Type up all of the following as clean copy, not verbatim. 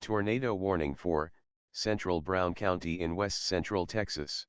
Tornado warning for Central Brown County in west central Texas.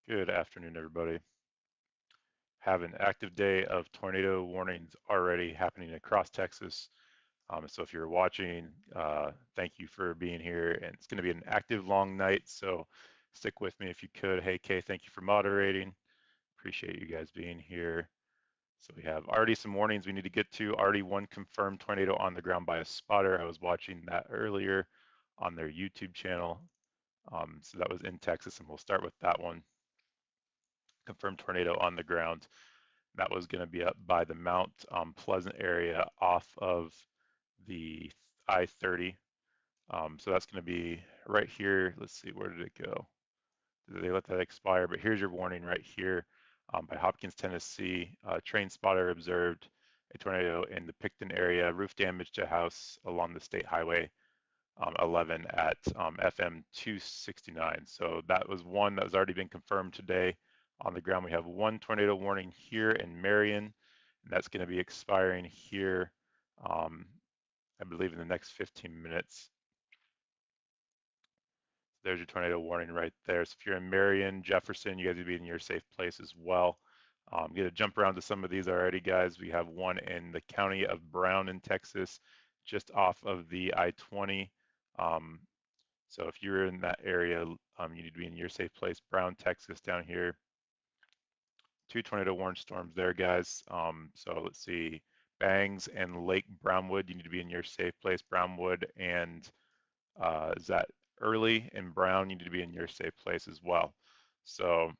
Good afternoon, everybody. Have an active day of tornado warnings already happening across Texas. So if you're watching, thank you for being here. And it's going to be an active long night, so stick with me if you could. Hey, Kay, thank you for moderating. Appreciate you guys being here. So we have already some warnings we need to get to. Already one confirmed tornado on the ground by a spotter. I was watching that earlier on their YouTube channel. So that was in Texas, and we'll start with that one. Confirmed tornado on the ground. That was going to be up by the Mount Pleasant area off of the I-30. So that's going to be right here. Let's see, where did it go? Did they let that expire? But here's your warning right here by Hopkins, Tennessee. Train spotter observed a tornado in the Picton area, roof damage to house along the State Highway 11 at FM 269. So that was one that was already been confirmed today. On the ground, we have one tornado warning here in Marion, and that's going to be expiring here, I believe, in the next 15 minutes. There's your tornado warning right there. So if you're in Marion, Jefferson, you guys would be in your safe place as well. Get to jump around to some of these already, guys. We have one in the county of Brown in Texas, just off of the I-20. So if you're in that area, you need to be in your safe place. Brown, Texas, down here. 2 tornado warning storms there, guys. So let's see, Bangs and Lake Brownwood, you need to be in your safe place. Brownwood and is that Early and Brown, you need to be in your safe place as well. So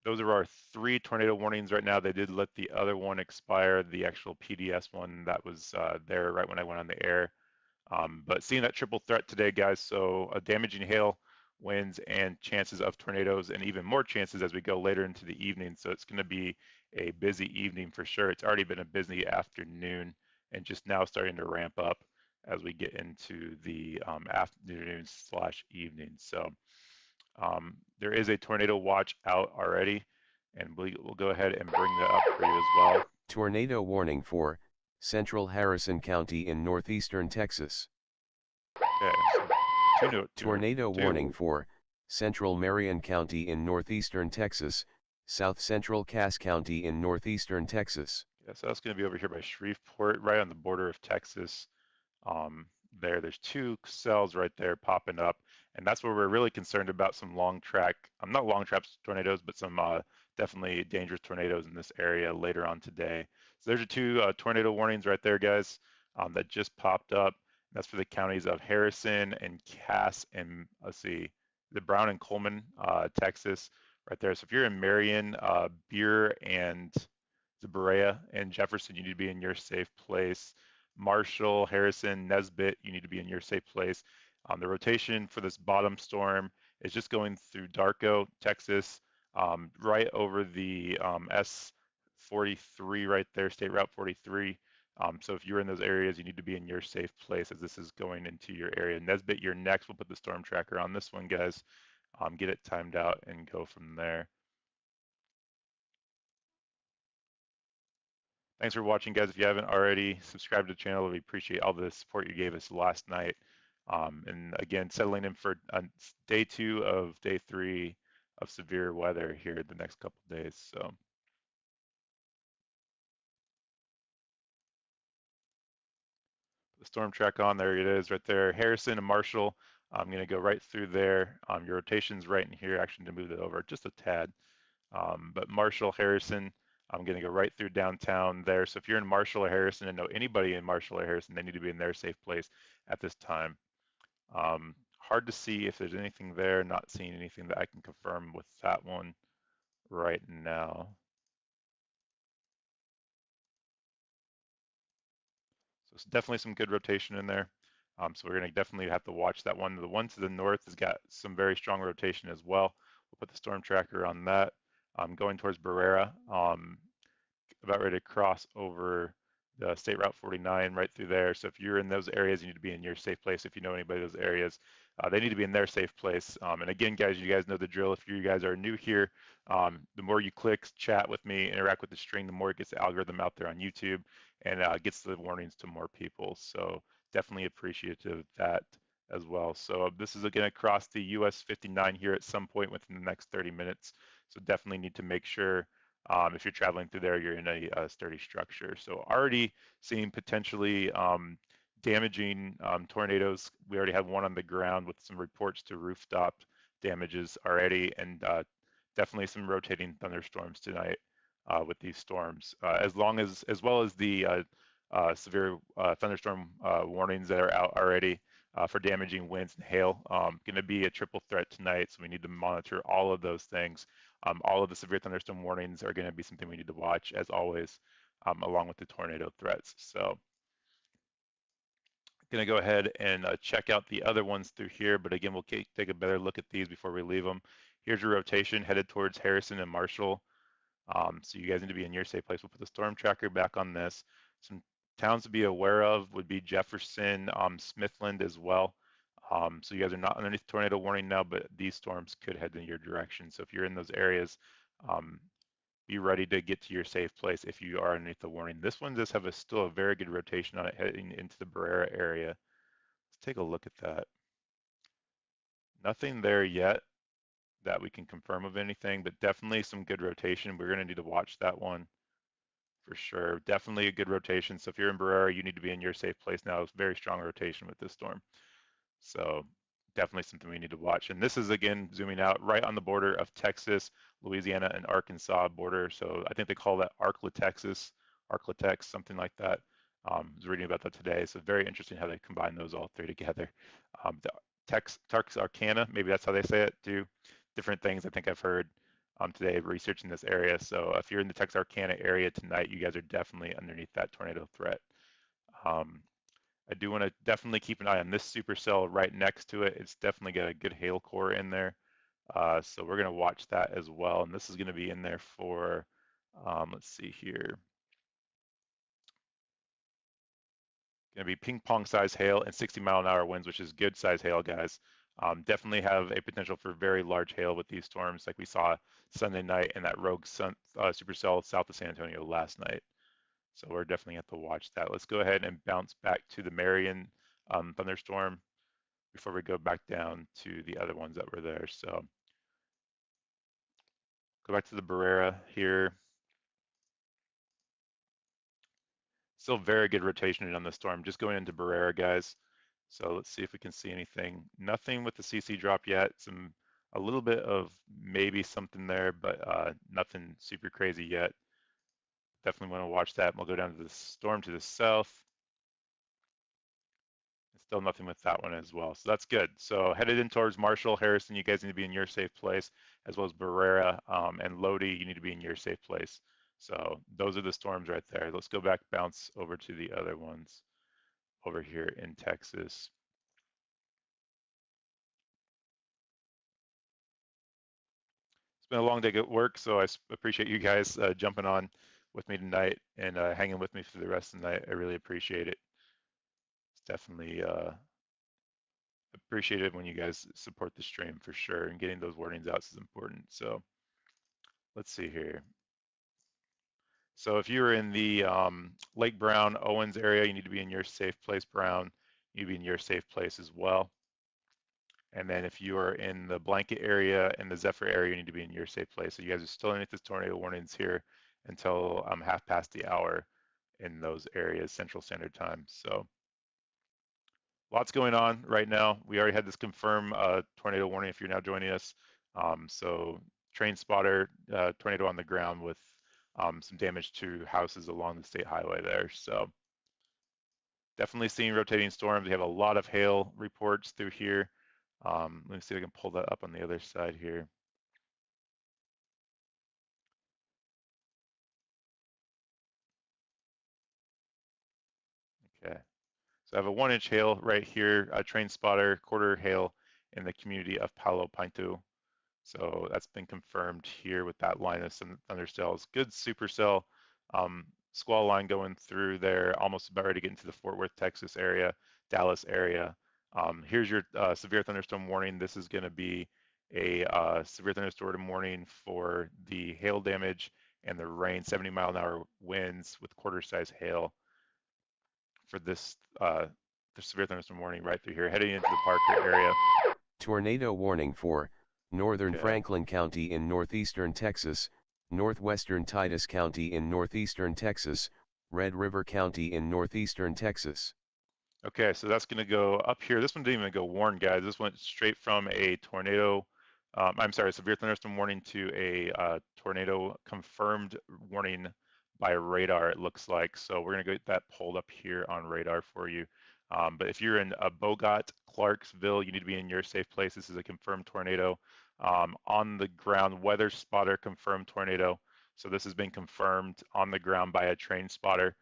those are our 3 tornado warnings right now. They did let the other one expire, the actual PDS one that was there right when I went on the air. But seeing that triple threat today, guys, so damaging hail, winds, and chances of tornadoes, and even more chances as we go later into the evening. So it's going to be a busy evening for sure. It's already been a busy afternoon and just now starting to ramp up as we get into the afternoon/evening. So there is a tornado watch out already, and we'll go ahead and bring that up for you as well. Tornado warning for Central Harrison County in northeastern Texas. Okay, tornado warning for Central Marion County in northeastern Texas, South Central Cass County in northeastern Texas. Yeah, so that's going to be over here by Shreveport, right on the border of Texas. There's 2 cells right there popping up, and that's where we're really concerned about some long track, not long track tornadoes, but some definitely dangerous tornadoes in this area later on today. So there's your 2 tornado warnings right there, guys, that just popped up. That's for the counties of Harrison and Cass and let's see, the Brown and Coleman, Texas, right there. So if you're in Marion, Beer and Berea and Jefferson, you need to be in your safe place. Marshall, Harrison, Nesbitt, you need to be in your safe place. The rotation for this bottom storm is just going through Darko, Texas, right over the S43 right there, State Route 43. So if you're in those areas, you need to be in your safe place as this is going into your area. Nesbitt, you're next. We'll put the storm tracker on this one, guys. Get it timed out and go from there. Thanks for watching, guys. If you haven't already, subscribe to the channel. We appreciate all the support you gave us last night. And again, settling in for day 2 of day 3 of severe weather here the next couple of days. So the storm track on, there it is right there. Harrison and Marshall, I'm going to go right through there. Your rotation's right in here. Actually, to move it over just a tad. But Marshall, Harrison, I'm going to go right through downtown there. So if you're in Marshall or Harrison and know anybody in Marshall or Harrison, they need to be in their safe place at this time. Hard to see if there's anything there, not seeing anything that I can confirm with that one right now. So it's definitely some good rotation in there. So we're going to definitely have to watch that one. The one to the north has got some very strong rotation as well. We'll put the storm tracker on that. Going towards Barrera, about ready to cross over the State Route 49 right through there. So if you're in those areas, you need to be in your safe place. If you know anybody in those areas, they need to be in their safe place. And again, guys, you guys know the drill. If you guys are new here, the more you click, chat with me, interact with the string, the more it gets the algorithm out there on YouTube and gets the warnings to more people. So definitely appreciative of that as well. So this is going to cross the US 59 here at some point within the next 30 minutes. So definitely need to make sure if you're traveling through there, you're in a sturdy structure. So already seeing potentially damaging tornadoes. We already have one on the ground with some reports to rooftop damages already, and definitely some rotating thunderstorms tonight with these storms, as well as the severe thunderstorm warnings that are out already for damaging winds and hail. Going to be a triple threat tonight, so we need to monitor all of those things. All of the severe thunderstorm warnings are going to be something we need to watch, as always, along with the tornado threats. So going to go ahead and check out the other ones through here, but again, we'll take a better look at these before we leave them. Here's your rotation headed towards Harrison and Marshall. So you guys need to be in your safe place. We'll put the storm tracker back on this. Some towns to be aware of would be Jefferson, Smithland as well. So you guys are not underneath tornado warning now, but these storms could head in your direction. So if you're in those areas, be ready to get to your safe place if you are underneath the warning. This one does have still a very good rotation on it heading into the Barrera area. Let's take a look at that. Nothing there yet that we can confirm of anything, but definitely some good rotation. We're going to need to watch that one for sure. Definitely a good rotation. So if you're in Barrera, you need to be in your safe place now. It's very strong rotation with this storm. So definitely something we need to watch. And this is, again, zooming out right on the border of Texas, Louisiana, and Arkansas border. So I think they call that Texas, Arklatex, something like that. I was reading about that today. So very interesting how they combine those all three together. The Texarkana, maybe that's how they say it too. Different things I think I've heard today researching this area. So if you're in the Texarkana area tonight, you guys are definitely underneath that tornado threat. I do want to definitely keep an eye on this supercell right next to it. It's definitely got a good hail core in there. So we're going to watch that as well. And this is going to be in there for, let's see here. Going to be ping pong size hail and 60-mile-an-hour winds, which is good size hail, guys. Definitely have a potential for very large hail with these storms, like we saw Sunday night in that rogue supercell south of San Antonio last night. So we're definitely have to watch that. Let's go ahead and bounce back to the Marion thunderstorm before we go back down to the other ones that were there. So go back to the Barrera here. Still very good rotation on the storm. Just going into Barrera, guys. So let's see if we can see anything. Nothing with the CC drop yet. A little bit of maybe something there, but nothing super crazy yet. Definitely want to watch that. We'll go down to the storm to the south. Still nothing with that one as well. So that's good. So headed in towards Marshall, Harrison, you guys need to be in your safe place, as well as Barrera and Lodi, you need to be in your safe place. So those are the storms right there. Let's go back, bounce over to the other ones over here in Texas. It's been a long day at work, so I appreciate you guys jumping on with me tonight and hanging with me for the rest of the night. I really appreciate it. It's definitely appreciated when you guys support the stream for sure, and getting those warnings out is important. So let's see here. So if you're in the Lake Brown, Owens area, you need to be in your safe place. Brown, you need to be in your safe place as well. And then if you are in the Blanket area and the Zephyr area, you need to be in your safe place. So you guys are still underneath the tornado warnings here until half past the hour in those areas, Central Standard Time. So lots going on right now. We already had this confirm tornado warning if you're now joining us. So train spotter, tornado on the ground with some damage to houses along the state highway there. So definitely seeing rotating storms. We have a lot of hail reports through here. Let me see if I can pull that up on the other side here. So I have a 1-inch hail right here, a train spotter, quarter hail in the community of Palo Pinto. So that's been confirmed here with that line of some thundercells. Good supercell squall line going through there, almost about ready to get into the Fort Worth, Texas area, Dallas area. Here's your severe thunderstorm warning. This is going to be a severe thunderstorm warning for the hail damage and the rain, 70-mile-an-hour winds with quarter-size hail for this the severe thunderstorm warning right through here, heading into the Parker area. Tornado warning for northern Okay. Franklin County in northeastern Texas, northwestern Titus County in northeastern Texas, Red River County in northeastern Texas. Okay, so that's going to go up here. This one didn't even go warn, guys. This went straight from a tornado, I'm sorry, severe thunderstorm warning to a tornado confirmed warning by radar, it looks like. So we're going to get that pulled up here on radar for you. But if you're in Bogot, Clarksville, you need to be in your safe place. This is a confirmed tornado. On the ground, weather spotter confirmed tornado. So this has been confirmed on the ground by a train spotter.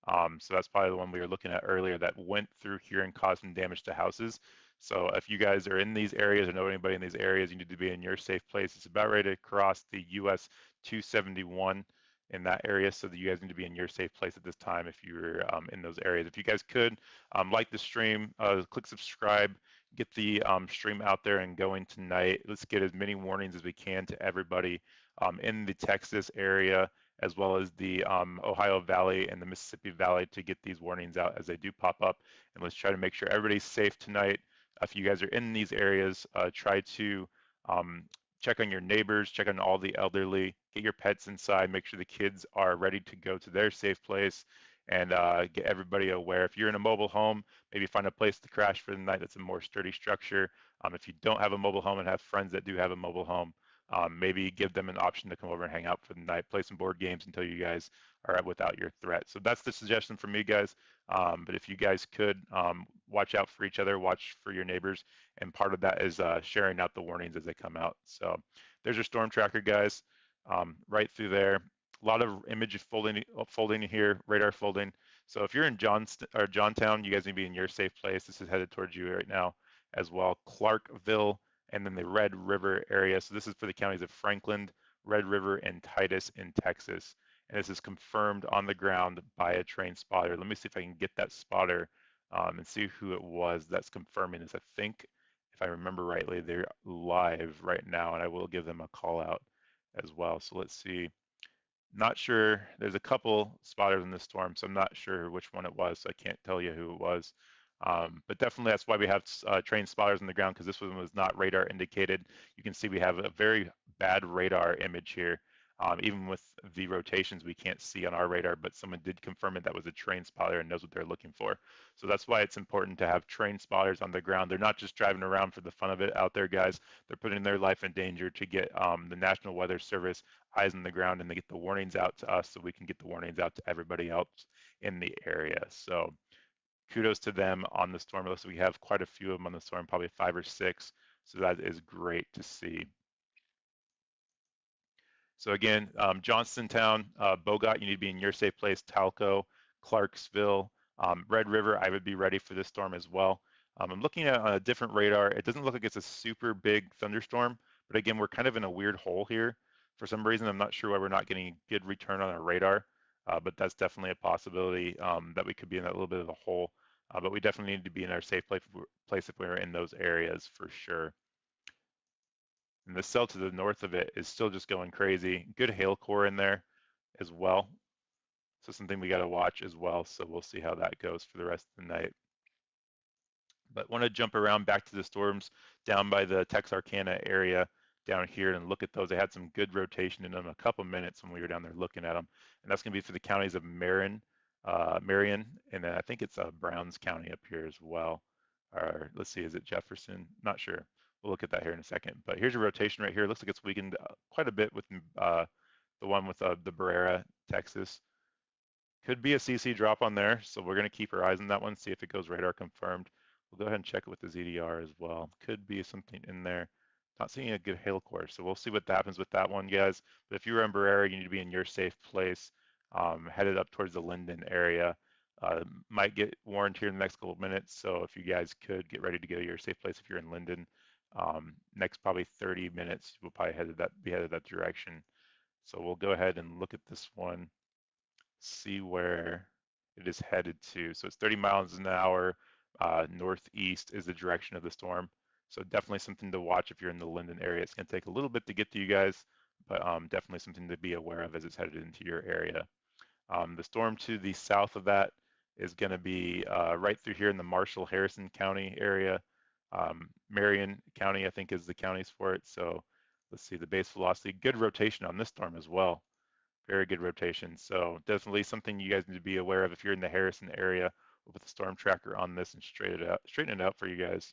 So that's probably the one we were looking at earlier that went through here and caused some damage to houses. So if you guys are in these areas or know anybody in these areas, you need to be in your safe place. It's about ready to cross the US 271 in that area. So that you guys need to be in your safe place at this time if you're in those areas. If you guys could like the stream, click subscribe, get the stream out there and going tonight. Let's get as many warnings as we can to everybody in the Texas area, as well as the Ohio Valley and the Mississippi Valley to get these warnings out as they do pop up. And let's try to make sure everybody's safe tonight. If you guys are in these areas, try to um, check on your neighbors, check on all the elderly, get your pets inside, make sure the kids are ready to go to their safe place, and get everybody aware. If you're in a mobile home, maybe find a place to crash for the night that's a more sturdy structure. If you don't have a mobile home and have friends that do have a mobile home, maybe give them an option to come over and hang out for the night, play some board games until you guys are without your threat. So that's the suggestion from me, guys. But if you guys could watch out for each other, watch for your neighbors, and part of that is sharing out the warnings as they come out. So there's your storm tracker, guys, right through there. A lot of image folding here, radar folding. So if you're in Johntown, you guys need to be in your safe place. This is headed towards you right now as well. Clarkville, and then the Red River area. So this is for the counties of Franklin, Red River, and Titus in Texas. And this is confirmed on the ground by a train spotter. Let me see if I can get that spotter and see who it was that's confirming this. I think, if I remember rightly, they're live right now, and I will give them a call out as well. So let's see. Not sure. There's a couple spotters in this storm, so I'm not sure which one it was. So I can't tell you who it was. But definitely that's why we have trained spotters on the ground, because this one was not radar indicated. You can see we have a very bad radar image here. Even with the rotations, we can't see on our radar, but someone did confirm it that was a trained spotter and knows what they're looking for. So that's why it's important to have trained spotters on the ground. They're not just driving around for the fun of it out there, guys. They're putting their life in danger to get the National Weather Service eyes on the ground, and they get the warnings out to us so we can get the warnings out to everybody else in the area. So kudos to them on the storm list. We have quite a few of them on the storm, probably 5 or 6. So that is great to see. So again, Johnstontown, Bogot, you need to be in your safe place. Talco, Clarksville, Red River, I would be ready for this storm as well. I'm looking at on a different radar. It doesn't look like it's a super big thunderstorm, but again, we're kind of in a weird hole here. For some reason, I'm not sure why we're not getting good return on our radar, but that's definitely a possibility that we could be in a little bit of a hole. But we definitely need to be in our safe place if we're in those areas for sure. And the cell to the north of it is still just going crazy. Good hail core in there as well. So something we got to watch as well. So we'll see how that goes for the rest of the night. But want to jump around back to the storms down by the Texarkana area down here and look at those. They had some good rotation in them a couple minutes when we were down there looking at them. And that's going to be for the counties of Marion, and then I think it's Browns County up here as well. Or let's see, is it Jefferson? Not sure. We'll look at that here in a second. But here's a rotation right here. It looks like it's weakened quite a bit with the one with the Barrera, Texas. Could be a CC drop on there, so we're going to keep our eyes on that one, see if it goes radar confirmed. We'll go ahead and check it with the ZDR as well. Could be something in there. Not seeing a good hail core, so we'll see what happens with that one, guys. But if you're in Barrera, you need to be in your safe place, headed up towards the Linden area. Might get warned here in the next couple of minutes, so if you guys could get ready to go to your safe place if you're in Linden, next probably 30 minutes, we'll probably be headed that direction. So we'll go ahead and look at this one, see where it is headed to. So it's 30 miles an hour, northeast is the direction of the storm. So definitely something to watch if you're in the Linden area. It's going to take a little bit to get to you guys, but definitely something to be aware of as it's headed into your area. The storm to the south of that is going to be right through here in the Marshall-Harrison County area. Marion County, I think, is the counties for it. So let's see the base velocity. Good rotation on this storm as well. Very good rotation. So definitely something you guys need to be aware of if you're in the Harrison area. We'll put the storm tracker on this and straighten it out for you guys.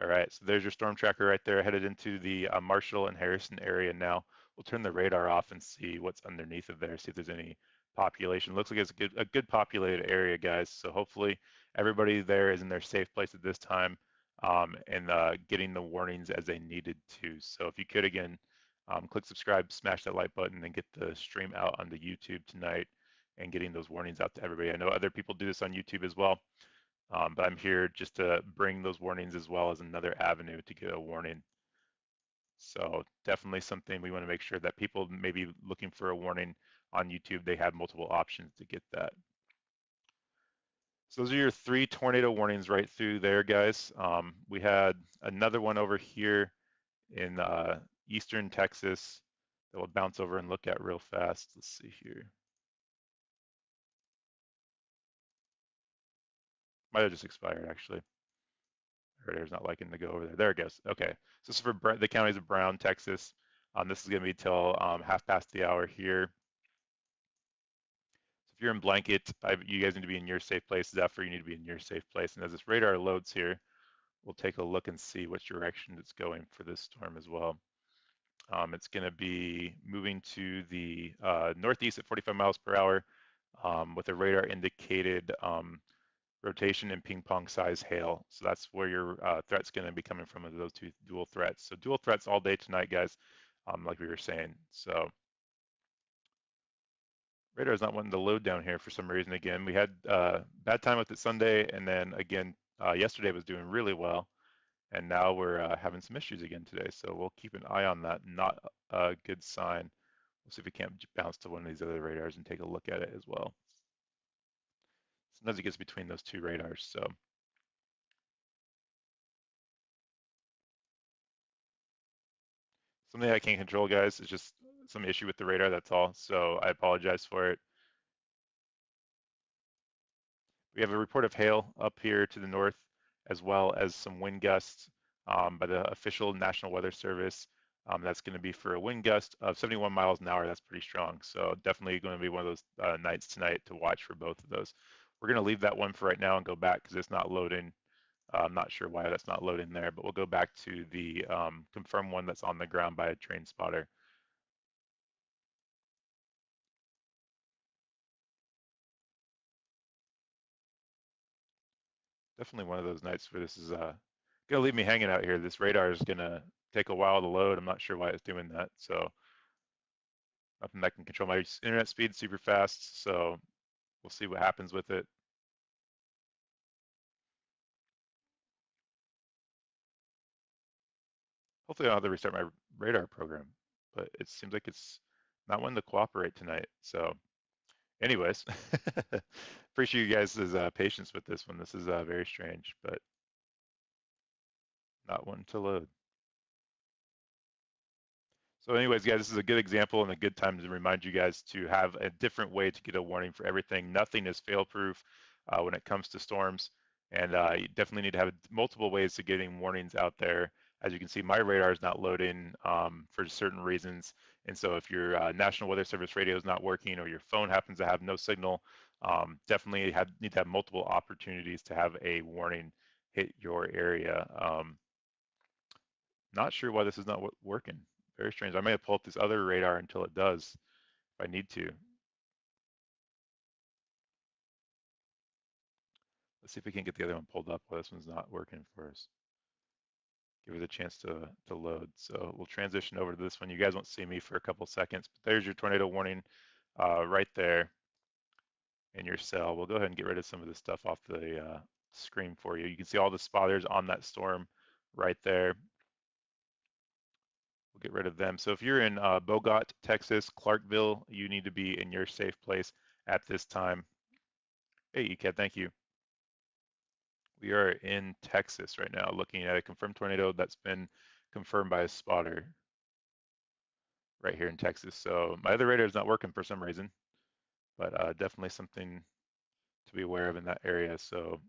All right, so there's your storm tracker right there, headed into the Marshall and Harrison area now. We'll turn the radar off and see what's underneath of there, see if there's any population. Looks like it's a good populated area, guys. So hopefully everybody there is in their safe place at this time and getting the warnings as they needed to. So if you could, again, click subscribe, smash that like button, and get the stream out onto YouTube tonight and getting those warnings out to everybody. I know other people do this on YouTube as well. But I'm here just to bring those warnings as well as another avenue to get a warning. So definitely something we want to make sure that people maybe looking for a warning on YouTube, they have multiple options to get that. So those are your 3 tornado warnings right through there, guys. We had another one over here in eastern Texas that we'll bounce over and look at real fast. Let's see here. Might have just expired actually. Radar's not liking to go over there. There it goes. Okay. So this is for the counties of Brown, Texas. This is going to be till half past the hour here. So if you're in Blanket, you guys need to be in your safe place. Zephyr, you need to be in your safe place. And as this radar loads here, we'll take a look and see which direction it's going for this storm as well. It's going to be moving to the northeast at 45 miles per hour with a radar indicated rotation and ping pong size hail. So that's where your threat's going to be coming from, those 2 dual threats. So dual threats all day tonight, guys, like we were saying. So radar is not wanting to load down here for some reason again. We had bad time with it Sunday, and then again, yesterday was doing really well. And now we're having some issues again today. So we'll keep an eye on that. Not a good sign. We'll see if we can't bounce to one of these other radars and take a look at it as well. Sometimes it gets between those 2 radars. So something I can't control, guys. It's just some issue with the radar, that's all. So I apologize for it. We have a report of hail up here to the north, as well as some wind gusts by the official National Weather Service. That's going to be for a wind gust of 71 miles an hour. That's pretty strong. So definitely going to be one of those nights tonight to watch for both of those. We're going to leave that one for right now and go back because it's not loading. I'm not sure why that's not loading there, but we'll go back to the confirmed one that's on the ground by a train spotter. Definitely one of those nights where this is gonna leave me hanging out here. This radar is gonna take a while to load. I'm not sure why it's doing that. So nothing that can control my internet speed super fast. So we'll see what happens with it. Hopefully I don't have to restart my radar program, but it seems like it's not wanting to cooperate tonight. So anyways, appreciate you guys' patience with this one. This is very strange, but not wanting to load. So anyways, guys, this is a good example and a good time to remind you guys to have a different way to get a warning for everything. Nothing is fail-proof when it comes to storms, and you definitely need to have multiple ways to getting warnings out there. As you can see, my radar is not loading for certain reasons, and so if your National Weather Service radio is not working or your phone happens to have no signal, definitely need to have multiple opportunities to have a warning hit your area. Not sure why this is not working. Very strange. I may have pulled up this other radar until it does, if I need to. Let's see if we can get the other one pulled up while this one's not working for us. give it a chance to load. So we'll transition over to this one. You guys won't see me for a couple seconds, but there's your tornado warning right there in your cell. We'll go ahead and get rid of some of this stuff off the screen for you. You can see all the spotters on that storm right there. We'll get rid of them. So if you're in Bogot, Texas, Clarkville, you need to be in your safe place at this time. Hey, ECAD, thank you. We are in Texas right now, looking at a confirmed tornado that's been confirmed by a spotter right here in Texas. So my other radar is not working for some reason, but definitely something to be aware of in that area. So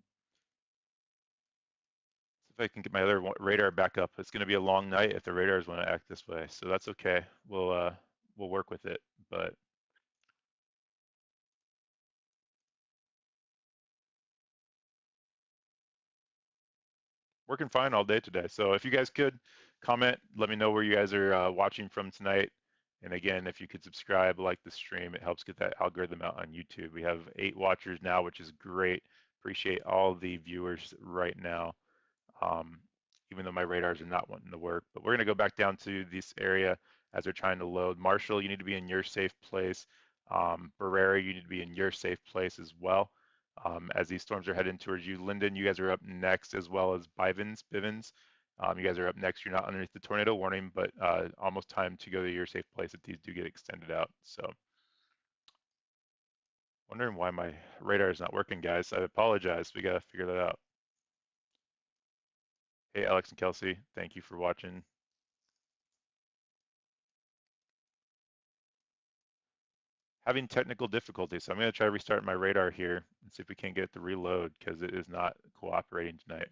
if I can get my other radar back up, it's going to be a long night if the radars want to act this way. So that's okay. We'll work with it. But working fine all day today. So if you guys could comment, let me know where you guys are watching from tonight. And again, if you could subscribe, like the stream, it helps get that algorithm out on YouTube. We have 8 watchers now, which is great. Appreciate all the viewers right now, even though my radars are not wanting to work. But we're going to go back down to this area as they're trying to load. Marshall, you need to be in your safe place. Barrera, you need to be in your safe place as well. As these storms are heading towards you. Linden, you guys are up next, as well as Bivens. You guys are up next. You're not underneath the tornado warning, but almost time to go to your safe place if these do get extended out. So wondering why my radar is not working, guys. I apologize. We got to figure that out. Hey, Alex and Kelsey, thank you for watching. Having technical difficulties, so I'm going to try to restart my radar here and see if we can't get it to reload because it is not cooperating tonight.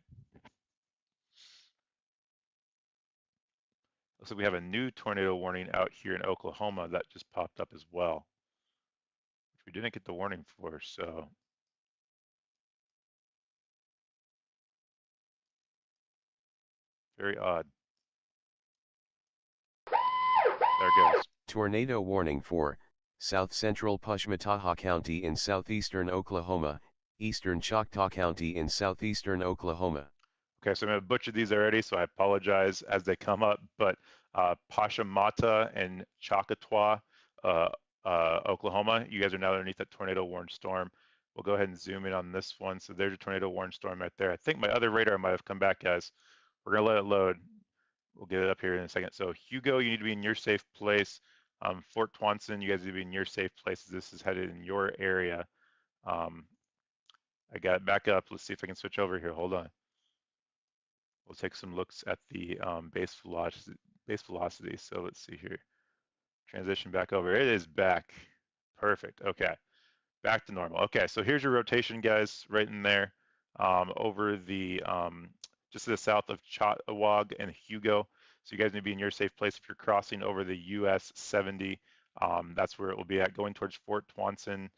Looks like we have a new tornado warning out here in Oklahoma that just popped up as well, which we didn't get the warning for, so. Very odd. There it goes. Tornado warning for South Central Pushmataha County in southeastern Oklahoma, eastern Choctaw County in southeastern Oklahoma. Okay, so I'm going to butcher these already, so I apologize as they come up, but Pashamata and Choctaw, Oklahoma, you guys are now underneath that tornado warned storm. We'll go ahead and zoom in on this one. So there's a tornado warned storm right there. I think my other radar might have come back, guys. We're going to let it load. We'll get it up here in a second. So Hugo, you need to be in your safe place. Fort Twanson, you guys need to be in your safe place. This is headed in your area. I got it back up. Let's see if I can switch over here. Hold on. We'll take some looks at the base velocity. So let's see here. Transition back over. It is back. Perfect. Okay. Back to normal. Okay. So here's your rotation, guys, right in there. Over the just to the south of Chautauqua and Hugo. So you guys need to be in your safe place if you're crossing over the US 70. That's where it will be at, going towards Fort Townsend.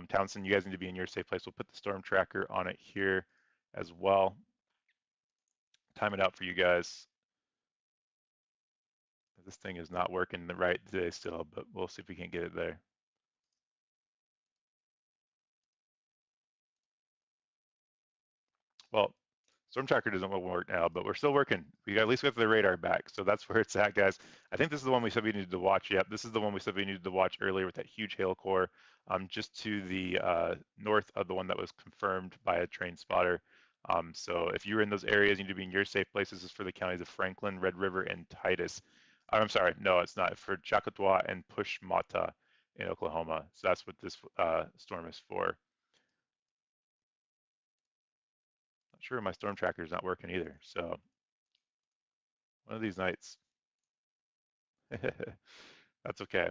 Townsend, you guys need to be in your safe place. We'll put the storm tracker on it here as well. Time it out for you guys. This thing is not working right today still, but we'll see if we can get it there. Well, storm tracker doesn't work now, but we're still working. At least we have the radar back, so that's where it's at, guys. I think this is the one we said we needed to watch. Yep, this is the one we said we needed to watch earlier with that huge hail core, just to the north of the one that was confirmed by a train spotter. So if you're in those areas, you need to be in your safe places. This is for the counties of Franklin, Red River, and Titus. I'm sorry, no, it's not. For Choctaw and Pushmata in Oklahoma. So that's what this storm is for. Not sure my storm tracker is not working either. So one of these nights. That's okay.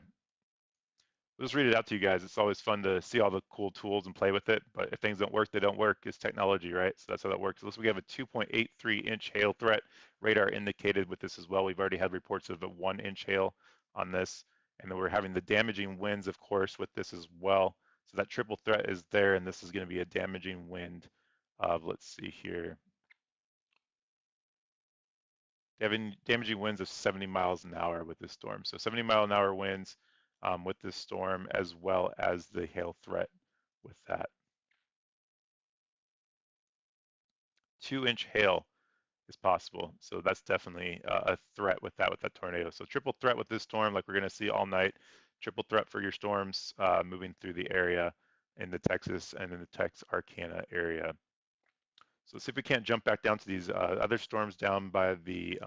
I'll just read it out to you guys. It's always fun to see all the cool tools and play with it, but if things don't work, they don't work. It's technology, right? So that's how that works. So we have a 2.83-inch hail threat radar indicated with this as well. We've already had reports of a 1-inch hail on this, and then we're having the damaging winds, of course, with this as well. So that triple threat is there, and this is going to be a damaging wind of, let's see here, having damaging winds of 70 miles an hour with this storm. So 70-mile-an-hour winds with this storm, as well as the hail threat with that. 2-inch hail is possible. So that's definitely a threat with that tornado. So triple threat with this storm, like we're going to see all night. Triple threat for your storms moving through the area in the Texas and in the Texarkana area. So let's see if we can't jump back down to these other storms down by the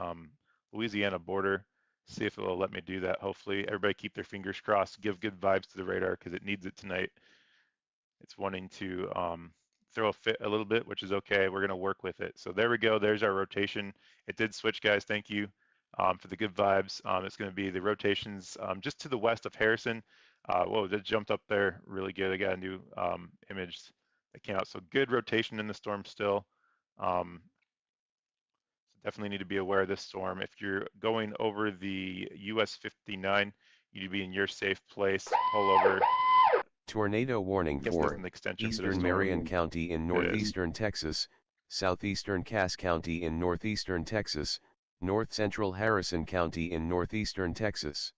Louisiana border. See if it'll let me do that. Hopefully, everybody keep their fingers crossed. Give good vibes to the radar because it needs it tonight. It's wanting to throw a fit a little bit, which is okay. We're going to work with it. So there we go. There's our rotation. It did switch, guys. Thank you for the good vibes. It's going to be the rotations just to the west of Harrison. Whoa, that jumped up there really good. I got a new image that came out. So good rotation in the storm still. So definitely need to be aware of this storm. If you're going over the US 59, you need to be in your safe place. Pull over. Tornado warning Guess this is for an extension for the eastern storm. Marion County in northeastern Texas, southeastern Cass County in northeastern Texas, north central Harrison County in northeastern Texas.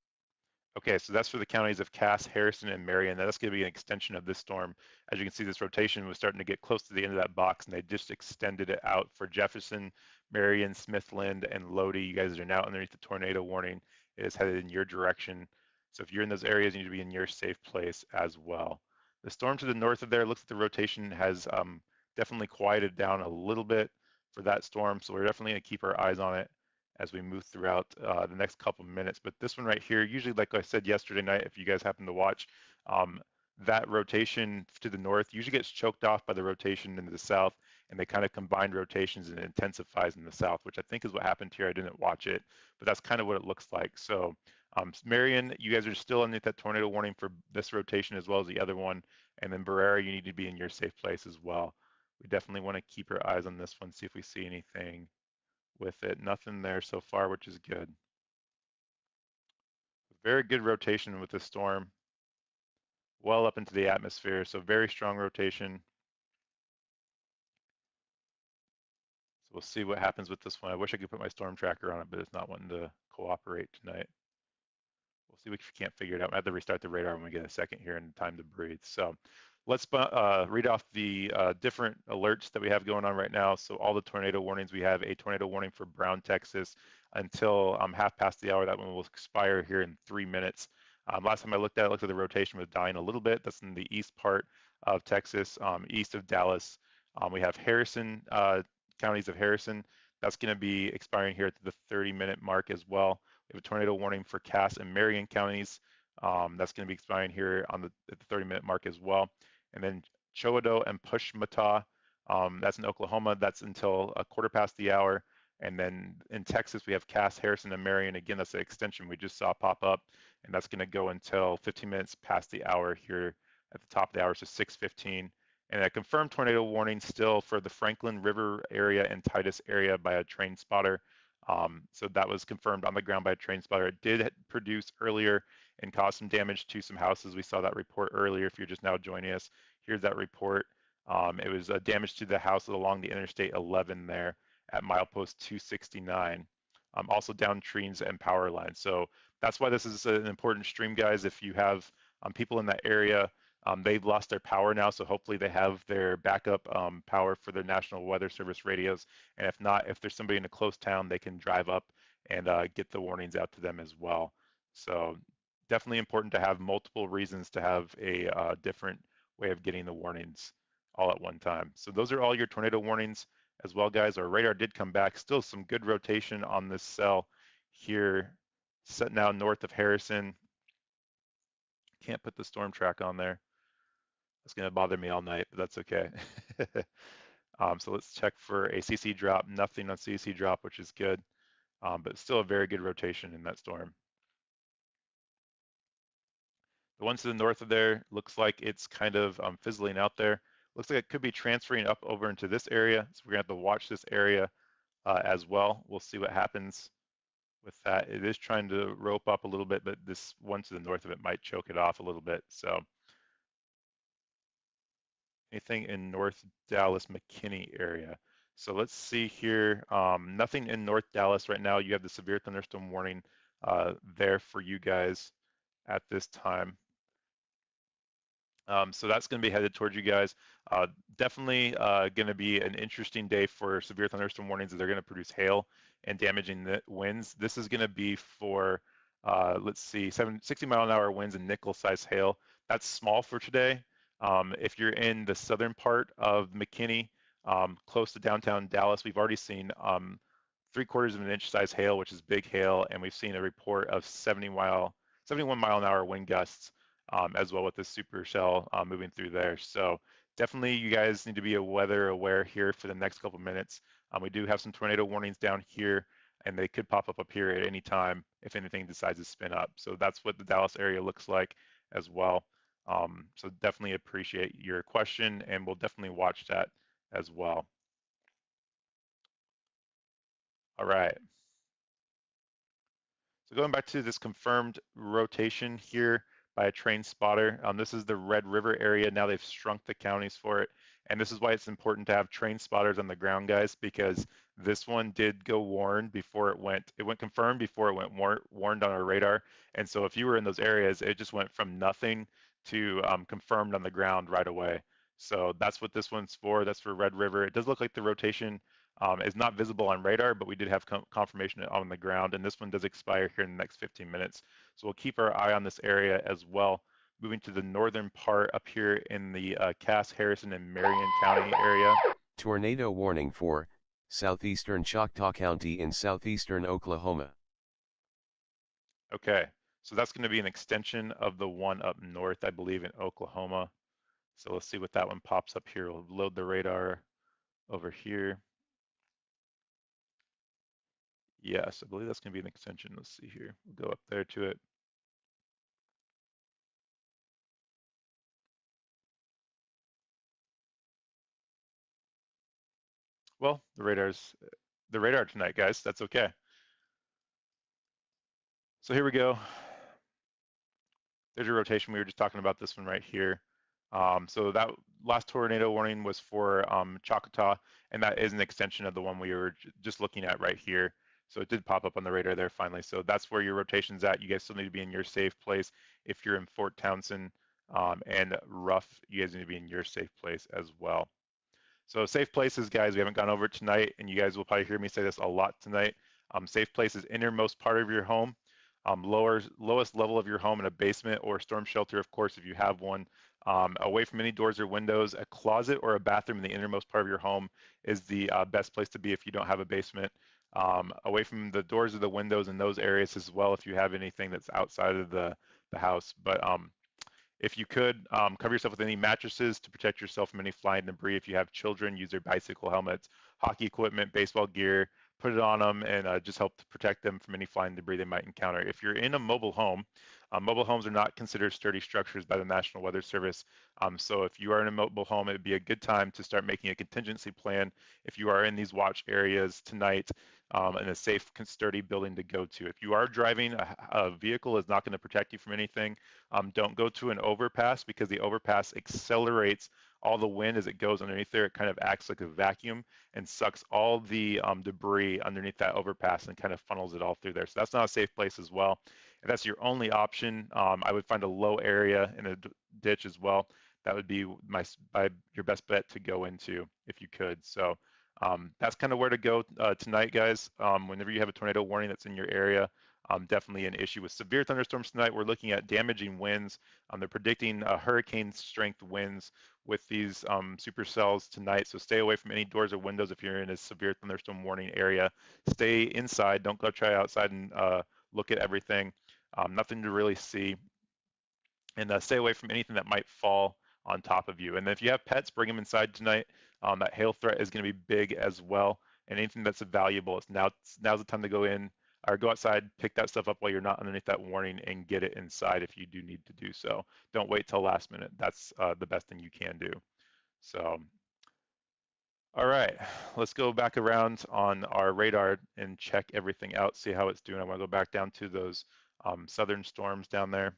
Okay, so that's for the counties of Cass, Harrison, and Marion. That's going to be an extension of this storm. As you can see, this rotation was starting to get close to the end of that box, and they just extended it out for Jefferson, Marion, Smithland, and Lodi. You guys are now underneath the tornado warning. It is headed in your direction. So if you're in those areas, you need to be in your safe place as well. The storm to the north of there looks like the rotation has definitely quieted down a little bit for that storm. So we're definitely going to keep our eyes on it as we move throughout the next couple minutes. But this one right here, usually like I said yesterday night, if you guys happen to watch, that rotation to the north usually gets choked off by the rotation into the south, and they kind of combine rotations and it intensifies in the south, which I think is what happened here. I didn't watch it, but that's kind of what it looks like. So Marion, you guys are still underneath that tornado warning for this rotation as well as the other one. And then Barrera, you need to be in your safe place as well. We definitely want to keep our eyes on this one, see if we see anything with it. Nothing there so far, which is good. Very good rotation with the storm. Well up into the atmosphere, so very strong rotation. So we'll see what happens with this one. I wish I could put my storm tracker on it, but it's not wanting to cooperate tonight. We'll see if we can't figure it out. I have to restart the radar when we get a second here and time to breathe. So let's read off the different alerts that we have going on right now. So all the tornado warnings, we have a tornado warning for Brown, Texas until half past the hour. That one will expire here in 3 minutes. Last time I looked at it, the rotation was dying a little bit. That's in the east part of Texas, east of Dallas. We have Harrison, counties of Harrison. That's going to be expiring here at the 30-minute mark as well. We have a tornado warning for Cass and Marion counties. That's going to be expiring here at the 30-minute mark as well. And then Choado and Pushmataw, that's in Oklahoma. That's until a quarter past the hour. And then in Texas, we have Cass, Harrison, and Marion. Again, that's the extension we just saw pop up. And that's going to go until 15 minutes past the hour here at the top of the hour, so 6:15. And a confirmed tornado warning still for the Franklin River area and Titus area by a train spotter. So that was confirmed on the ground by a train spotter. It did produce earlier and cause some damage to some houses. We saw that report earlier. If you're just now joining us, here's that report. It was damage to the houses along the Interstate 11 there at milepost 269. Also down trees and power lines. So that's why this is an important stream, guys. If you have people in that area, they've lost their power now, so hopefully they have their backup power for their National Weather Service radios. And if not, if there's somebody in a close town, they can drive up and get the warnings out to them as well. So definitely important to have multiple reasons to have a different way of getting the warnings all at one time. So those are all your tornado warnings as well, guys. Our radar did come back. Still some good rotation on this cell here, set now north of Harrison. Can't put the storm track on there. It's going to bother me all night, but that's okay. So let's check for a CC drop. Nothing on CC drop, which is good, but still a very good rotation in that storm. The one to the north of there looks like it's kind of fizzling out there. Looks like it could be transferring up over into this area. So we're going to have to watch this area as well. We'll see what happens with that. It is trying to rope up a little bit, but this one to the north of it might choke it off a little bit. So anything in North Dallas, McKinney area. So let's see here. Nothing in North Dallas right now. You have the severe thunderstorm warning there for you guys at this time. So that's going to be headed towards you guys. Definitely going to be an interesting day for severe thunderstorm warnings as they're going to produce hail and damaging the winds. This is going to be for, let's see, 60-mile-an-hour winds and nickel-sized hail. That's small for today. If you're in the southern part of McKinney, close to downtown Dallas, we've already seen 3/4 of an inch size hail, which is big hail, and we've seen a report of 71-mile-an-hour wind gusts as well with this supercell moving through there. So definitely you guys need to be weather aware here for the next couple minutes. We do have some tornado warnings down here, and they could pop up here at any time if anything decides to spin up. So that's what the Dallas area looks like as well. So definitely appreciate your question, and we'll definitely watch that as well. All right. So going back to this confirmed rotation here by a train spotter, this is the Red River area. Now they've shrunk the counties for it. And this is why it's important to have train spotters on the ground, guys, because this one did go warned before it went confirmed before it went warned on our radar. And so if you were in those areas, it just went from nothing to confirmed on the ground right away. So that's what this one's for. That's for Red River. It does look like the rotation is not visible on radar, but we did have confirmation on the ground, and this one does expire here in the next 15 minutes. So we'll keep our eye on this area as well. Moving to the northern part up here in the Cass, Harrison, and Marion County area. Tornado warning for southeastern Choctaw County in southeastern Oklahoma. Okay, so that's going to be an extension of the one up north, I believe, in Oklahoma. So let's see what that one pops up here. We'll load the radar over here. Yes, I believe that's going to be an extension. Let's see here. We'll go up there to it. Well, the radar tonight, guys. That's okay. So here we go. There's your rotation. We were just talking about this one right here. So that last tornado warning was for Choctaw, and that is an extension of the one we were just looking at right here. So it did pop up on the radar there finally. So that's where your rotation's at. You guys still need to be in your safe place. If you're in Fort Townsend and Rough, you guys need to be in your safe place as well. So safe places, guys, we haven't gone over it tonight, and you guys will probably hear me say this a lot tonight. Safe places, innermost part of your home, lowest level of your home in a basement or storm shelter, of course, if you have one. Away from any doors or windows, a closet or a bathroom in the innermost part of your home is the best place to be if you don't have a basement. Away from the doors or the windows in those areas as well if you have anything that's outside of the house. But if you could, cover yourself with any mattresses to protect yourself from any flying debris. If you have children, use their bicycle helmets, hockey equipment, baseball gear, put it on them and just help to protect them from any flying debris they might encounter. If you're in a mobile home, mobile homes are not considered sturdy structures by the National Weather Service. So if you are in a mobile home, it'd be a good time to start making a contingency plan if you are in these watch areas tonight and a safe, sturdy building to go to. If you are driving a vehicle is not going to protect you from anything, don't go to an overpass because the overpass accelerates all the wind as it goes underneath there. It kind of acts like a vacuum and sucks all the debris underneath that overpass and kind of funnels it all through there. So that's not a safe place as well. If that's your only option, I would find a low area in a ditch as well. That would be your best bet to go into if you could. So that's kind of where to go tonight, guys. Whenever you have a tornado warning that's in your area, definitely an issue with severe thunderstorms tonight. We're looking at damaging winds. They're predicting hurricane strength winds with these supercells tonight. So stay away from any doors or windows if you're in a severe thunderstorm warning area. Stay inside. Don't go try outside and look at everything. Nothing to really see. And stay away from anything that might fall on top of you. And if you have pets, bring them inside tonight. That hail threat is going to be big as well. And anything that's valuable, now's the time to go in or go outside, pick that stuff up while you're not underneath that warning and get it inside if you do need to do so. Don't wait till last minute. That's the best thing you can do. So, all right, let's go back around on our radar and check everything out, see how it's doing. I want to go back down to those southern storms down there.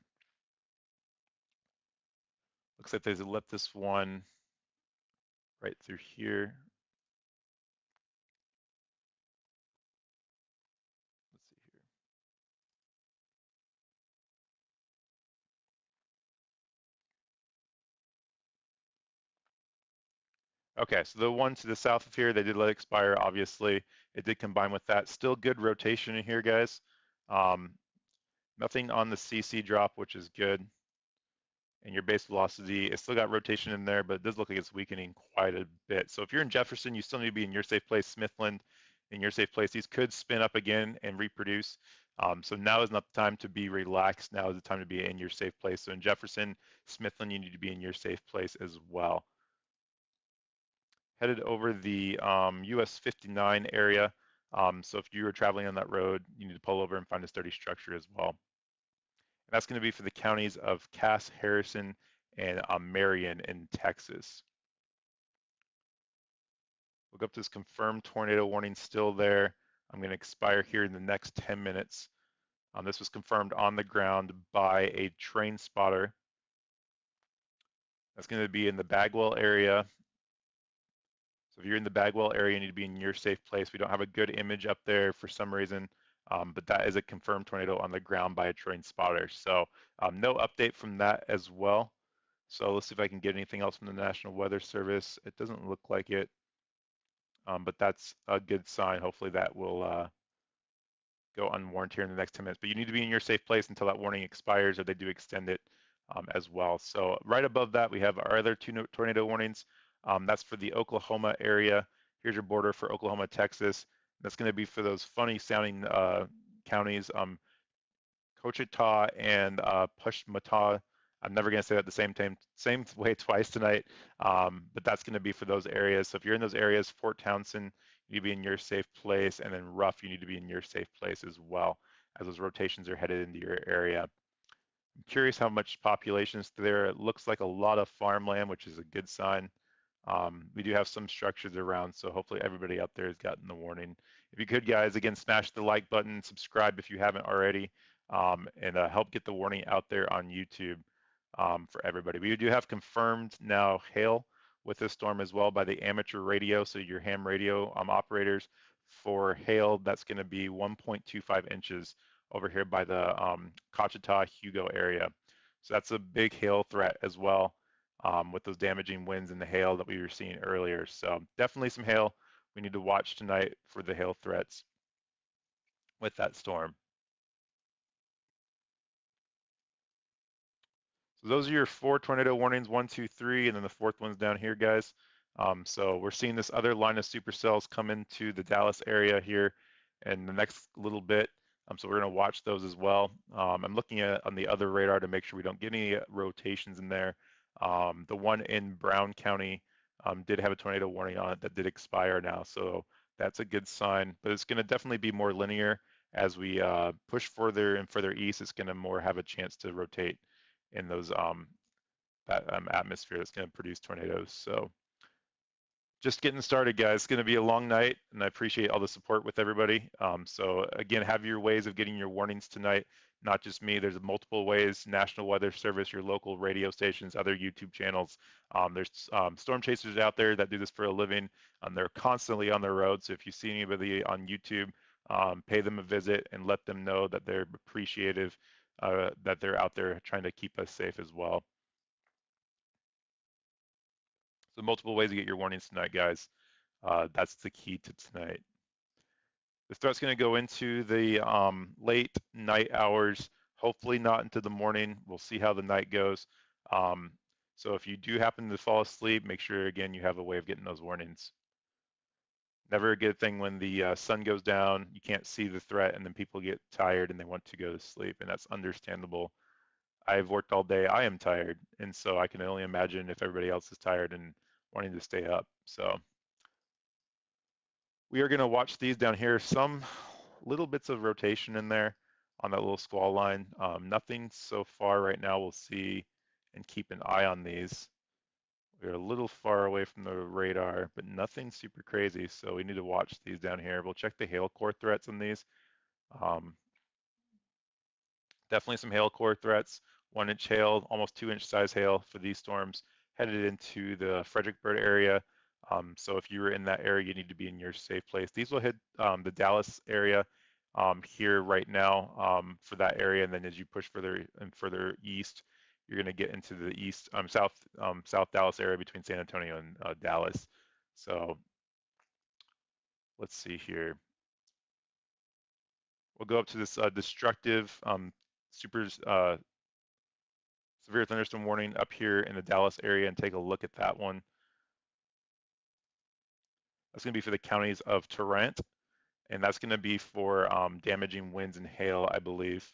Looks like they've let this one right through here. Let's see here. Okay, so the one to the south of here, they did let expire, obviously. It did combine with that. Still good rotation in here, guys. Um, Nothing on the CC drop, which is good. And your base velocity, it still got rotation in there, but it does look like it's weakening quite a bit. So if you're in Jefferson, you still need to be in your safe place. Smithland, in your safe place. These could spin up again and reproduce. So now is not the time to be relaxed. Now is the time to be in your safe place. So in Jefferson, Smithland, you need to be in your safe place as well. Headed over the US 59 area. So if you are traveling on that road, you need to pull over and find a sturdy structure as well. And that's going to be for the counties of Cass, Harrison, and Marion in Texas. Look up this confirmed tornado warning still there. I'm going to expire here in the next 10 minutes. This was confirmed on the ground by a train spotter. That's going to be in the Bagwell area. So if you're in the Bagwell area, you need to be in your safe place. We don't have a good image up there for some reason, but that is a confirmed tornado on the ground by a train spotter. So no update from that as well. So let's see if I can get anything else from the National Weather Service. It doesn't look like it, but that's a good sign. Hopefully that will go unwarned here in the next 10 minutes. But you need to be in your safe place until that warning expires, or they do extend it as well. So right above that, we have our other two tornado warnings. That's for the Oklahoma area. Here's your border for Oklahoma, Texas. That's going to be for those funny sounding counties, Cochita and Pushmataw. I'm never going to say that the same way twice tonight, but that's going to be for those areas. So if you're in those areas, Fort Townsend, you need to be in your safe place, and then Ruff, you need to be in your safe place as well, as those rotations are headed into your area. I'm curious how much population is there. It looks like a lot of farmland, which is a good sign. We do have some structures around, so hopefully everybody out there has gotten the warning. If you could, guys, again, smash the like button, subscribe if you haven't already, and help get the warning out there on YouTube for everybody. We do have confirmed now hail with this storm as well by the amateur radio, so your ham radio operators for hail, that's going to be 1.25 inches over here by the Cochita, Hugo area. So that's a big hail threat as well with those damaging winds and the hail that we were seeing earlier. So definitely some hail. We need to watch tonight for the hail threats with that storm. So those are your 4 tornado warnings, 1, 2, 3, and then the 4th one's down here, guys. So we're seeing this other line of supercells come into the Dallas area here in the next little bit. So we're going to watch those as well. I'm looking at on the other radar to make sure we don't get any rotations in there. The one in Brown County did have a tornado warning on it that did expire now, so that's a good sign. But it's going to definitely be more linear as we push further and further east. It's going to more have a chance to rotate in those atmosphere that's going to produce tornadoes. So just getting started, guys. It's going to be a long night, and I appreciate all the support with everybody. So again, have your ways of getting your warnings tonight, not just me. There's multiple ways: National Weather Service, your local radio stations, other YouTube channels. There's storm chasers out there that do this for a living. They're constantly on the road. So if you see anybody on YouTube, pay them a visit and let them know that they're appreciative, that they're out there trying to keep us safe as well. So multiple ways to get your warnings tonight, guys. That's the key to tonight. The threat's going to go into the late night hours, hopefully not into the morning. We'll see how the night goes. So if you do happen to fall asleep, make sure, again, you have a way of getting those warnings. Never a good thing when the sun goes down, you can't see the threat, and then people get tired and they want to go to sleep, and that's understandable. I've worked all day. I am tired, and so I can only imagine if everybody else is tired and wanting to stay up. So we are going to watch these down here. Some little bits of rotation in there on that little squall line. Nothing so far right now. We'll see and keep an eye on these. We're a little far away from the radar, but nothing super crazy. So we need to watch these down here. We'll check the hail core threats on these. Definitely some hail core threats. 1-inch hail, almost 2-inch size hail for these storms headed into the Fredericksburg area. So if you were in that area, you need to be in your safe place. These will hit the Dallas area here right now for that area, and then as you push further and further east, you're going to get into the east, south Dallas area between San Antonio and Dallas. So let's see here. We'll go up to this destructive super severe thunderstorm warning up here in the Dallas area and take a look at that one. That's going to be for the counties of Tarrant, and that's going to be for damaging winds and hail, I believe.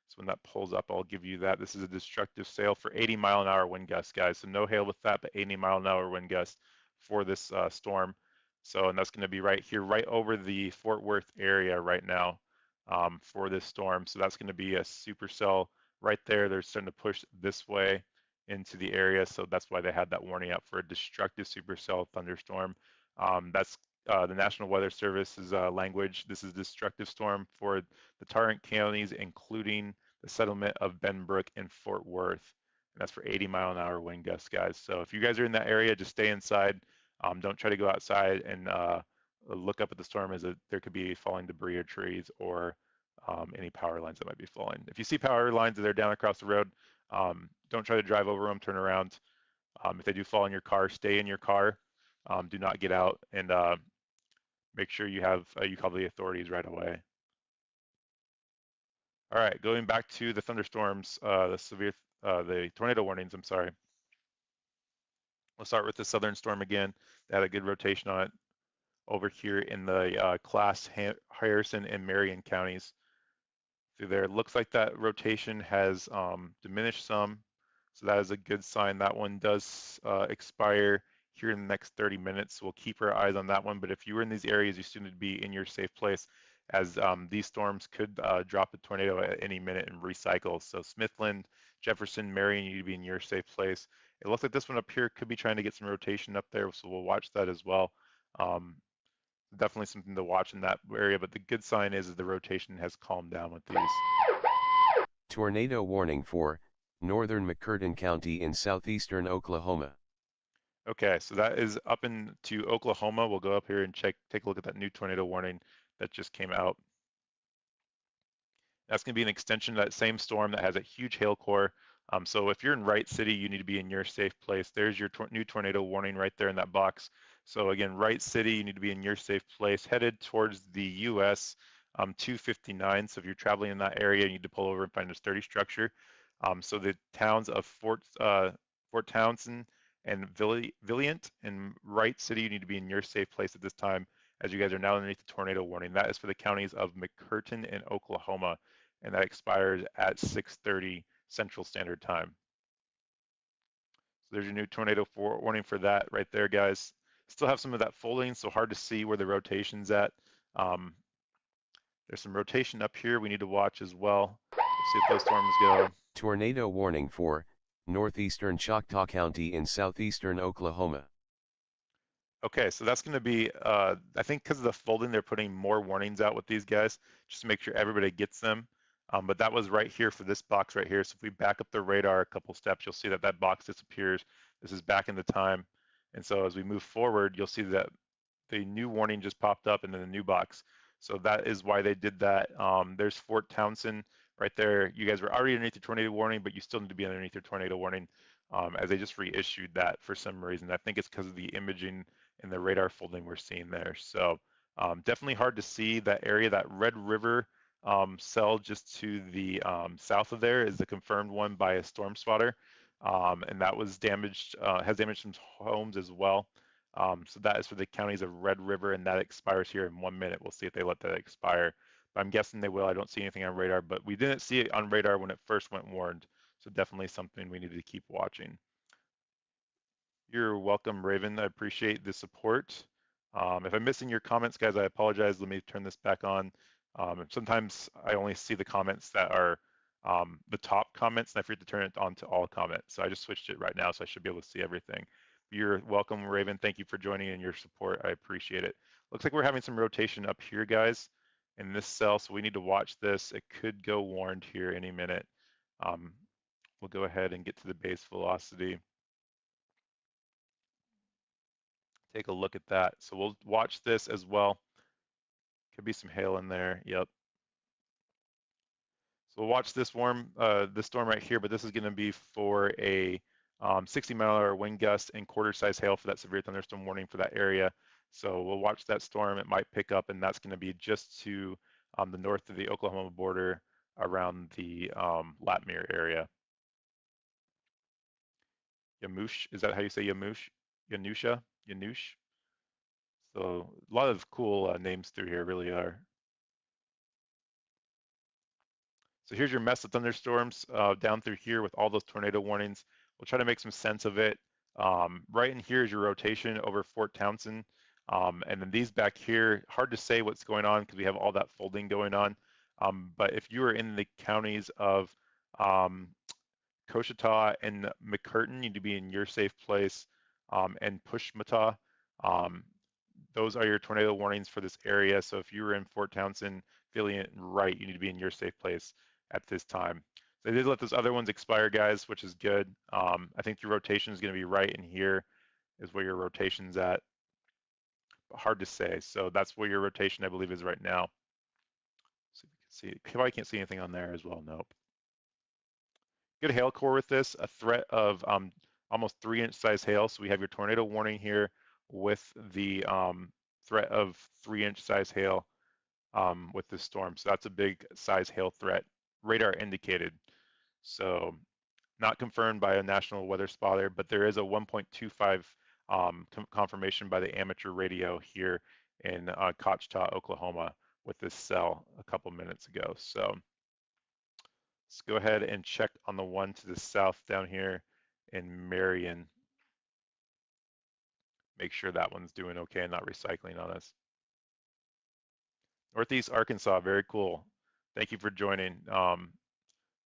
So when that pulls up, I'll give you that. This is a destructive sail for 80-mile-an-hour wind gusts, guys. So no hail with that, but 80-mile-an-hour wind gusts for this storm. So, and that's going to be right here, right over the Fort Worth area right now for this storm. So that's going to be a supercell right there. They're starting to push this way into the area. So that's why they had that warning out for a destructive supercell thunderstorm. That's the National Weather Service's language. This is destructive storm for the Tarrant counties, including the settlement of Benbrook and Fort Worth. And that's for 80-mile-an-hour wind gusts, guys. So if you guys are in that area, just stay inside. Don't try to go outside and look up at the storm as there could be falling debris or trees or any power lines that might be falling. If you see power lines that are down across the road, don't try to drive over them, turn around. If they do fall in your car, stay in your car. Do not get out, and make sure you call the authorities right away. All right, going back to the thunderstorms, the tornado warnings, I'm sorry. We'll start with the southern storm again. They had a good rotation on it over here in the Harrison and Marion counties through there. It looks like that rotation has diminished some, so that is a good sign. That one does expire here in the next 30 minutes, so we'll keep our eyes on that one. But if you were in these areas, you still need to be in your safe place, as these storms could drop a tornado at any minute and recycle. So Smithland, Jefferson, Marion, you need to be in your safe place. It looks like this one up here could be trying to get some rotation up there, so we'll watch that as well. Definitely something to watch in that area, but the good sign is the rotation has calmed down with these. Tornado warning for northern McCurtain County in southeastern Oklahoma. Okay, so that is up into Oklahoma. We'll go up here and take a look at that new tornado warning that just came out. That's going to be an extension of that same storm that has a huge hail core. So if you're in Wright City, you need to be in your safe place. There's your new tornado warning right there in that box. So again, Wright City, you need to be in your safe place, headed towards the US 259. So if you're traveling in that area, you need to pull over and find a sturdy structure. So the towns of Fort Townsend and Valiant and Wright City, you need to be in your safe place at this time, as you guys are now underneath the tornado warning. That is for the counties of McCurtain and Oklahoma, and that expires at 6:30 Central Standard Time. So there's your new tornado warning for that right there, guys. Still have some of that folding, so hard to see where the rotation's at. There's some rotation up here we need to watch as well. Let's see if those storms go. Tornado warning for northeastern Choctaw County in southeastern Oklahoma. Okay, so that's going to be, I think because of the folding, they're putting more warnings out with these guys, just to make sure everybody gets them. But that was right here for this box right here. So if we back up the radar a couple steps, you'll see that that box disappears. This is back in the time. And so as we move forward, you'll see that the new warning just popped up and then the new box. So that is why they did that. There's Fort Townsend right there. You guys were already underneath the tornado warning, but you still need to be underneath your tornado warning, as they just reissued that for some reason. I think it's because of the imaging and the radar folding we're seeing there. So definitely hard to see that area. That Red River cell just to the south of there is the confirmed one by a storm spotter. And that was damaged, has damaged some homes as well. So that is for the counties of Red River, and that expires here in 1 minute. We'll see if they let that expire. But I'm guessing they will. I don't see anything on radar, but we didn't see it on radar when it first went warned. So definitely something we need to keep watching. You're welcome, Raven. I appreciate the support. If I'm missing your comments, guys, I apologize. Let me turn this back on. Sometimes I only see the comments that are the top comments, and I forget to turn it on to all comments. So I just switched it right now, so I should be able to see everything. You're welcome, Raven. Thank you for joining and your support. I appreciate it. Looks like we're having some rotation up here, guys, in this cell, so we need to watch this. It could go warned here any minute. We'll go ahead and get to the base velocity. Take a look at that. So we'll watch this as well. Could be some hail in there. Yep. So we'll watch this storm right here, but this is going to be for a 60-mile-an-hour wind gust and quarter-size hail for that severe thunderstorm warning for that area. So we'll watch that storm. It might pick up, and that's going to be just to the north of the Oklahoma border around the Latmere area. Yamush, is that how you say Yamush? Yanusha? Yanush? So a lot of cool names through here, really are. So here's your mess of thunderstorms down through here with all those tornado warnings. We'll try to make some sense of it. Right in here is your rotation over Fort Townsend. And then these back here, hard to say what's going on because we have all that folding going on. But if you are in the counties of Cochita and McCurtain, you need to be in your safe place, and Pushmata. Those are your tornado warnings for this area. So if you were in Fort Townsend, feeling it right, you need to be in your safe place at this time. So they did let those other ones expire, guys, which is good. I think your rotation is going to be right in here is where your rotation's at. But hard to say. So that's where your rotation, I believe, is right now. So if you can see, probably can't see anything on there as well. Nope. Good hail core with this, a threat of almost 3-inch size hail. So we have your tornado warning here with the threat of 3-inch size hail with this storm. So that's a big size hail threat, radar indicated. So not confirmed by a national weather spotter, but there is a 1.25 confirmation by the amateur radio here in Cochita, Oklahoma with this cell a couple minutes ago. So let's go ahead and check on the one to the south down here in Marion. Make sure that one's doing okay and not recycling on us. Northeast Arkansas, very cool. Thank you for joining.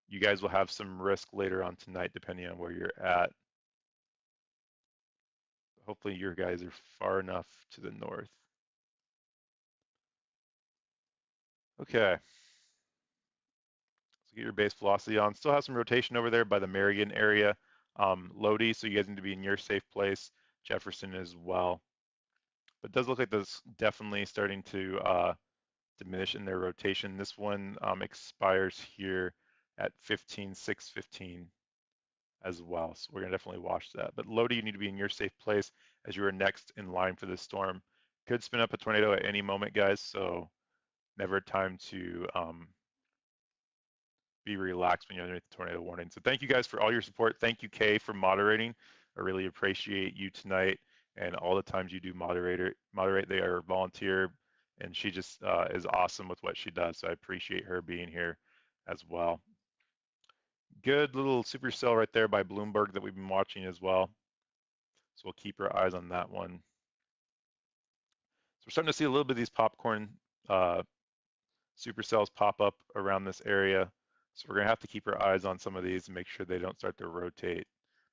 You guys will have some risk later on tonight depending on where you're at. Hopefully your guys are far enough to the north. Okay. So get your base velocity on. Still have some rotation over there by the Marion area. Lodi, so you guys need to be in your safe place. Jefferson as well. But it does look like that's definitely starting to diminish in their rotation. This one expires here at 15/6/15 as well. So we're gonna definitely watch that. But Lodi, you need to be in your safe place as you are next in line for this storm. Could spin up a tornado at any moment, guys. So never time to be relaxed when you're underneath the tornado warning. So thank you guys for all your support. Thank you, Kay, for moderating. I really appreciate you tonight and all the times you do moderate. They are a volunteer, and she just is awesome with what she does. So I appreciate her being here as well. Good little supercell right there by Bloomberg that we've been watching as well. So we'll keep our eyes on that one. So we're starting to see a little bit of these popcorn supercells pop up around this area. So we're gonna have to keep our eyes on some of these and make sure they don't start to rotate.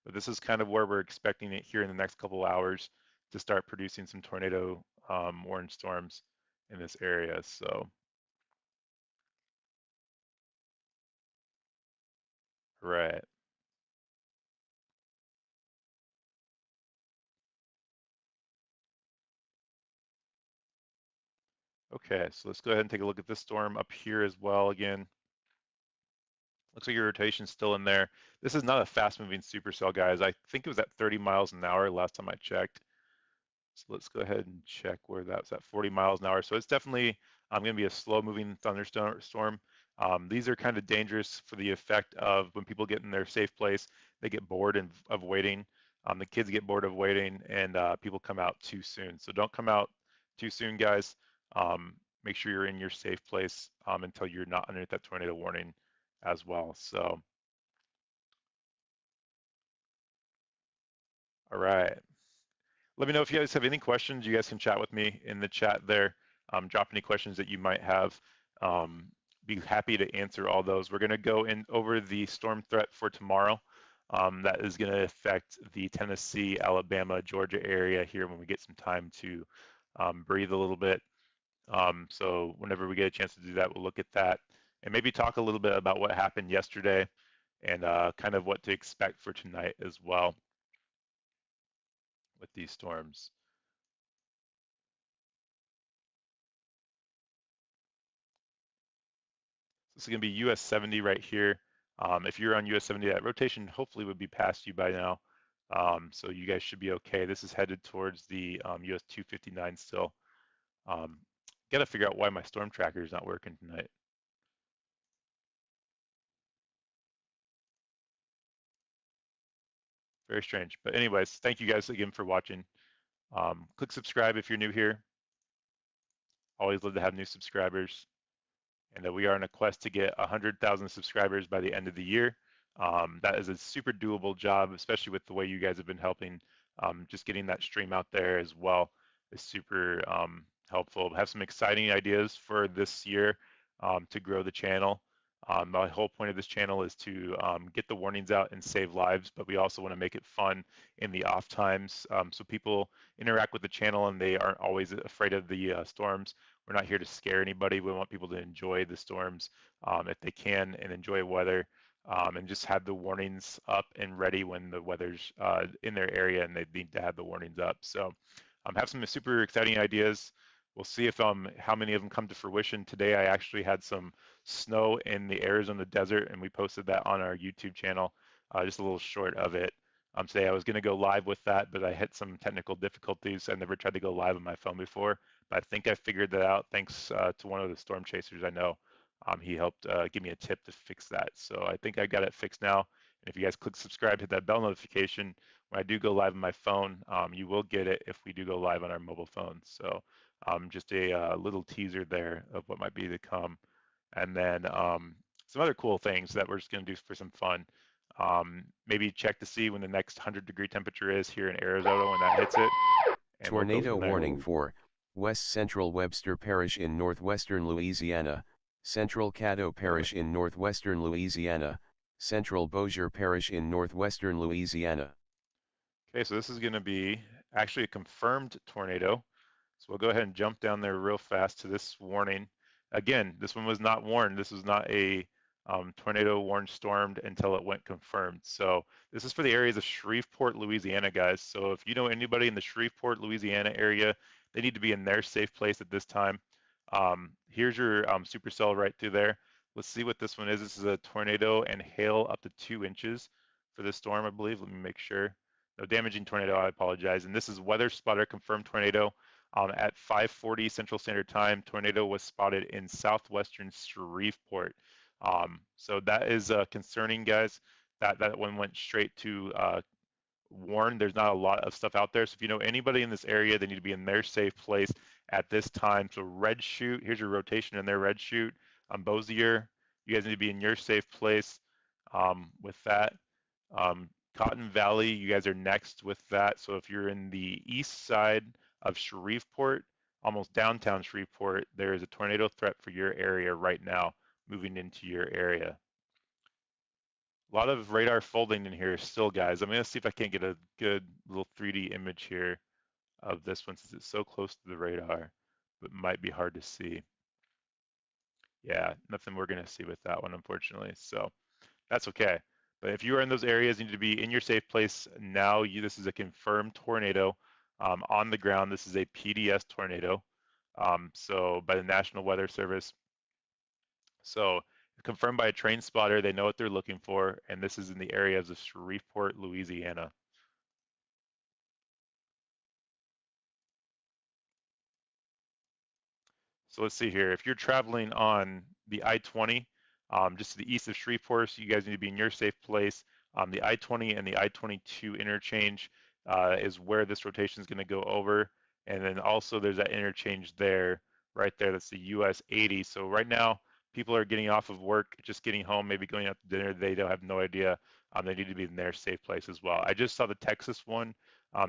But this is kind of where we're expecting it here in the next couple hours to start producing some tornado warning storms in this area. So, right. Okay, so let's go ahead and take a look at this storm up here as well again. Looks like your rotation's still in there. This is not a fast-moving supercell, guys. I think it was at 30 miles an hour last time I checked. So let's go ahead and check where that's at, 40 miles an hour. So it's definitely going to be a slow-moving thunderstorm. These are kind of dangerous for the effect of when people get in their safe place, they get bored of waiting. The kids get bored of waiting, and people come out too soon. So don't come out too soon, guys. Make sure you're in your safe place until you're not underneath that tornado warning as well. So, all right. Let me know if you guys have any questions. You guys can chat with me in the chat there. Drop any questions that you might have. Be happy to answer all those. We're going to go in over the storm threat for tomorrow. That is going to affect the Tennessee, Alabama, Georgia area here when we get some time to breathe a little bit. So whenever we get a chance to do that, we'll look at that and maybe talk a little bit about what happened yesterday and kind of what to expect for tonight as well with these storms. This is going to be US 70 right here. If you're on US 70, that rotation hopefully would be past you by now. So you guys should be okay. This is headed towards the US 259 still. Got to figure out why my storm tracker is not working tonight. Very strange. But anyways, thank you guys again for watching. Click subscribe if you're new here. Always love to have new subscribers. And that we are on a quest to get 100,000 subscribers by the end of the year. That is a super doable job, especially with the way you guys have been helping. Just getting that stream out there as well is super helpful. Have some exciting ideas for this year to grow the channel. My whole point of this channel is to get the warnings out and save lives, but we also want to make it fun in the off times so people interact with the channel and they aren't always afraid of the storms. We're not here to scare anybody. We want people to enjoy the storms if they can and enjoy weather and just have the warnings up and ready when the weather's in their area and they need to have the warnings up. So have some super exciting ideas. We'll see if how many of them come to fruition. Today I actually had some snow in the Arizona desert and we posted that on our YouTube channel, just a little short of it. Today I was going to go live with that, but I had some technical difficulties. I never tried to go live on my phone before, but I think I figured that out thanks to one of the storm chasers I know. He helped give me a tip to fix that. So I think I got it fixed now. And if you guys click subscribe, hit that bell notification, when I do go live on my phone, you will get it if we do go live on our mobile phones. So just a little teaser there of what might be to come. And then some other cool things that we're just going to do for some fun. Maybe check to see when the next 100-degree temperature is here in Arizona when that hits it. And we'll go Tornado from there. warning for West Central Webster Parish in northwestern Louisiana, Central Caddo Parish in northwestern Louisiana, Central Bossier Parish in northwestern Louisiana. Okay, so this is going to be actually a confirmed tornado. So we'll go ahead and jump down there real fast to this warning. Again, this one was not warned. This was not a tornado warned stormed until it went confirmed. So this is for the areas of Shreveport, Louisiana, guys. So if you know anybody in the Shreveport, Louisiana area, they need to be in their safe place at this time. Here's your supercell right through there. Let's see what this one is. This is a tornado and hail up to 2 inches for this storm, I believe. Let me make sure. No damaging tornado, I apologize. And this is weather spotter confirmed tornado. At 5:40 Central Standard Time, tornado was spotted in southwestern Shreveport. So that is concerning, guys. That one went straight to warn. There's not a lot of stuff out there. So if you know anybody in this area, they need to be in their safe place at this time. So red chute, here's your rotation in their red chute. Bossier, you guys need to be in your safe place with that. Cotton Valley, you guys are next with that. So if you're in the east side of Shreveport, almost downtown Shreveport, there is a tornado threat for your area right now, moving into your area. A lot of radar folding in here still, guys. I'm going to see if I can't get a good little 3D image here of this one since it's so close to the radar, but might be hard to see. Yeah, nothing we're going to see with that one, unfortunately. So that's okay. But if you are in those areas, you need to be in your safe place now. This is a confirmed tornado on the ground. This is a PDS tornado, so by the National Weather Service. So confirmed by a train spotter. They know what they're looking for, and this is in the areas of Shreveport, Louisiana. So let's see here. If you're traveling on the I-20, just to the east of Shreveport, so you guys need to be in your safe place. The I-20 and the I-22 interchange is where this rotation is going to go over. And then also there's that interchange there, right there. That's the US 80. So right now, people are getting off of work, just getting home, maybe going out to dinner. They don't have no idea. They need to be in their safe place as well. I just saw the Texas one.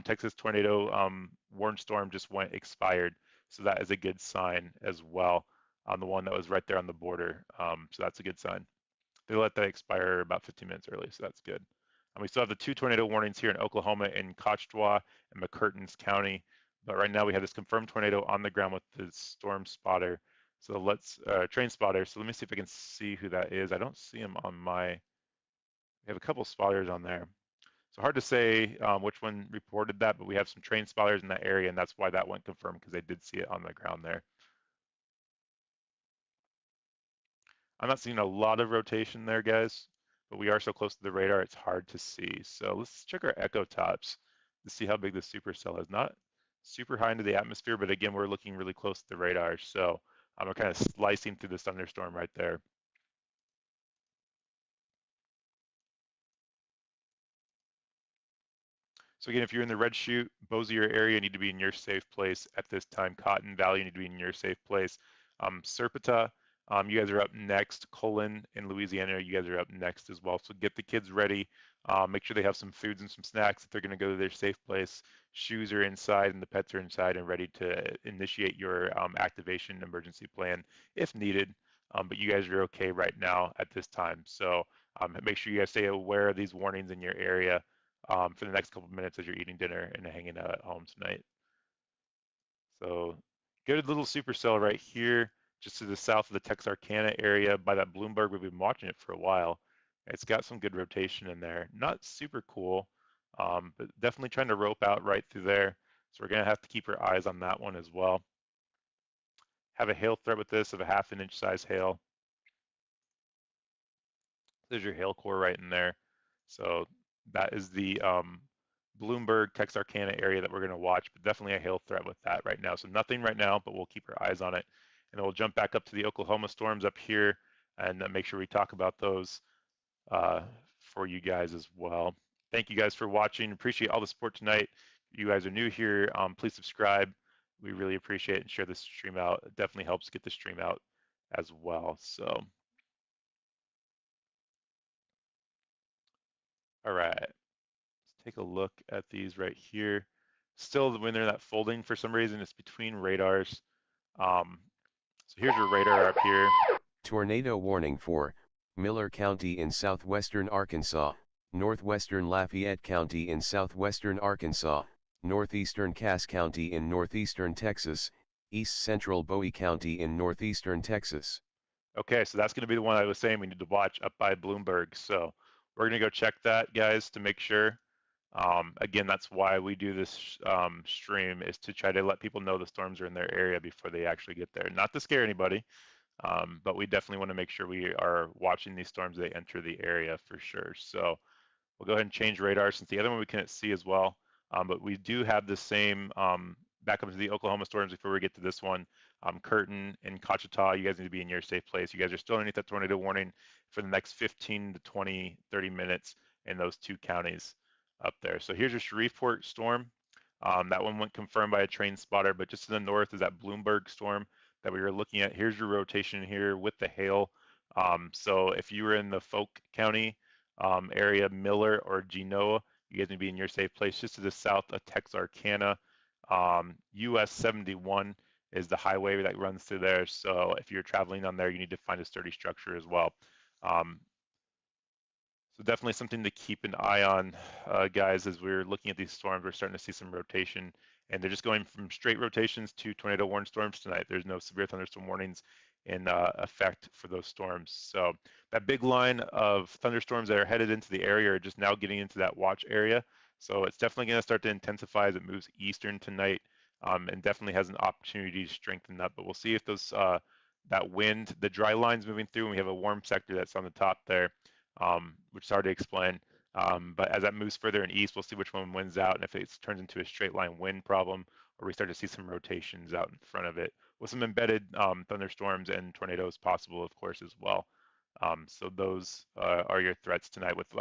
Texas tornado warning storm just went expired. So that is a good sign as well on the one that was right there on the border. So that's a good sign. They let that expire about 15 minutes early, so that's good. And we still have the 2 tornado warnings here in Oklahoma in Kachtawa and McCurtain County. But right now we have this confirmed tornado on the ground with the storm spotter. So let's train spotter. So let me see if I can see who that is. I don't see him on my. We have a couple spotters on there. So hard to say which one reported that, but we have some train spotters in that area, and that's why that went confirmed because they did see it on the ground there. I'm not seeing a lot of rotation there, guys, but we are so close to the radar, it's hard to see. So let's check our echo tops to see how big the supercell is. Not super high into the atmosphere, but again, we're looking really close to the radar. So we're kind of slicing through this thunderstorm right there. So again, if you're in the red chute, Bossier area, you need to be in your safe place at this time. Cotton Valley, you need to be in your safe place. Serpenta, you guys are up next. Cullen in Louisiana, you guys are up next as well. So get the kids ready. Make sure they have some foods and some snacks if they're going to go to their safe place. Shoes are inside and the pets are inside and ready to initiate your activation emergency plan if needed. But you guys are okay right now at this time. So make sure you guys stay aware of these warnings in your area for the next couple of minutes as you're eating dinner and hanging out at home tonight. So good little supercell right here, just to the south of the Texarkana area by that Bloomberg. We've been watching it for a while. It's got some good rotation in there. Not super cool, but definitely trying to rope out right through there. So we're gonna have to keep our eyes on that one as well. Have a hail threat with this of a 1/2 inch size hail. There's your hail core right in there. So that is the Bloomberg, Texarkana area that we're going to watch, but definitely a hail threat with that right now. So nothing right now, but we'll keep our eyes on it. And then we'll jump back up to the Oklahoma storms up here and make sure we talk about those for you guys as well. Thank you guys for watching. Appreciate all the support tonight. If you guys are new here, please subscribe. We really appreciate it and share this stream out. It definitely helps get the stream out as well. So, all right. Let's take a look at these right here. Still, when they're not folding, for some reason, it's between radars. So here's your radar up here. Tornado warning for Miller County in southwestern Arkansas, northwestern Lafayette County in southwestern Arkansas, northeastern Cass County in northeastern Texas, east central Bowie County in northeastern Texas. Okay, so that's going to be the one I was saying we need to watch up by Bloomberg. So we're going to go check that, guys, to make sure. Again, that's why we do this stream, is to try to let people know the storms are in their area before they actually get there. Not to scare anybody, but we definitely want to make sure we are watching these storms as they enter the area for sure. So we'll go ahead and change radar since the other one we can't see as well. But we do have the same back up to the Oklahoma storms before we get to this one. Curtin and Cochita, you guys need to be in your safe place. You guys are still underneath that tornado warning for the next 15 to 20, 30 minutes in those two counties up there. So here's your Shreveport storm. That one went confirmed by a train spotter, but just to the north is that Bloomberg storm that we were looking at. Here's your rotation here with the hail. So if you were in the Folk County area, Miller or Genoa, you guys need to be in your safe place. Just to the south of Texarkana, US 71 is the highway that runs through there. So if you're traveling on there, you need to find a sturdy structure as well. So definitely something to keep an eye on, guys, as we're looking at these storms. We're starting to see some rotation, and they're just going from straight rotations to tornado warned storms tonight. There's no severe thunderstorm warnings in effect for those storms. So that big line of thunderstorms that are headed into the area are just now getting into that watch area. So it's definitely going to start to intensify as it moves eastern tonight, and definitely has an opportunity to strengthen up. But we'll see if those that wind, the dry line's moving through, and we have a warm sector that's on the top there. Which is hard to explain. But as that moves further in east, we'll see which one wins out, and if it turns into a straight line wind problem, or we start to see some rotations out in front of it, with some embedded thunderstorms and tornadoes possible, of course, as well. So those are your threats tonight, with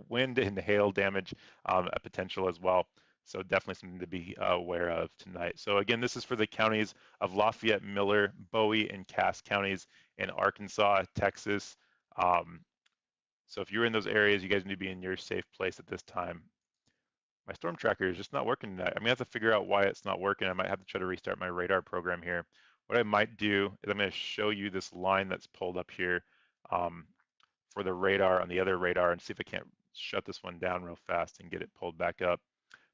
wind and hail damage a potential as well. So definitely something to be aware of tonight. So again, this is for the counties of Lafayette, Miller, Bowie, and Cass counties in Arkansas, Texas. So if you're in those areas, you guys need to be in your safe place at this time. My storm tracker is just not working tonight. I'm gonna have to figure out why it's not working. I might have to try to restart my radar program here. What I might do is I'm gonna show you this line that's pulled up here for the radar on the other radar, and see if I can't shut this one down real fast and get it pulled back up.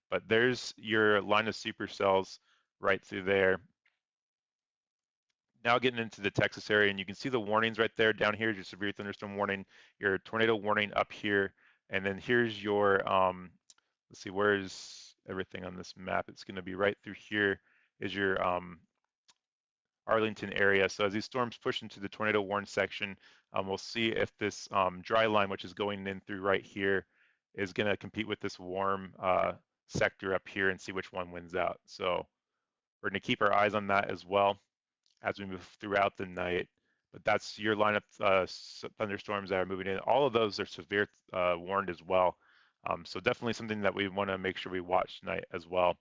But there's your line of supercells right through there. Now getting into the Texas area, and you can see the warnings right there. Down here is your severe thunderstorm warning, your tornado warning up here, and then here's your, let's see, where's everything on this map? It's gonna be right through here is your Arlington area. So as these storms push into the tornado warn section, we'll see if this dry line, which is going in through right here, is going to compete with this warm sector up here and see which one wins out. So we're going to keep our eyes on that as well as we move throughout the night. But that's your lineup thunderstorms that are moving in. All of those are severe warned as well. So definitely something that we want to make sure we watch tonight as well.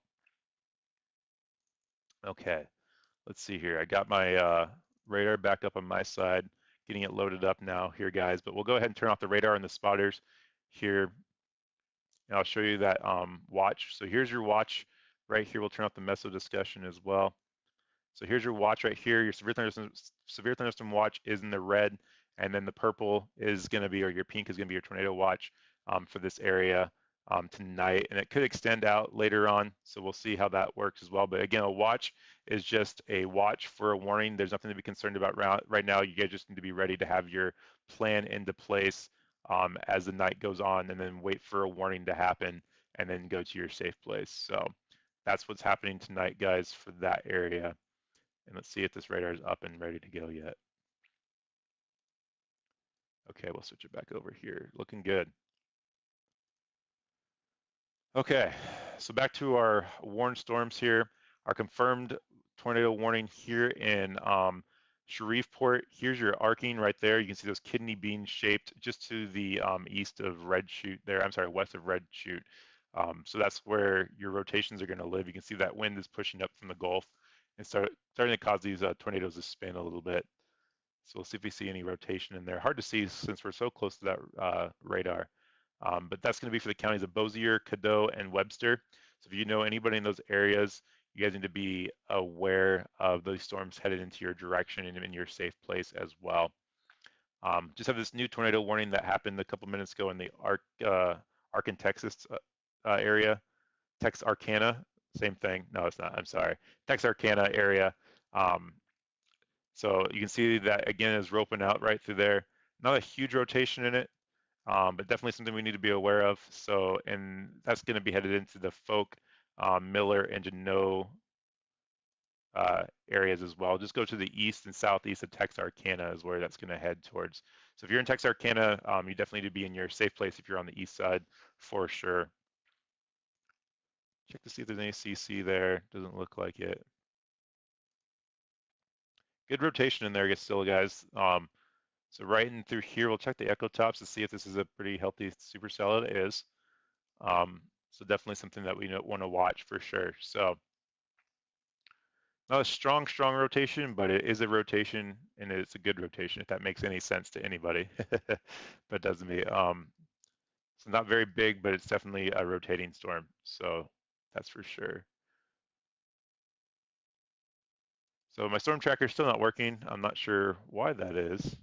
Okay, let's see here. I got my radar back up on my side, getting it loaded up now here, guys. But we'll go ahead and turn off the radar and the spotters here. And I'll show you that watch. So here's your watch right here. We'll turn off the meso discussion as well. So here's your watch right here. Your severe thunderstorm watch is in the red, and then the purple is going to be, or your pink is going to be your tornado watch for this area tonight. And it could extend out later on, so we'll see how that works as well. But again, a watch is just a watch for a warning. There's nothing to be concerned about right now. You guys just need to be ready to have your plan into place as the night goes on, and then wait for a warning to happen, and then go to your safe place. So that's what's happening tonight, guys, for that area. And let's see if this radar is up and ready to go yet. Okay, we'll switch it back over here. Looking good. Okay, so back to our warned storms here. Our confirmed tornado warning here in Shreveport. Here's your arcing right there. You can see those kidney bean shaped just to the east of Red Chute there. I'm sorry, west of Red Chute. So that's where your rotations are going to live. You can see that wind is pushing up from the Gulf and starting to cause these tornadoes to spin a little bit. So we'll see if we see any rotation in there. Hard to see since we're so close to that radar. But that's going to be for the counties of Bossier, Caddo, and Webster. So if you know anybody in those areas, you guys need to be aware of those storms headed into your direction and in your safe place as well. Just have this new tornado warning that happened a couple minutes ago in the Arkansas, Texas area. Texarkana, same thing. No, it's not. I'm sorry. Texarkana area. So you can see that again is roping out right through there. Not a huge rotation in it, but definitely something we need to be aware of. So, and that's going to be headed into the Folk, Miller, and Genoa areas as well. Just go to the east and southeast of Texarkana is where that's going to head towards. So if you're in Texarkana, you definitely need to be in your safe place if you're on the east side for sure. Check to see if there's any CC there. Doesn't look like it. Good rotation in there still, guys. So right in through here, we'll check the echo tops to see if this is a pretty healthy supercell. It is. So definitely something that we want to watch for sure. So not a strong rotation, but it is a rotation, and it's a good rotation, if that makes any sense to anybody. But doesn't me. So not very big, but it's definitely a rotating storm. So that's for sure. So my storm tracker is still not working. I'm not sure why that is,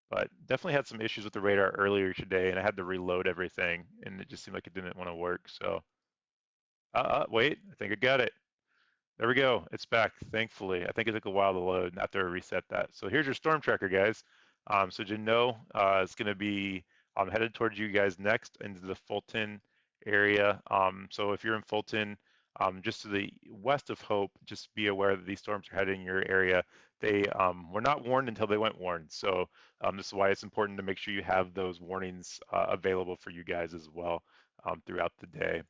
but definitely had some issues with the radar earlier today, and I had to reload everything, and it just seemed like it didn't want to work. So, wait, I think I got it. There we go. It's back, thankfully. I think it took a while to load after I reset that. So here's your storm tracker, guys. So Genoa is going to be headed towards you guys next into the Fulton area. So if you're in Fulton, just to the west of Hope, just be aware that these storms are heading in your area. They were not warned until they went warned. So this is why it's important to make sure you have those warnings available for you guys as well throughout the day.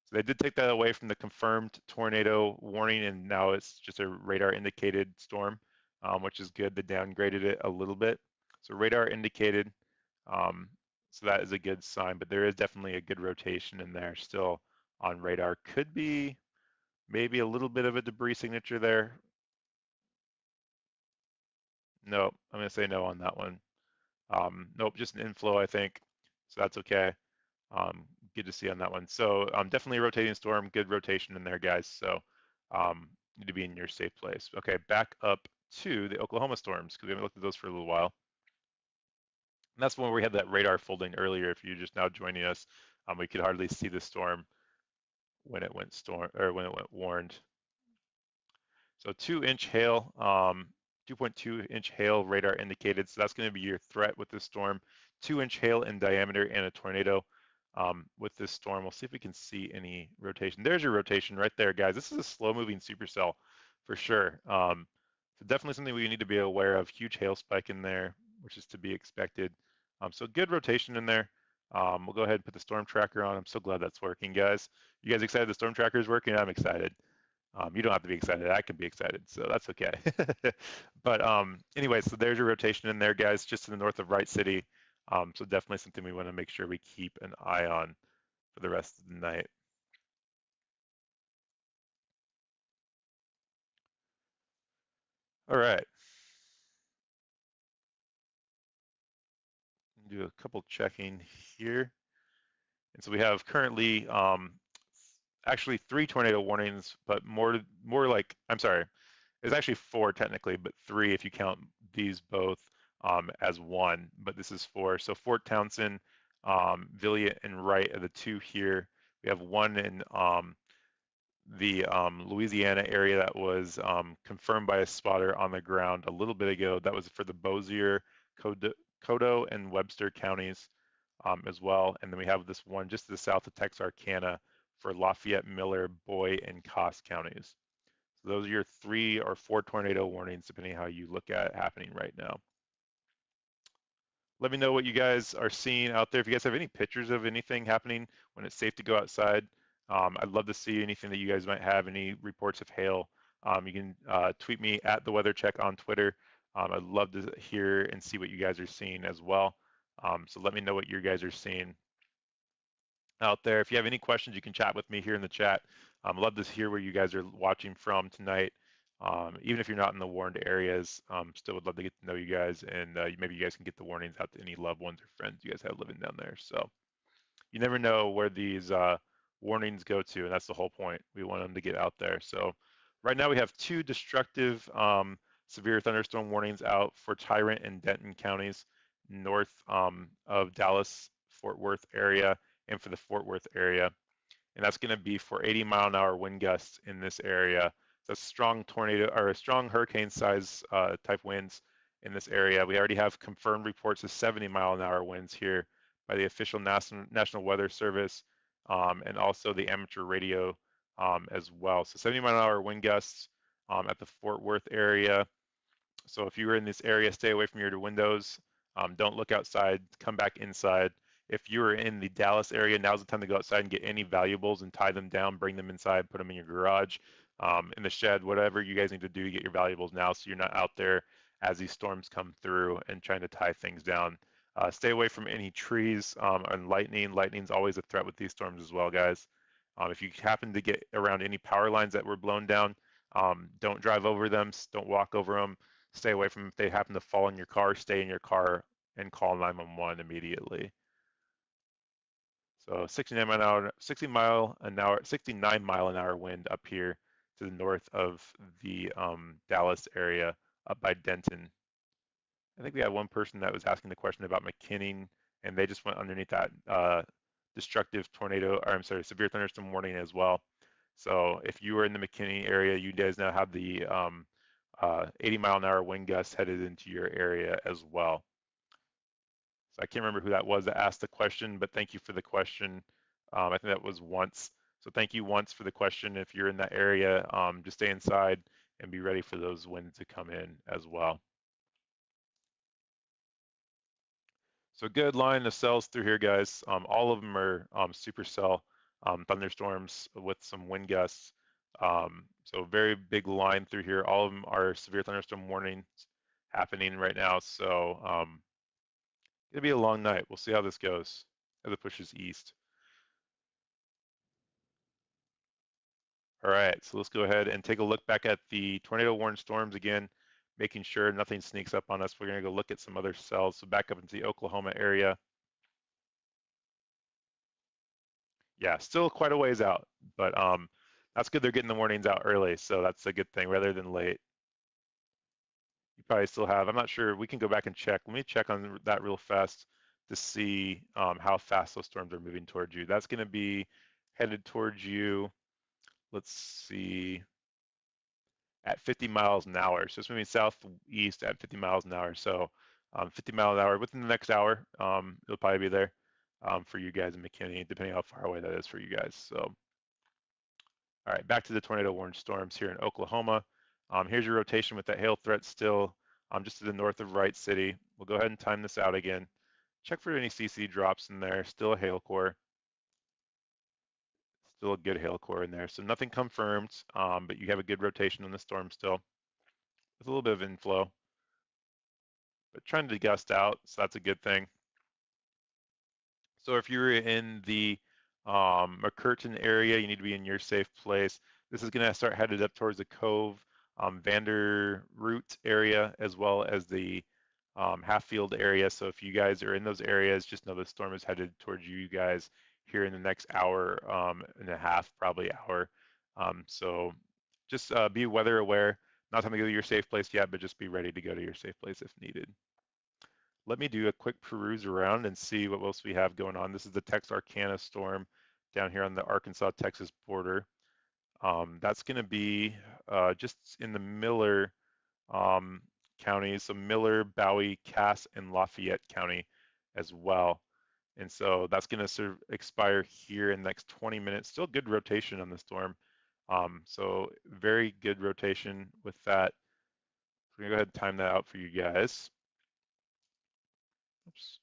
So they did take that away from the confirmed tornado warning, and now it's just a radar indicated storm, which is good. They downgraded it a little bit. So radar indicated, so that is a good sign, but there is definitely a good rotation in there still on radar. Could be maybe a little bit of a debris signature there. No, I'm gonna say no on that one. Nope, just an inflow, I think. So that's okay. Good to see on that one. So definitely a rotating storm, good rotation in there, guys. So need to be in your safe place. Okay, back up to the Oklahoma storms because we haven't looked at those for a little while. And that's when we had that radar folding earlier. If you're just now joining us, we could hardly see the storm when it went warned. So 2-inch hail, 2.2-inch hail radar indicated. So that's going to be your threat with this storm. 2-inch hail in diameter and a tornado. with this storm. We'll see if we can see any rotation. There's your rotation right there, guys. This is a slow-moving supercell for sure. So definitely something we need to be aware of. Huge hail spike in there, which is to be expected. So good rotation in there. We'll go ahead and put the storm tracker on. I'm so glad that's working, guys. You guys excited the storm tracker is working? I'm excited. You don't have to be excited. I can be excited, so that's okay. But anyway, so there's your rotation in there, guys, just to the north of Wright City. So definitely something we want to make sure we keep an eye on for the rest of the night. All right. Do a couple checking here. And so we have currently actually 3 tornado warnings, but more like, I'm sorry, it's actually 4 technically, but 3 if you count these both as one. But this is 4. So Fort Townsend, Villiers, and Wright are the 2 here. We have 1 in the Louisiana area that was confirmed by a spotter on the ground a little bit ago. That was for the Bossier, Coteau, and Webster counties as well. And then we have this one just to the south of Texarkana for Lafayette, Miller, Boyd, and Coss counties. So those are your 3 or 4 tornado warnings, depending how you look at it happening right now. Let me know what you guys are seeing out there. If you guys have any pictures of anything happening when it's safe to go outside, I'd love to see anything that you guys might have, any reports of hail. You can tweet me at the Weather Check on Twitter. I'd love to hear and see what you guys are seeing as well. So let me know what you guys are seeing out there. If you have any questions, you can chat with me here in the chat. Love to hear where you guys are watching from tonight. Even if you're not in the warned areas, still would love to get to know you guys, and maybe you guys can get the warnings out to any loved ones or friends you guys have living down there. So you never know where these warnings go to, and that's the whole point. We want them to get out there. So right now we have 2 destructive severe thunderstorm warnings out for Tarrant and Denton counties north of Dallas, Fort Worth area, and for the Fort Worth area. And that's going to be for 80-mile-an-hour wind gusts in this area. So strong tornado or a strong hurricane size type winds in this area. We already have confirmed reports of 70-mile-an-hour winds here by the official National Weather Service and also the amateur radio as well. So 70-mile-an-hour wind gusts at the Fort Worth area. So if you were in this area, stay away from your windows. Don't look outside, come back inside. If you are in the Dallas area, now's the time to go outside and get any valuables and tie them down, bring them inside, put them in your garage, in the shed, whatever you guys need to do to get your valuables now so you're not out there as these storms come through and trying to tie things down. Stay away from any trees and lightning. Lightning's always a threat with these storms as well, guys. If you happen to get around any power lines that were blown down, don't drive over them, don't walk over them. Stay away from them. If they happen to fall in your car, stay in your car and call 911 immediately. So 69 mile an hour, 69 mile an hour wind up here to the north of the Dallas area up by Denton. I think we had one person that was asking the question about McKinney, and they just went underneath that destructive tornado, or I'm sorry, severe thunderstorm warning as well. So if you were in the McKinney area, you guys now have the 80-mile-an-hour wind gusts headed into your area as well. So I can't remember who that was that asked the question, but thank you for the question. I think that was Once. So thank you Once for the question. If you're in that area, just stay inside and be ready for those winds to come in as well. So good line of cells through here, guys. All of them are supercell thunderstorms with some wind gusts. So very big line through here. All of them are severe thunderstorm warnings happening right now. So it'll be a long night. We'll see how this goes as it pushes east. All right, so let's go ahead and take a look back at the tornado warned storms again, making sure nothing sneaks up on us. We're gonna go look at some other cells. So back up into the Oklahoma area. Yeah, still quite a ways out, but that's good they're getting the warnings out early, so that's a good thing rather than late. You probably still have, I'm not sure, we can go back and check. Let me check on that real fast to see how fast those storms are moving towards you. That's gonna be headed towards you, let's see, at 50 miles an hour. So it's moving southeast at 50 miles an hour. So 50 miles an hour within the next hour, it'll probably be there. for you guys in McKinney, depending how far away that is for you guys. So, all right, back to the tornado warned storms here in Oklahoma. Here's your rotation with that hail threat still just to the north of Wright City. We'll go ahead and time this out again. Check for any CC drops in there. Still a hail core. Still a good hail core in there. So nothing confirmed, but you have a good rotation on the storm still with a little bit of inflow, but trying to gust out, so that's a good thing. So if you're in the McCurtain area, you need to be in your safe place. This is going to start headed up towards the Cove, Vanderroot area, as well as the Halffield area. So if you guys are in those areas, just know the storm is headed towards you guys here in the next hour and a half, probably hour. So just be weather aware. Not time to go to your safe place yet, but just be ready to go to your safe place if needed. Let me do a quick peruse around and see what else we have going on. This is the Texarkana storm down here on the Arkansas-Texas border. That's going to be just in the Miller counties, so Miller, Bowie, Cass, and Lafayette County as well. And so that's going to sort of expire here in the next 20 minutes. Still good rotation on the storm. So very good rotation with that. We're going to go ahead and time that out for you guys. Oops.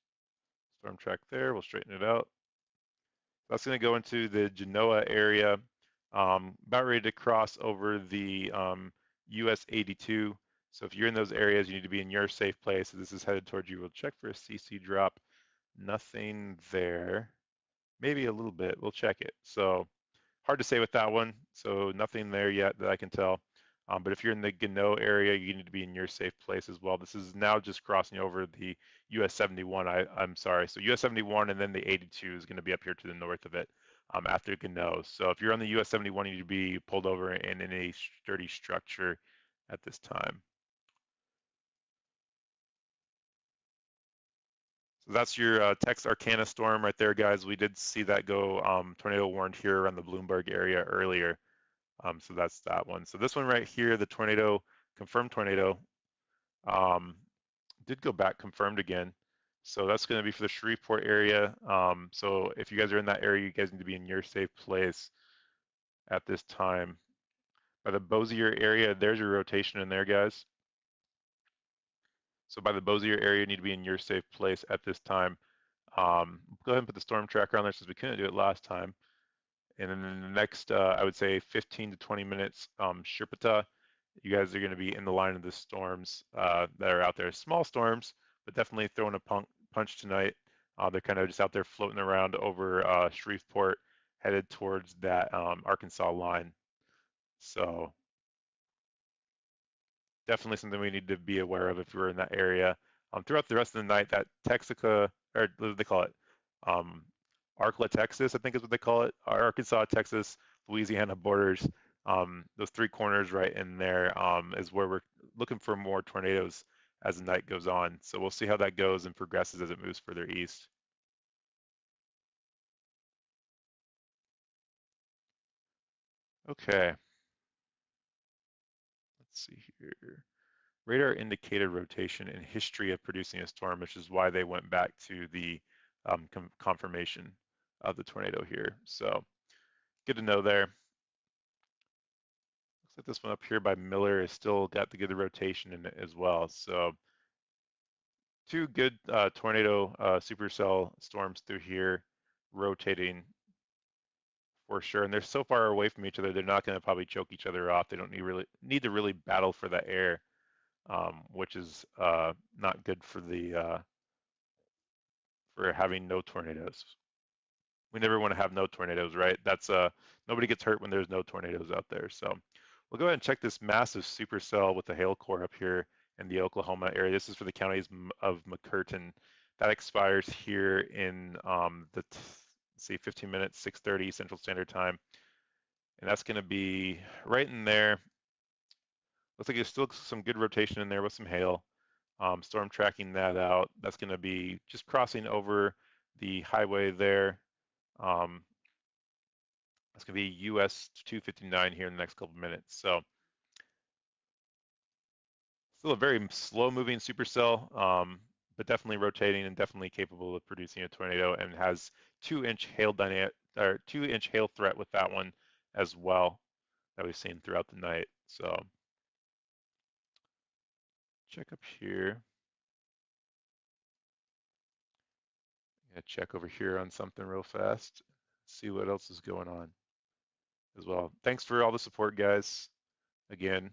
Storm track there, we'll straighten it out. That's going to go into the Genoa area, about ready to cross over the US 82. So if you're in those areas, you need to be in your safe place. This is headed towards you. We'll check for a CC drop. Nothing there. Maybe a little bit. We'll check it. So hard to say with that one. So nothing there yet that I can tell. But if you're in the Gano area, you need to be in your safe place as well. This is now just crossing over the US 71. I'm sorry. So US 71 and then the 82 is going to be up here to the north of it after Gano. So if you're on the US 71, you need to be pulled over and in a sturdy structure at this time. So that's your Texarkana storm right there, guys. We did see that go tornado warned here around the Bloomberg area earlier. So that's that one. So this one right here, the tornado, confirmed tornado, did go back confirmed again. So that's going to be for the Shreveport area. So if you guys are in that area, you guys need to be in your safe place at this time. By the Bossier area, there's your rotation in there, guys. So by the Bossier area, you need to be in your safe place at this time. Go ahead and put the storm tracker on there since we couldn't do it last time. And then in the next, I would say 15 to 20 minutes, Shreveport, you guys are going to be in the line of the storms that are out there. Small storms, but definitely throwing a punch tonight. They're kind of just out there floating around over Shreveport, headed towards that Arkansas line. So definitely something we need to be aware of if you're in that area. Throughout the rest of the night, that Texaca, or what do they call it? Arkla, Texas, I think is what they call it. Arkansas, Texas, Louisiana borders. Those three corners right in there is where we're looking for more tornadoes as the night goes on. So we'll see how that goes and progresses as it moves further east. Okay. Let's see here. Radar indicated rotation and history of producing a storm, which is why they went back to the confirmation of the tornado here. So good to know there. Looks like this one up here by Miller has still got the good rotation in it as well. So two good tornado supercell storms through here, rotating for sure. And they're so far away from each other, they're not going to probably choke each other off. They don't need to really battle for the air, which is not good for the for having no tornadoes. We never want to have no tornadoes, right? That's nobody gets hurt when there's no tornadoes out there. So we'll go ahead and check this massive supercell with the hail core up here in the Oklahoma area. This is for the counties of McCurtain. That expires here in see 15 minutes, 6:30 Central Standard Time, and that's going to be right in there. Looks like there's still some good rotation in there with some hail. Storm tracking that out. That's going to be just crossing over the highway there. That's going to be US 259 here in the next couple of minutes. So still a very slow moving supercell, but definitely rotating and definitely capable of producing a tornado, and has 2-inch hail 2-inch hail threat with that one as well that we've seen throughout the night. So check up here. Yeah, check over here on something real fast. See what else is going on as well. Thanks for all the support, guys. Again,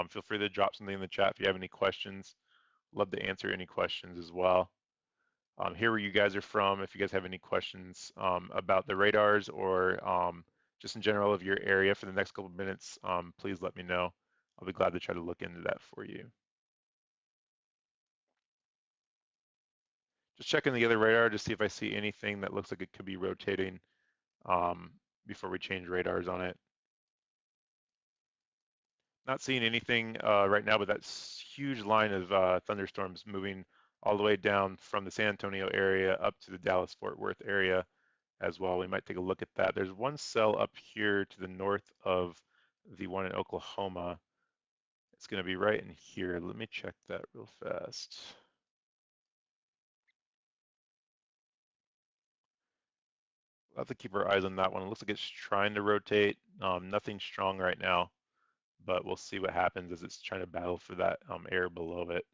feel free to drop something in the chat if you have any questions. Love to answer any questions as well. Hear where you guys are from. If you guys have any questions about the radars or just in general of your area for the next couple of minutes, please let me know. I'll be glad to try to look into that for you. Just checking the other radar to see if I see anything that looks like it could be rotating before we change radars on it. Not seeing anything right now, but that huge line of thunderstorms moving all the way down from the San Antonio area up to the Dallas-Fort Worth area as well. We might take a look at that. There's one cell up here to the north of the one in Oklahoma. It's going to be right in here. Let me check that real fast. We'll have to keep our eyes on that one. It looks like it's trying to rotate. Nothing strong right now, but we'll see what happens as it's trying to battle for that air below it.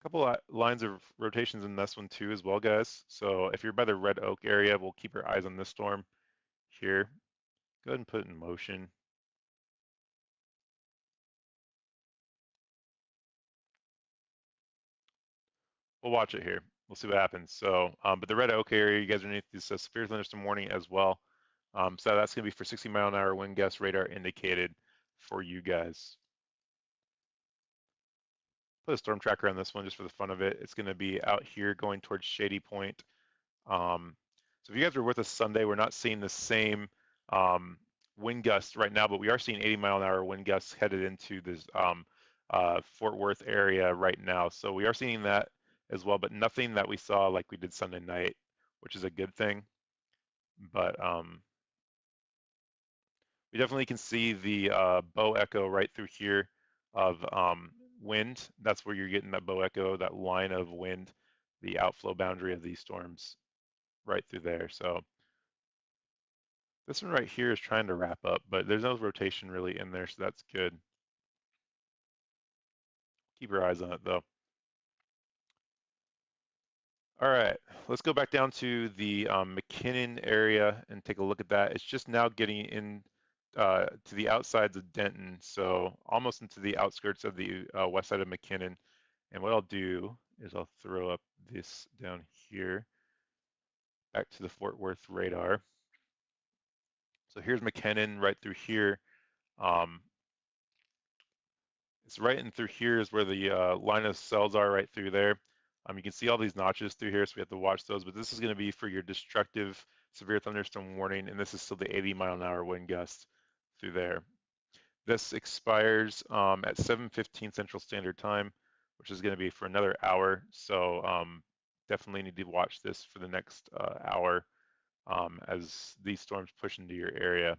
Couple of lines of rotations in this one too as well, guys. So if you're by the Red Oak area, we'll keep our eyes on this storm here. Go ahead and put it in motion. We'll watch it here. We'll see what happens. So, but the Red Oak area, you guys are underneath this severe thunderstorm warning as well. So that's going to be for 60-mile-an-hour wind gust radar indicated for you guys. Put a storm tracker on this one just for the fun of it. It's going to be out here going towards Shady Point. So if you guys were with us Sunday, we're not seeing the same wind gusts right now, but we are seeing 80-mile-an-hour wind gusts headed into this Fort Worth area right now. So we are seeing that as well, but nothing that we saw like we did Sunday night, which is a good thing. But we definitely can see the bow echo right through here of wind. That's where you're getting that bow echo, that line of wind, the outflow boundary of these storms right through there. So this one right here is trying to wrap up, but there's no rotation really in there, so that's good. Keep your eyes on it though. All right, let's go back down to the McKinnon area and take a look at that. It's just now getting in to the outsides of Denton, so almost into the outskirts of the west side of McKinnon. And what I'll do is I'll throw up this down here, back to the Fort Worth radar. So here's McKinnon right through here. It's right in through here is where the line of cells are right through there. You can see all these notches through here, so we have to watch those, but this is going to be for your destructive severe thunderstorm warning, and this is still the 80-mile-an-hour wind gust through there. This expires at 7:15 Central Standard Time, which is going to be for another hour, so definitely need to watch this for the next hour as these storms push into your area.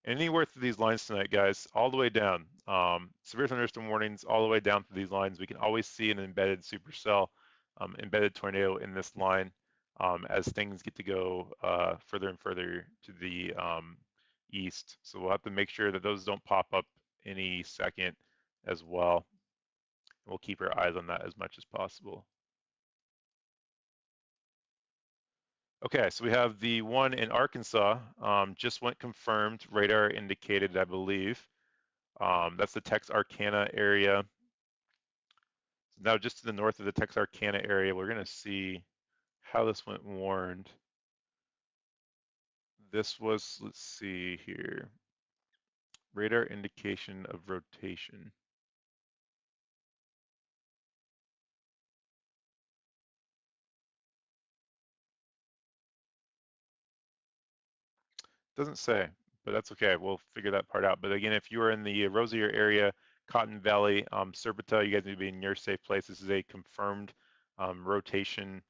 Anywhere through these lines tonight, guys, all the way down. Severe thunderstorm warnings all the way down through these lines. We can always see an embedded supercell, embedded tornado in this line as things get to go further and further to the east. So we'll have to make sure that those don't pop up any second as well. We'll keep our eyes on that as much as possible. Okay, so we have the one in Arkansas, just went confirmed, radar indicated, I believe. That's the Texarkana area. So now just to the north of the Texarkana area, we're going to see how this went warned. This was, let's see here, radar indication of rotation. Doesn't say, but that's okay. We'll figure that part out. But again, if you are in the Rosier area, Cotton Valley, Serpenta, you guys need to be in your safe place. This is a confirmed rotation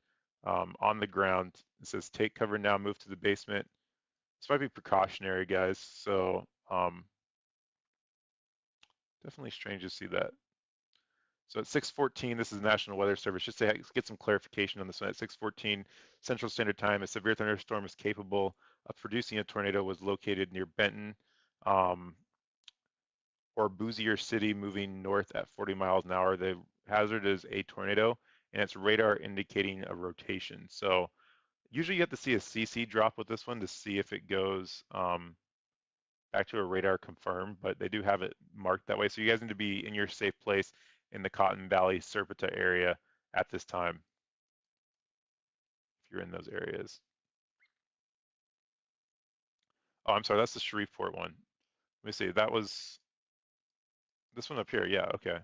on the ground. It says take cover now, move to the basement. This might be precautionary, guys. So definitely strange to see that. So at 6:14, this is the National Weather Service. Just to get some clarification on this one. At 6:14 Central Standard Time, a severe thunderstorm is capable of producing a tornado was located near Benton or Bossier City, moving north at 40 miles an hour. The hazard is a tornado, and its radar indicating a rotation. So usually you have to see a CC drop with this one to see if it goes back to a radar confirm, but they do have it marked that way. So you guys need to be in your safe place in the Cotton Valley, Serpenta area at this time, if you're in those areas. Oh, I'm sorry, that's the Shreveport one. Let me see, that was this one up here. Yeah, okay.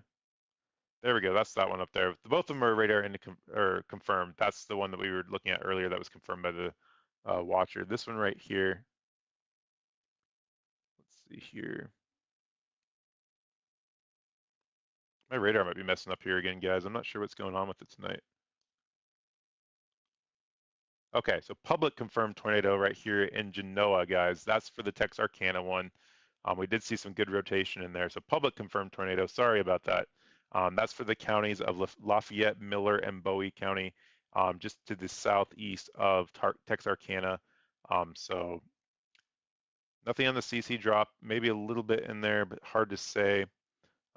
There we go, that's that one up there. Both of them are radar or confirmed. That's the one that we were looking at earlier that was confirmed by the watcher. This one right here, let's see here. My radar might be messing up here again, guys. I'm not sure what's going on with it tonight. Okay, so public confirmed tornado right here in Genoa, guys. That's for the Texarkana one. We did see some good rotation in there. So public confirmed tornado, sorry about that. That's for the counties of Lafayette, Miller, and Bowie County, just to the southeast of Texarkana. So nothing on the CC drop, maybe a little bit in there, but hard to say.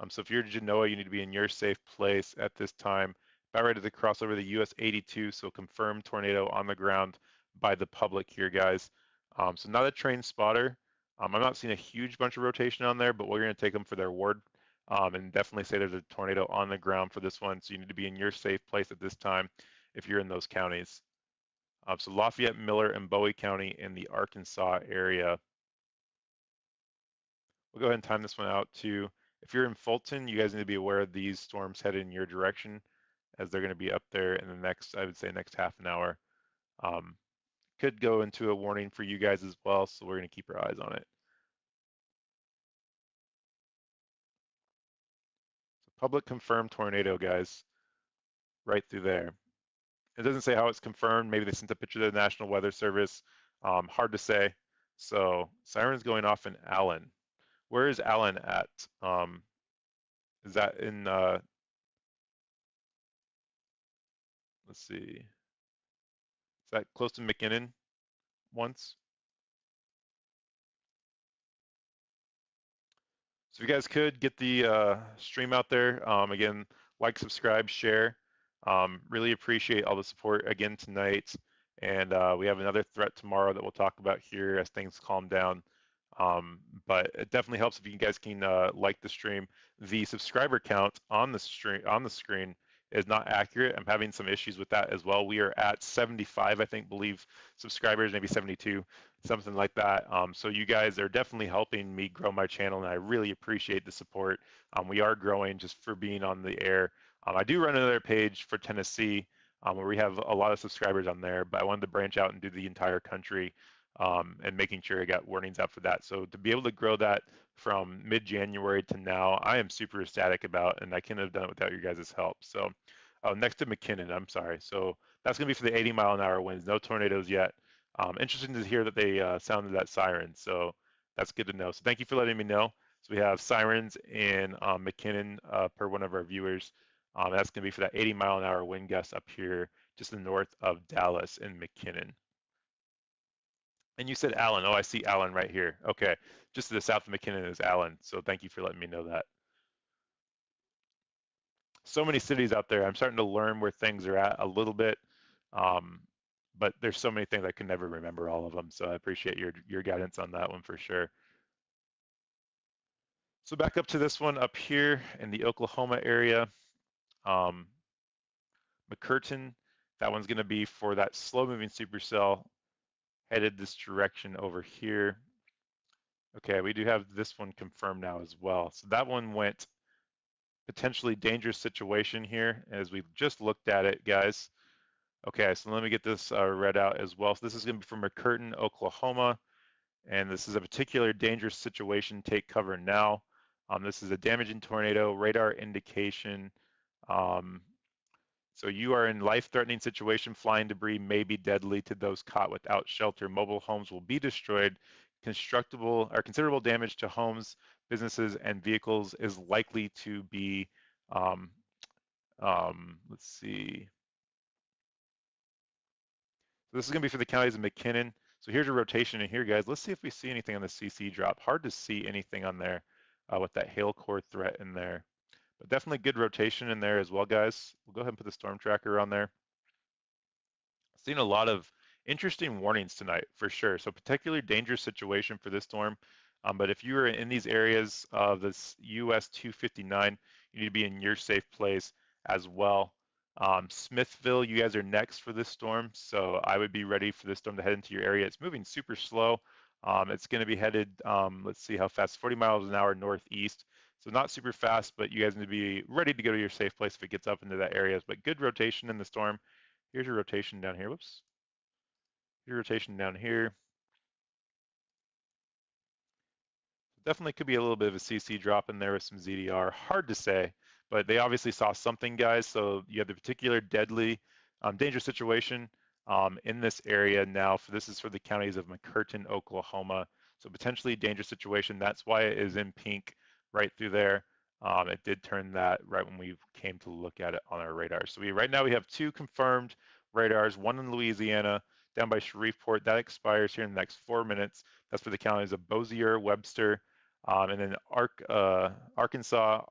So if you're in Genoa, you need to be in your safe place at this time. About ready to cross over the US 82, so confirmed tornado on the ground by the public here, guys. So not a trained spotter. I'm not seeing a huge bunch of rotation on there, but we're going to take them for their word and definitely say there's a tornado on the ground for this one. So you need to be in your safe place at this time if you're in those counties. So Lafayette, Miller, and Bowie County in the Arkansas area. We'll go ahead and time this one out too. If you're in Fulton, you guys need to be aware of these storms headed in your direction as they're going to be up there in the next, I would say, next half an hour. Could go into a warning for you guys as well, so we're going to keep our eyes on it. So public confirmed tornado, guys, right through there. It doesn't say how it's confirmed. Maybe they sent a picture to the National Weather Service. Hard to say. So sirens going off in Allen. Where is Allen at? Is that in, let's see, is that close to McKinnon once? So if you guys could get the stream out there, again, like, subscribe, share. Really appreciate all the support again tonight. And we have another threat tomorrow that we'll talk about here as things calm down. But it definitely helps if you guys can like the stream. The subscriber count on the screen is not accurate. I'm having some issues with that as well. We are at 75, I think, believe subscribers, maybe 72, something like that. So you guys are definitely helping me grow my channel, and I really appreciate the support. We are growing just for being on the air. I do run another page for Tennessee where we have a lot of subscribers on there, but I wanted to branch out and do the entire country and making sure I got warnings out for that. So to be able to grow that from mid-January to now, I am super ecstatic about, and I couldn't have done it without your guys' help. So next to McKinnon, I'm sorry. So that's going to be for the 80-mile-an-hour winds. No tornadoes yet. Interesting to hear that they sounded that siren. So that's good to know. So thank you for letting me know. So we have sirens in McKinnon per one of our viewers. That's going to be for that 80-mile-an-hour wind gust up here just in the north of Dallas in McKinnon. And you said Allen. Oh, I see Allen right here. Okay. Just to the south of McKinnon is Allen. So thank you for letting me know that. So many cities out there. I'm starting to learn where things are at a little bit. But there's so many things I can never remember all of them. So I appreciate your guidance on that one for sure. So back up to this one up here in the Oklahoma area. McCurtain, that one's going to be for that slow moving supercell headed this direction over here. Okay, we do have this one confirmed now as well. So that one went potentially dangerous situation here as we've just looked at it, guys. Okay, so let me get this read out as well. So this is going to be from McCurtain, Oklahoma, and this is a particular dangerous situation. Take cover now. This is a damaging tornado, radar indication. So you are in life-threatening situation. Flying debris may be deadly to those caught without shelter. Mobile homes will be destroyed. Constructible or considerable damage to homes, businesses, and vehicles is likely to be, um, let's see. So this is going to be for the counties of McKinnon. So here's a rotation in here, guys. Let's see if we see anything on the CC drop. Hard to see anything on there with that hail core threat in there. But definitely good rotation in there as well, guys. We'll go ahead and put the storm tracker on there. Seen a lot of interesting warnings tonight for sure. So particularly dangerous situation for this storm. But if you are in these areas of this US 259, you need to be in your safe place as well. Smithville, you guys are next for this storm. So I would be ready for this storm to head into your area. It's moving super slow. It's going to be headed, let's see how fast, 40 miles an hour northeast. So not super fast, but you guys need to be ready to go to your safe place if it gets up into that area. But good rotation in the storm. Here's your rotation down here. Whoops. Your rotation down here. Definitely could be a little bit of a CC drop in there with some ZDR. Hard to say, but they obviously saw something, guys. So you have the particular deadly, dangerous situation in this area now. This is for the counties of McCurtain, Oklahoma. So potentially dangerous situation. That's why it is in pink right through there. It did turn that right when we came to look at it on our radar. So right now we have 2 confirmed radars, one in Louisiana down by Shreveport. That expires here in the next 4 minutes. That's for the counties of Bossier, Webster, and then Arkansas.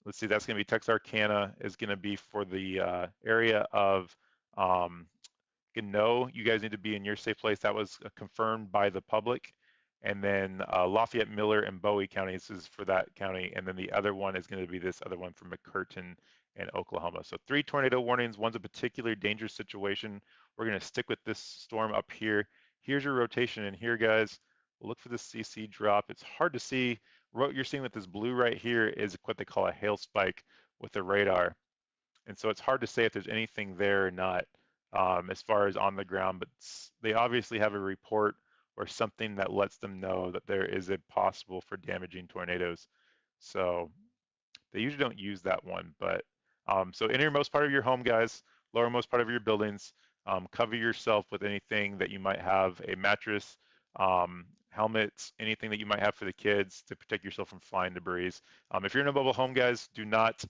Let's see, that's going to be Texarkana is going to be for the area of Gano. You guys need to be in your safe place. That was confirmed by the public. And then Lafayette, Miller, and Bowie counties is for that county. And then the other one is going to be this other one from McCurtain and Oklahoma. So 3 tornado warnings. One's a particularly dangerous situation. We're going to stick with this storm up here. Here's your rotation in here, guys. We'll look for the CC drop. It's hard to see. What you're seeing with this blue right here is what they call a hail spike with the radar. And so it's hard to say if there's anything there or not as far as on the ground, but they obviously have a report or something that lets them know that there is a possible for damaging tornadoes. So they usually don't use that one, but so innermost part of your home, guys, lowermost part of your buildings, cover yourself with anything that you might have, a mattress, helmets, anything that you might have for the kids to protect yourself from flying debris. If you're in a mobile home, guys, do not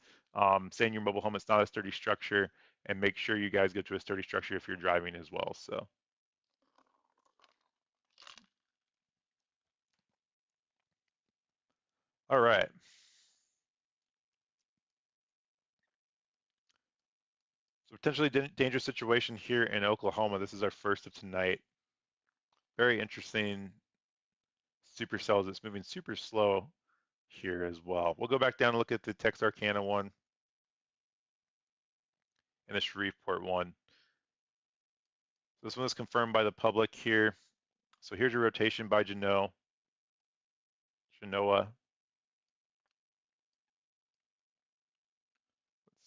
stay in your mobile home. It's not a sturdy structure, and make sure you guys go to a sturdy structure if you're driving as well. So. All right. So potentially dangerous situation here in Oklahoma. This is our first of tonight. Very interesting supercells. It's moving super slow here as well. We'll go back down and look at the Texarkana one and the Shreveport one. This one is confirmed by the public here. So here's your rotation by Genoa. Let's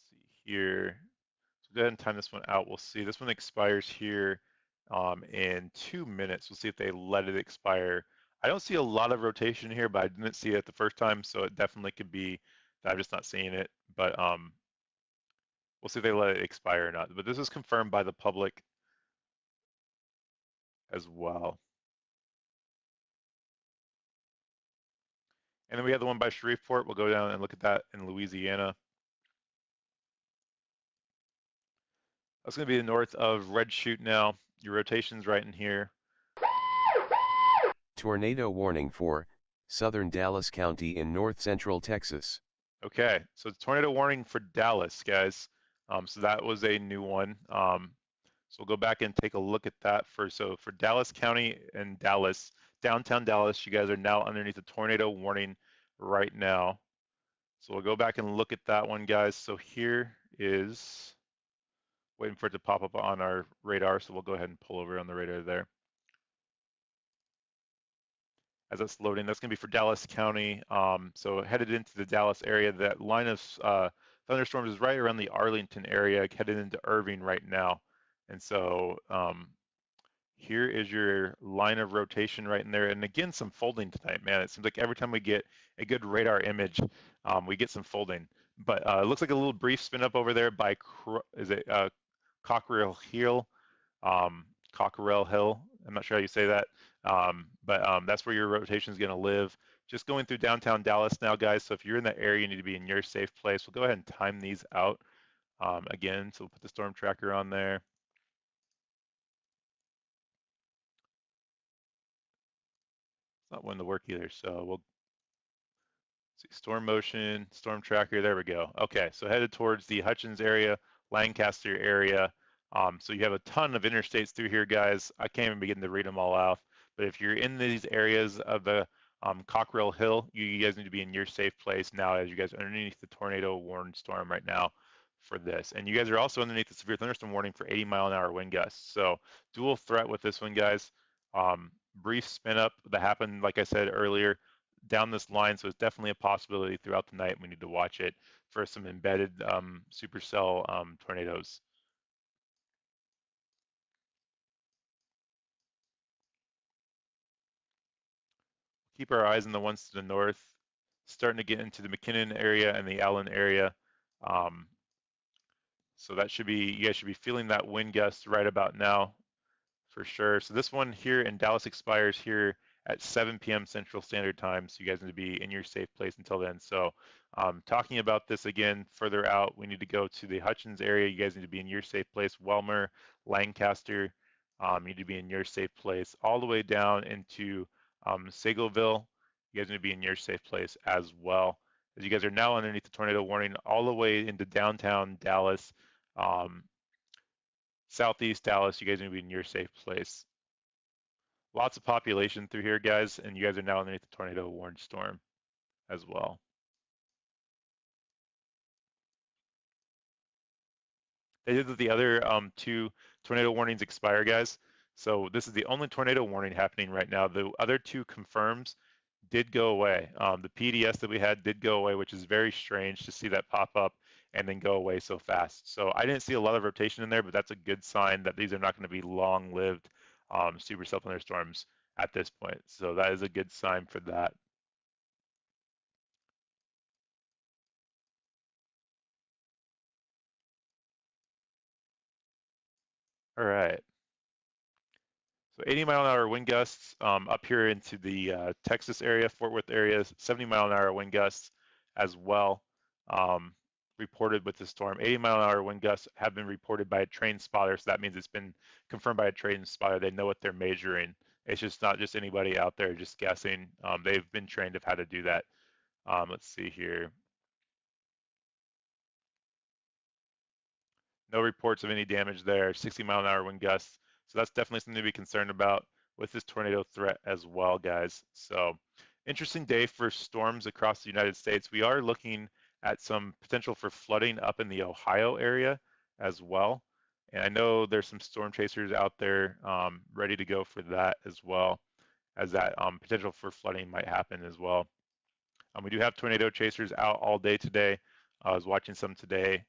see here. So go ahead and time this one out. We'll see. This one expires here in 2 minutes. We'll see if they let it expire. I don't see a lot of rotation here, but I didn't see it the first time, so it definitely could be that I'm just not seeing it. But we'll see if they let it expire or not. But this is confirmed by the public as well. And then we have the one by Shreveport. We'll go down and look at that in Louisiana. That's going to be the north of Red Chute now. Your rotation's right in here. Tornado warning for southern Dallas County in north central Texas. Okay, so it's tornado warning for Dallas, guys. So that was a new one. So we'll go back and take a look at that so for Dallas County and Dallas, downtown Dallas, you guys are now underneath a tornado warning right now. So we'll go back and look at that one, guys. So here is, waiting for it to pop up on our radar. So we'll go ahead and pull over on the radar there. As that's loading, that's gonna be for Dallas County. So headed into the Dallas area, that line of thunderstorms is right around the Arlington area, headed into Irving right now. And so here is your line of rotation right in there. And again, some folding tonight, man. It seems like every time we get a good radar image, we get some folding. But it looks like a little brief spin up over there by, is it Cockrell Hill? Cockrell Hill. I'm not sure how you say that. But that's where your rotation is going to live. Just going through downtown Dallas now, guys. So if you're in that area, you need to be in your safe place. We'll go ahead and time these out again. So we'll put the storm tracker on there. It's not wanting to work either. So we'll see storm motion, storm tracker. There we go. Okay, so headed towards the Hutchins area, Lancaster area. So you have a ton of interstates through here, guys. I can't even begin to read them all out. But if you're in these areas of the Cockrell Hill, you guys need to be in your safe place now as you guys are underneath the tornado warning storm right now for this. And you guys are also underneath the severe thunderstorm warning for 80-mile-an-hour wind gusts. So dual threat with this one, guys. Brief spin up that happened, like I said earlier, down this line, so it's definitely a possibility throughout the night. We need to watch it for some embedded supercell tornadoes. Keep our eyes on the ones to the north, starting to get into the McKinnon area and the Allen area. So that should be, you guys should be feeling that wind gust right about now for sure. So this one here in Dallas expires here at 7 p.m. Central Standard Time. So you guys need to be in your safe place until then. So talking about this again further out, we need to go to the Hutchins area. You guys need to be in your safe place. Welmer, Lancaster, you need to be in your safe place all the way down into Segalville. You guys need to be in your safe place as well. As you guys are now underneath the tornado warning all the way into downtown Dallas, southeast Dallas, you guys need to be in your safe place. Lots of population through here, guys, and you guys are now underneath the tornado warning storm as well. They did the other two tornado warnings expire, guys. So this is the only tornado warning happening right now. The other two confirms did go away. The PDS that we had did go away, which is very strange to see that pop up and then go away so fast. So I didn't see a lot of rotation in there, but that's a good sign that these are not going to be long-lived supercell thunderstorms at this point. So that is a good sign for that. All right. So 80-mile-an-hour wind gusts up here into the Texas area, Fort Worth area, 70-mile-an-hour wind gusts as well reported with the storm. 80-mile-an-hour wind gusts have been reported by a trained spotter, so that means it's been confirmed by a trained spotter. They know what they're measuring. It's just not just anybody out there just guessing. They've been trained of how to do that. Let's see here. No reports of any damage there. 60-mile-an-hour wind gusts. So that's definitely something to be concerned about with this tornado threat as well, guys. So interesting day for storms across the United States. We are looking at some potential for flooding up in the Ohio area as well. And I know there's some storm chasers out there ready to go for that as well, as that potential for flooding might happen as well. We do have tornado chasers out all day today. I was watching some today.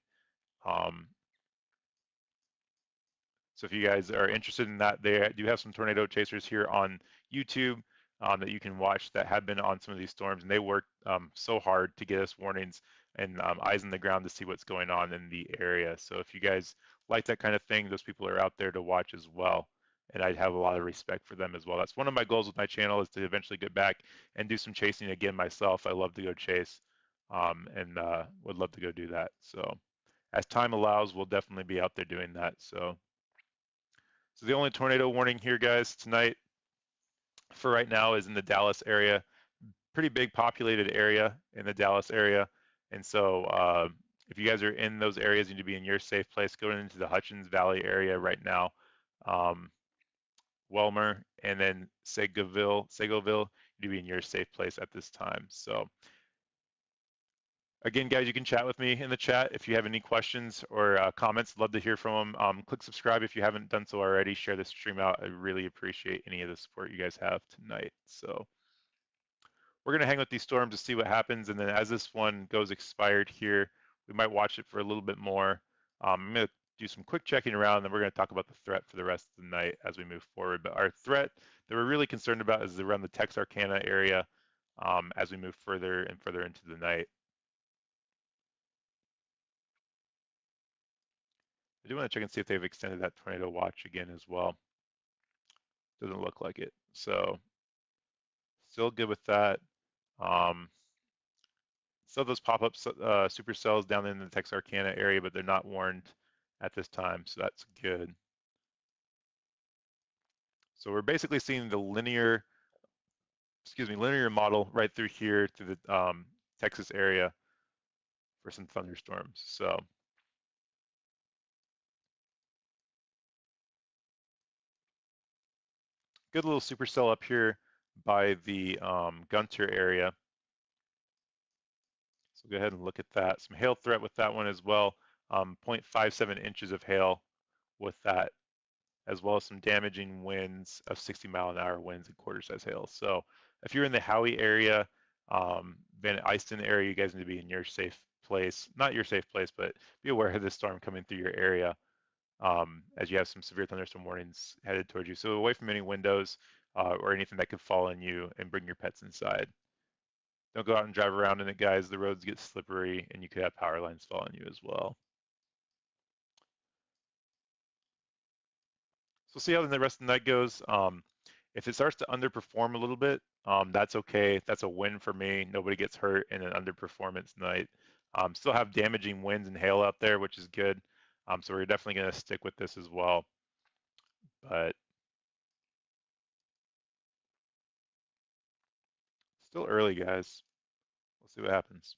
So if you guys are interested in that, they do have some tornado chasers here on YouTube that you can watch that have been on some of these storms, and they work so hard to get us warnings and eyes on the ground to see what's going on in the area. So if you guys like that kind of thing, those people are out there to watch as well. And I have a lot of respect for them as well. That's one of my goals with my channel, is to eventually get back and do some chasing again myself. I love to go chase and would love to go do that. So as time allows, we'll definitely be out there doing that. So the only tornado warning here, guys, tonight for right now is in the Dallas area. Pretty big populated area in the Dallas area. And so if you guys are in those areas, you need to be in your safe place. Going into the Hutchins Valley area right now. Welmer and then Segalville, you need to be in your safe place at this time. So again, guys, you can chat with me in the chat if you have any questions or comments. Love to hear from them. Click subscribe if you haven't done so already. Share this stream out. I really appreciate any of the support you guys have tonight. So we're going to hang with these storms to see what happens. And then as this one goes expired here, we might watch it for a little bit more. I'm going to do some quick checking around, and then we're going to talk about the threat for the rest of the night as we move forward. But our threat that we're really concerned about is around the Texarkana area as we move further and further into the night. I do want to check and see if they've extended that tornado watch again as well. Doesn't look like it. So still good with that. Still those pop-up supercells down in the Texarkana area, but they're not warned at this time, so that's good. So we're basically seeing the linear model right through here to the Texas area for some thunderstorms. So good little supercell up here by the Gunter area. So go ahead and look at that. Some hail threat with that one as well. 0.57 inches of hail with that, as well as some damaging winds of 60-mile-an-hour winds and quarter-size hail. So if you're in the Howie area, Van Eyston area, you guys need to be in your safe place. Not your safe place, but be aware of this storm coming through your area as you have some severe thunderstorm warnings headed towards you. So away from any windows or anything that could fall on you, and bring your pets inside. Don't go out and drive around in it, guys. The roads get slippery and you could have power lines fall on you as well. So see how the rest of the night goes. If it starts to underperform a little bit, that's okay. That's a win for me. Nobody gets hurt in an underperformance night. Still have damaging winds and hail out there, which is good. So we're definitely going to stick with this as well. But still early, guys. We'll see what happens.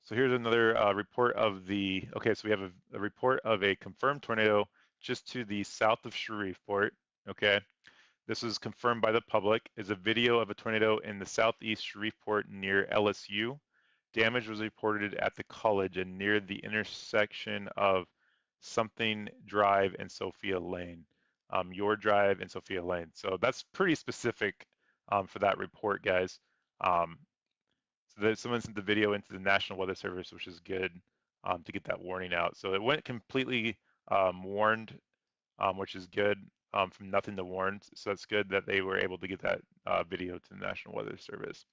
So here's another report of the, okay, so we have a report of a confirmed tornado just to the south of Shreveport, okay? This is confirmed by the public, is a video of a tornado in the southeast Shreveport near LSU. Damage was reported at the college and near the intersection of Something Drive and Sophia Lane. Your Drive and Sophia Lane. So that's pretty specific for that report, guys. So someone sent the video into the National Weather Service, which is good to get that warning out. So it went completely warned, which is good from nothing to warned. So that's good that they were able to get that video to the National Weather Service.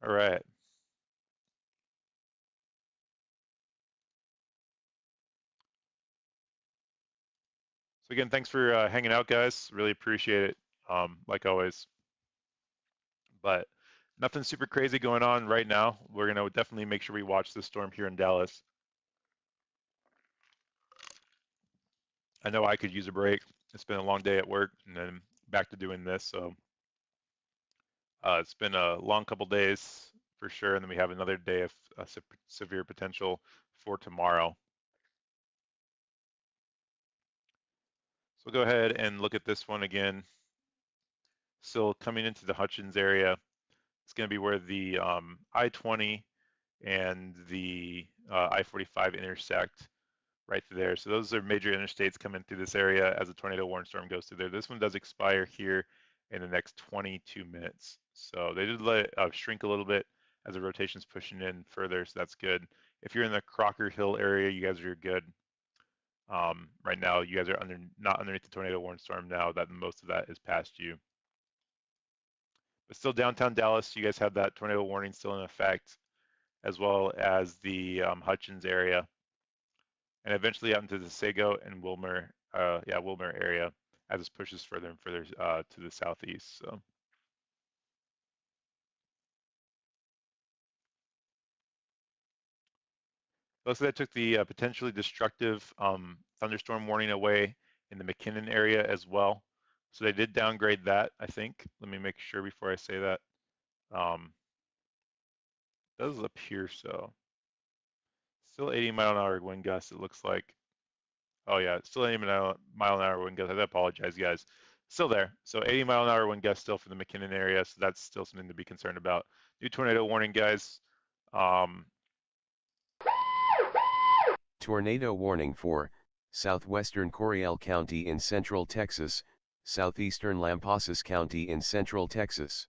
All right. So again, thanks for hanging out, guys. Really appreciate it, like always. But nothing super crazy going on right now. We're gonna definitely make sure we watch this storm here in Dallas. I know I could use a break. It's been a long day at work and then back to doing this. So it's been a long couple days for sure. And then we have another day of severe potential for tomorrow. So we'll go ahead and look at this one again. Still coming into the Hutchins area. It's going to be where the I-20 and the I-45 intersect right through there. So those are major interstates coming through this area as a tornado warning storm goes through there. This one does expire here in the next 22 minutes. So they did let it shrink a little bit as the rotation's pushing in further, so that's good. If you're in the Crocker Hill area, you guys are good. Right now, you guys are not underneath the tornado warning storm now that most of that is past you. But still downtown Dallas, you guys have that tornado warning still in effect, as well as the Hutchins area, and eventually out into the Sago and Wilmer area as it pushes further and further to the southeast. So. Looks like that took the potentially destructive thunderstorm warning away in the McKinnon area as well. So they did downgrade that, I think. Let me make sure before I say that. Does appear so. Still 80-mile-an-hour wind gusts, it looks like. Oh yeah, still 80-mile-an-hour wind gusts. I apologize, guys. Still there. So 80-mile-an-hour wind gusts still for the McKinnon area. So that's still something to be concerned about. New tornado warning, guys. Tornado warning for southwestern Coryell County in central Texas, southeastern Lampasas County in central Texas.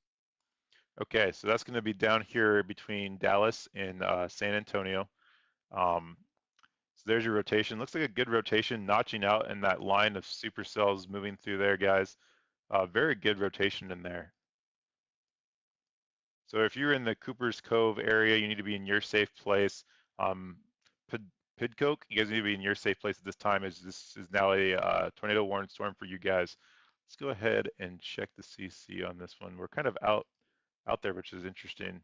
Okay, so that's going to be down here between Dallas and San Antonio. So there's your rotation. Looks like a good rotation, notching out in that line of supercells moving through there, guys. Very good rotation in there. So if you're in the Cooper's Cove area, you need to be in your safe place. Pidcoke, you guys need to be in your safe place at this time, as this is now a tornado warning storm for you guys. Let's go ahead and check the CC on this one. We're kind of out there, which is interesting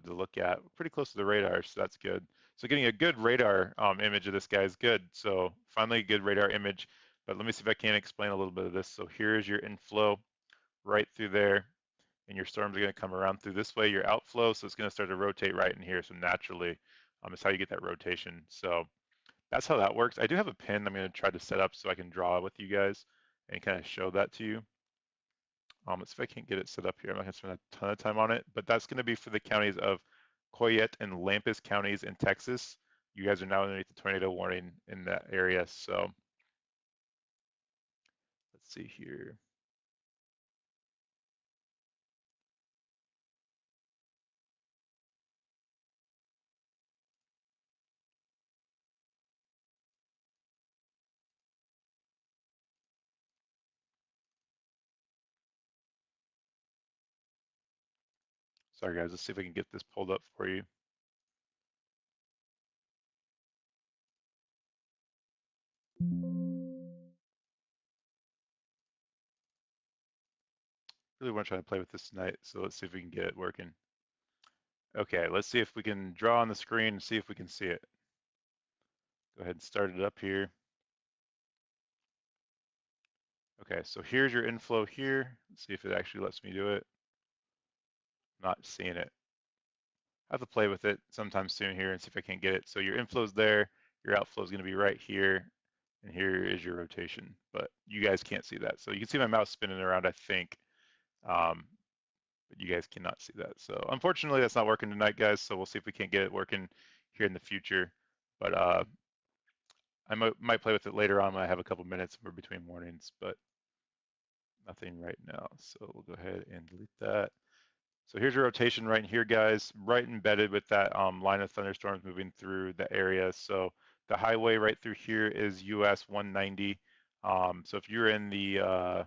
to look at. We're pretty close to the radar, so that's good. So getting a good radar image of this guy is good. So finally a good radar image, but let me see if I can explain a little bit of this. So here's your inflow right through there, and your storms are going to come around through this way, your outflow, so it's going to start to rotate right in here. So naturally, it's how you get that rotation. So that's how that works. I do have a pin I'm going to try to set up so I can draw with you guys and kind of show that to you. Let's see if I can't get it set up here. I'm not going to spend a ton of time on it, but that's going to be for the counties of Coyette and Lampus counties in Texas. You guys are now underneath the tornado warning in that area. So let's see here. Sorry guys, let's see if I can get this pulled up for you. Really want to try to play with this tonight, so let's see if we can get it working. Okay, let's see if we can draw on the screen and see if we can see it. Go ahead and start it up here. Okay, so here's your inflow here. Let's see if it actually lets me do it. Not seeing it. I have to play with it sometime soon here and see if I can't get it. So your inflow's there, your outflow is going to be right here, and here is your rotation. But you guys can't see that. So you can see my mouse spinning around, I think, but you guys cannot see that. So unfortunately, that's not working tonight, guys. So we'll see if we can't get it working here in the future. But I might play with it later on when I have a couple minutes between mornings, but nothing right now. So we'll go ahead and delete that. So here's your rotation right here, guys, right embedded with that line of thunderstorms moving through the area. So the highway right through here is US 190. So if you're in the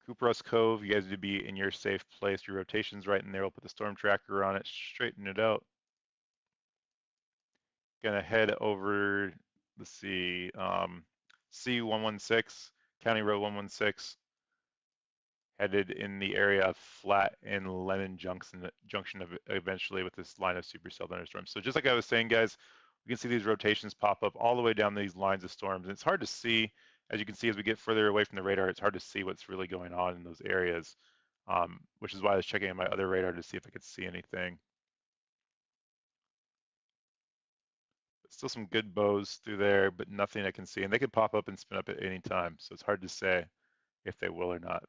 Cooper's Cove, you guys need to be in your safe place. Your rotation's right in there. We'll put the storm tracker on it, straighten it out. Gonna head over, let's see, C116, County Road 116. Headed in the area of Flat and Lennon Junction eventually with this line of supercell thunderstorms. So just like I was saying, guys, we can see these rotations pop up all the way down these lines of storms. And it's hard to see, as you can see, as we get further away from the radar, it's hard to see what's really going on in those areas, which is why I was checking on my other radar to see if I could see anything. But still some good bows through there, but nothing I can see. And they could pop up and spin up at any time. So it's hard to say if they will or not.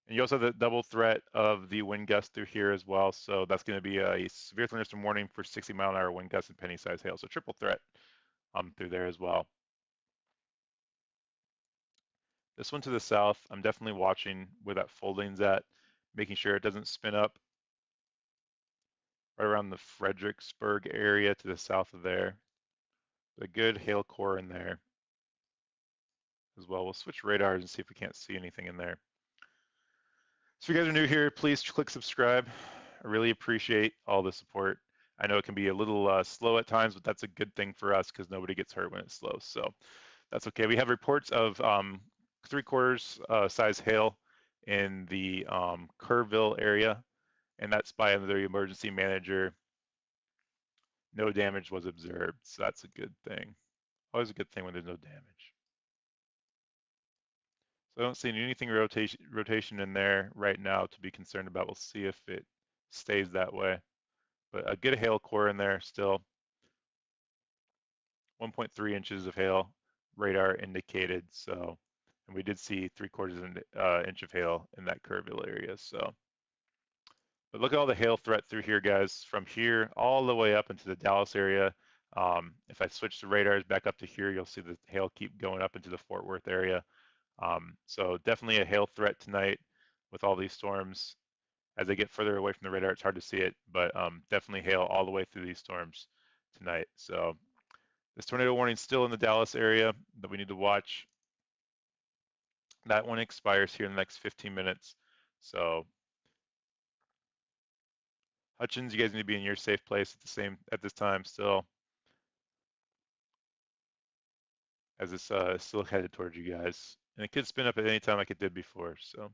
And you also have the double threat of the wind gust through here as well. So that's going to be a severe thunderstorm warning for 60-mile-an-hour wind gusts and penny-sized hail. So triple threat through there as well. This one to the south, I'm definitely watching where that folding's at, making sure it doesn't spin up right around the Fredericksburg area to the south of there. A good hail core in there as well. We'll switch radars and see if we can't see anything in there. So if you guys are new here, please click subscribe. I really appreciate all the support. I know it can be a little slow at times, but that's a good thing for us because nobody gets hurt when it's slow. So that's okay. We have reports of 3/4 size hail in the Kerrville area, and that's by the emergency manager. No damage was observed, so that's a good thing. Always a good thing when there's no damage. So I don't see anything rotation in there right now to be concerned about. We'll see if it stays that way. But a good hail core in there still. 1.3 inches of hail, radar indicated. So, and we did see 3/4 inch of hail in that Kerrville area. So, but look at all the hail threat through here, guys, from here all the way up into the Dallas area. If I switch the radars back up to here, you'll see the hail keep going up into the Fort Worth area. So definitely a hail threat tonight with all these storms. As they get further away from the radar, it's hard to see it, but definitely hail all the way through these storms tonight. So this tornado warning is still in the Dallas area that we need to watch. That one expires here in the next 15 minutes. So Hutchins, you guys need to be in your safe place at this time still, as it's still headed towards you guys. And it could spin up at any time like it did before. So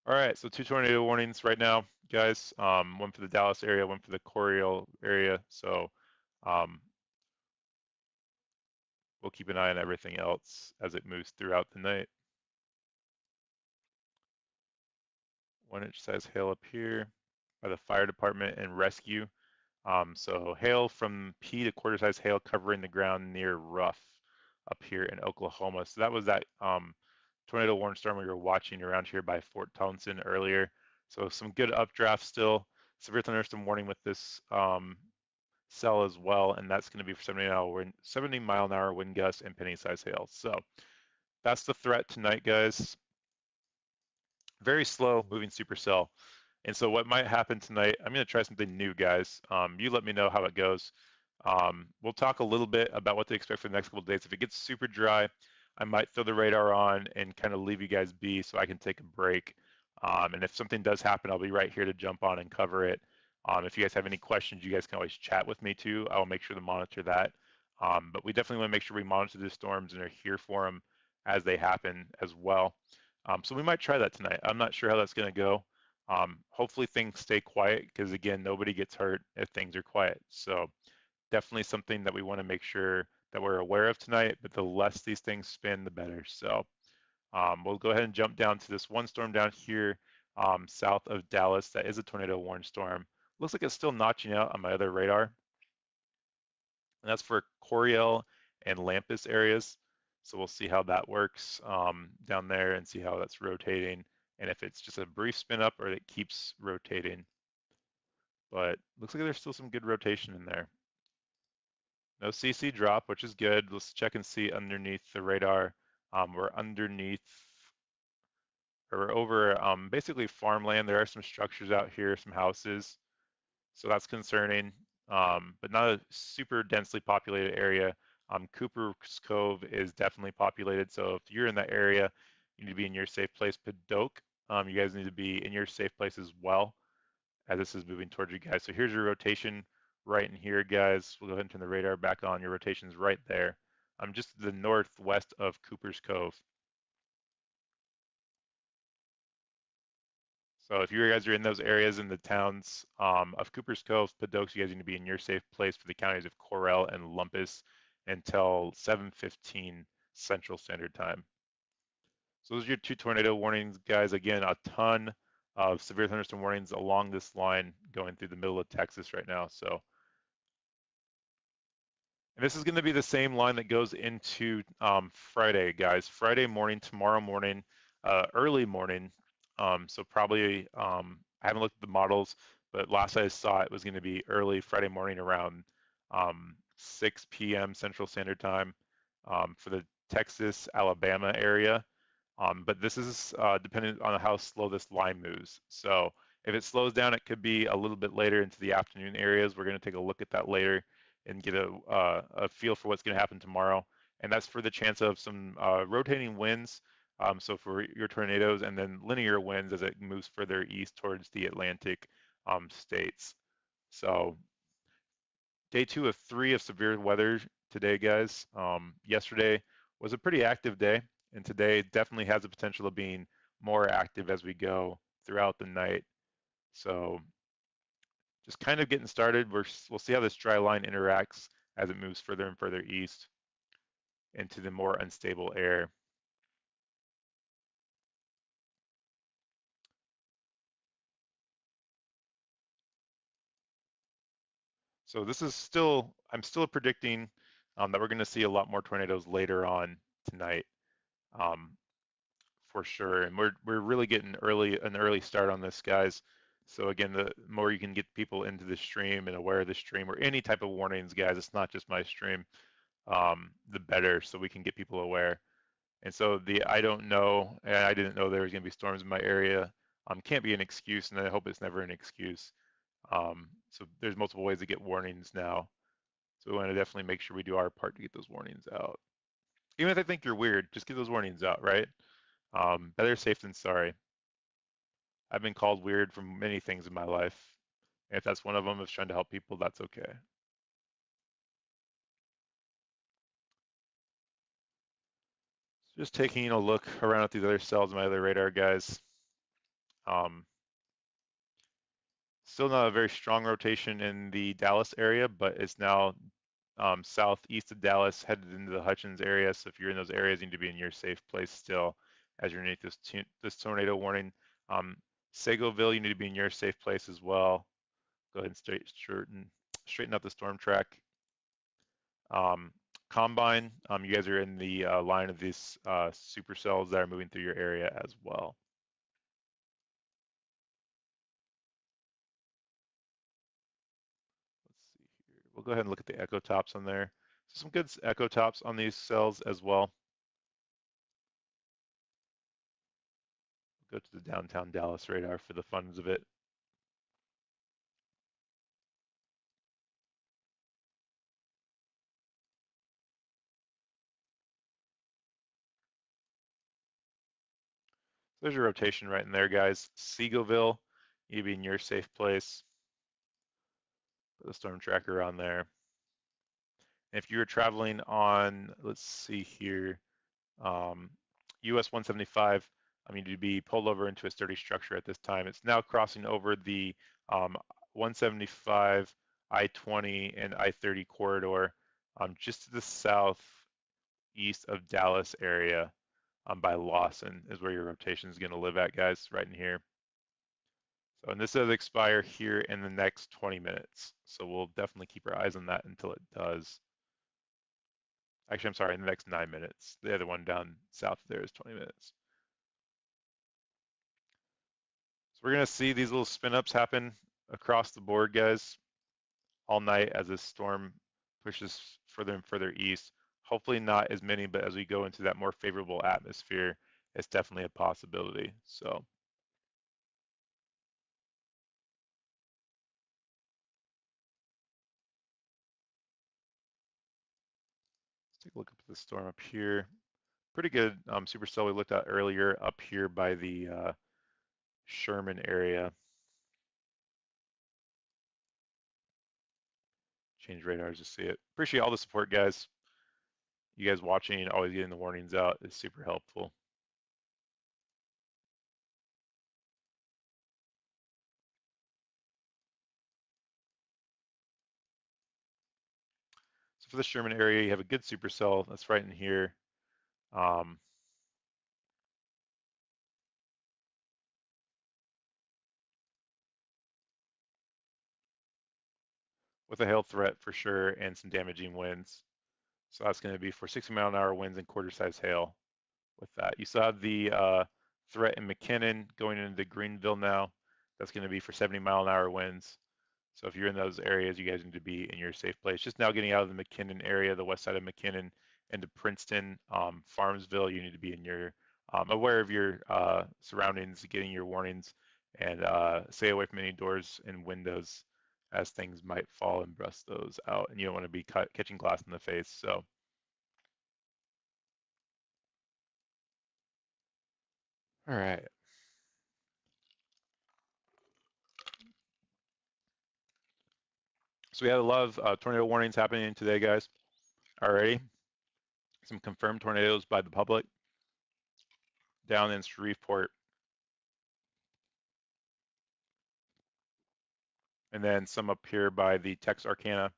all right, so 2 tornado warnings right now, guys. One for the Dallas area, one for the Coryell area. So um, we'll keep an eye on everything else as it moves throughout the night. 1-inch size hail up here by the fire department and rescue. So hail from P to quarter size hail covering the ground near Ruff up here in Oklahoma. So that was that tornado warning storm we were watching around here by Fort Townsend earlier. So some good updraft still. Severe thunderstorm warning with this cell as well, and that's going to be for 70 mile an hour wind gusts and penny size hail. So that's the threat tonight, guys. Very slow moving supercell. And so what might happen tonight, I'm going to try something new, guys. You let me know how it goes. We'll talk a little bit about what to expect for the next couple of days. If it gets super dry, I might throw the radar on and kind of leave you guys be so I can take a break. And if something does happen, I'll be right here to jump on and cover it. If you guys have any questions, you guys can always chat with me too. I'll make sure to monitor that. But we definitely want to make sure we monitor the storms and are here for them as they happen as well. So we might try that tonight. I'm not sure how that's going to go. Hopefully things stay quiet because again, nobody gets hurt if things are quiet. So definitely something that we want to make sure that we're aware of tonight, but the less these things spin, the better. So we'll go ahead and jump down to this one storm down here south of Dallas. That is a tornado warning storm. Looks like it's still notching out on my other radar. And that's for Coryell and Lampus areas. So we'll see how that works down there and see how that's rotating and if it's just a brief spin up or it keeps rotating. But looks like there's still some good rotation in there. No CC drop, which is good. Let's check and see underneath the radar. We're underneath, or we're over basically farmland. There are some structures out here, some houses. So that's concerning, but not a super densely populated area. Cooper's Cove is definitely populated. So if you're in that area, you need to be in your safe place. Padoke, you guys need to be in your safe place as well as this is moving towards you guys. So here's your rotation right in here, guys. We'll go ahead and turn the radar back on. Your rotation's right there. I'm just to the northwest of Cooper's Cove. So if you guys are in those areas in the towns of Cooper's Cove, Padoke, you guys need to be in your safe place for the counties of Correll and Lumpus until 7:15 Central Standard Time. So those are your 2 tornado warnings, guys. Again, a ton of severe thunderstorm warnings along this line going through the middle of Texas right now. So, and this is going to be the same line that goes into Friday, guys. Friday morning, tomorrow morning, early morning. So probably, I haven't looked at the models, but last I saw it was going to be early Friday morning around 6 p.m. Central Standard Time for the Texas, Alabama area. But this is dependent on how slow this line moves. So if it slows down, it could be a little bit later into the afternoon areas. We're going to take a look at that later and get a feel for what's going to happen tomorrow. And that's for the chance of some rotating winds. So for your tornadoes and then linear winds as it moves further east towards the Atlantic states. So day 2 of 3 of severe weather today, guys. Yesterday was a pretty active day, and today definitely has the potential of being more active as we go throughout the night. So just kind of getting started. We'll see how this dry line interacts as it moves further and further east into the more unstable air. So this is still, I'm still predicting that we're going to see a lot more tornadoes later on tonight. For sure. And we're really getting an early start on this, guys. So again, the more you can get people into the stream and aware of the stream or any type of warnings, guys, it's not just my stream, the better, so we can get people aware. And so the I don't know, and I didn't know there was going to be storms in my area, can't be an excuse, and I hope it's never an excuse. So there's multiple ways to get warnings now. So we want to definitely make sure we do our part to get those warnings out. Even if I think you're weird, just get those warnings out, right? Better safe than sorry. I've been called weird for many things in my life. And if that's one of them, is trying to help people, that's okay. So just taking a look around at these other cells, my other radar guys. Um, Still not a very strong rotation in the Dallas area, but it's now southeast of Dallas, headed into the Hutchins area. So if you're in those areas, you need to be in your safe place still as you're underneath this tornado warning. Segoville, you need to be in your safe place as well. Go ahead and straighten up the storm track. Combine, you guys are in the line of these supercells that are moving through your area as well. Let's see here. We'll go ahead and look at the echo tops on there. So some good echo tops on these cells as well. Go to the downtown Dallas radar for the funs of it. There's your rotation right in there, guys. Segoville, you be in your safe place. Put the storm tracker on there. And if you were traveling on, let's see here, US 175, I mean, to be pulled over into a sturdy structure at this time. It's now crossing over the 175, I-20, and I-30 corridor, just to the southeast of Dallas area, by Lawson is where your rotation is going to live at, guys, right in here. So, and this does expire here in the next 20 minutes. So we'll definitely keep our eyes on that until it does. Actually, I'm sorry, in the next 9 minutes. The other one down south there is 20 minutes. So we're going to see these little spin ups happen across the board, guys, all night as this storm pushes further and further east. Hopefully not as many, but as we go into that more favorable atmosphere, it's definitely a possibility. So let's take a look at the storm up here. Pretty good supercell we looked at earlier up here by the Sherman area. Change radars to see it. Appreciate all the support, guys. You guys watching, always getting the warnings out is super helpful. So for the Sherman area, you have a good supercell that's right in here. With a hail threat for sure and some damaging winds. So that's going to be for 60-mile-an-hour winds and quarter-size hail with that. You still have the threat in McKinnon going into Greenville now. That's going to be for 70-mile-an-hour winds. So if you're in those areas, you guys need to be in your safe place. Just now getting out of the McKinnon area, the west side of McKinnon, into Princeton, Farmsville, you need to be in your aware of your surroundings, getting your warnings, and stay away from any doors and windows as things might fall and bust those out. And you don't want to be catching glass in the face. So, all right. So we had a lot of tornado warnings happening today, guys, already. Some confirmed tornadoes by the public down in Shreveport. And then some up here by the Texarkana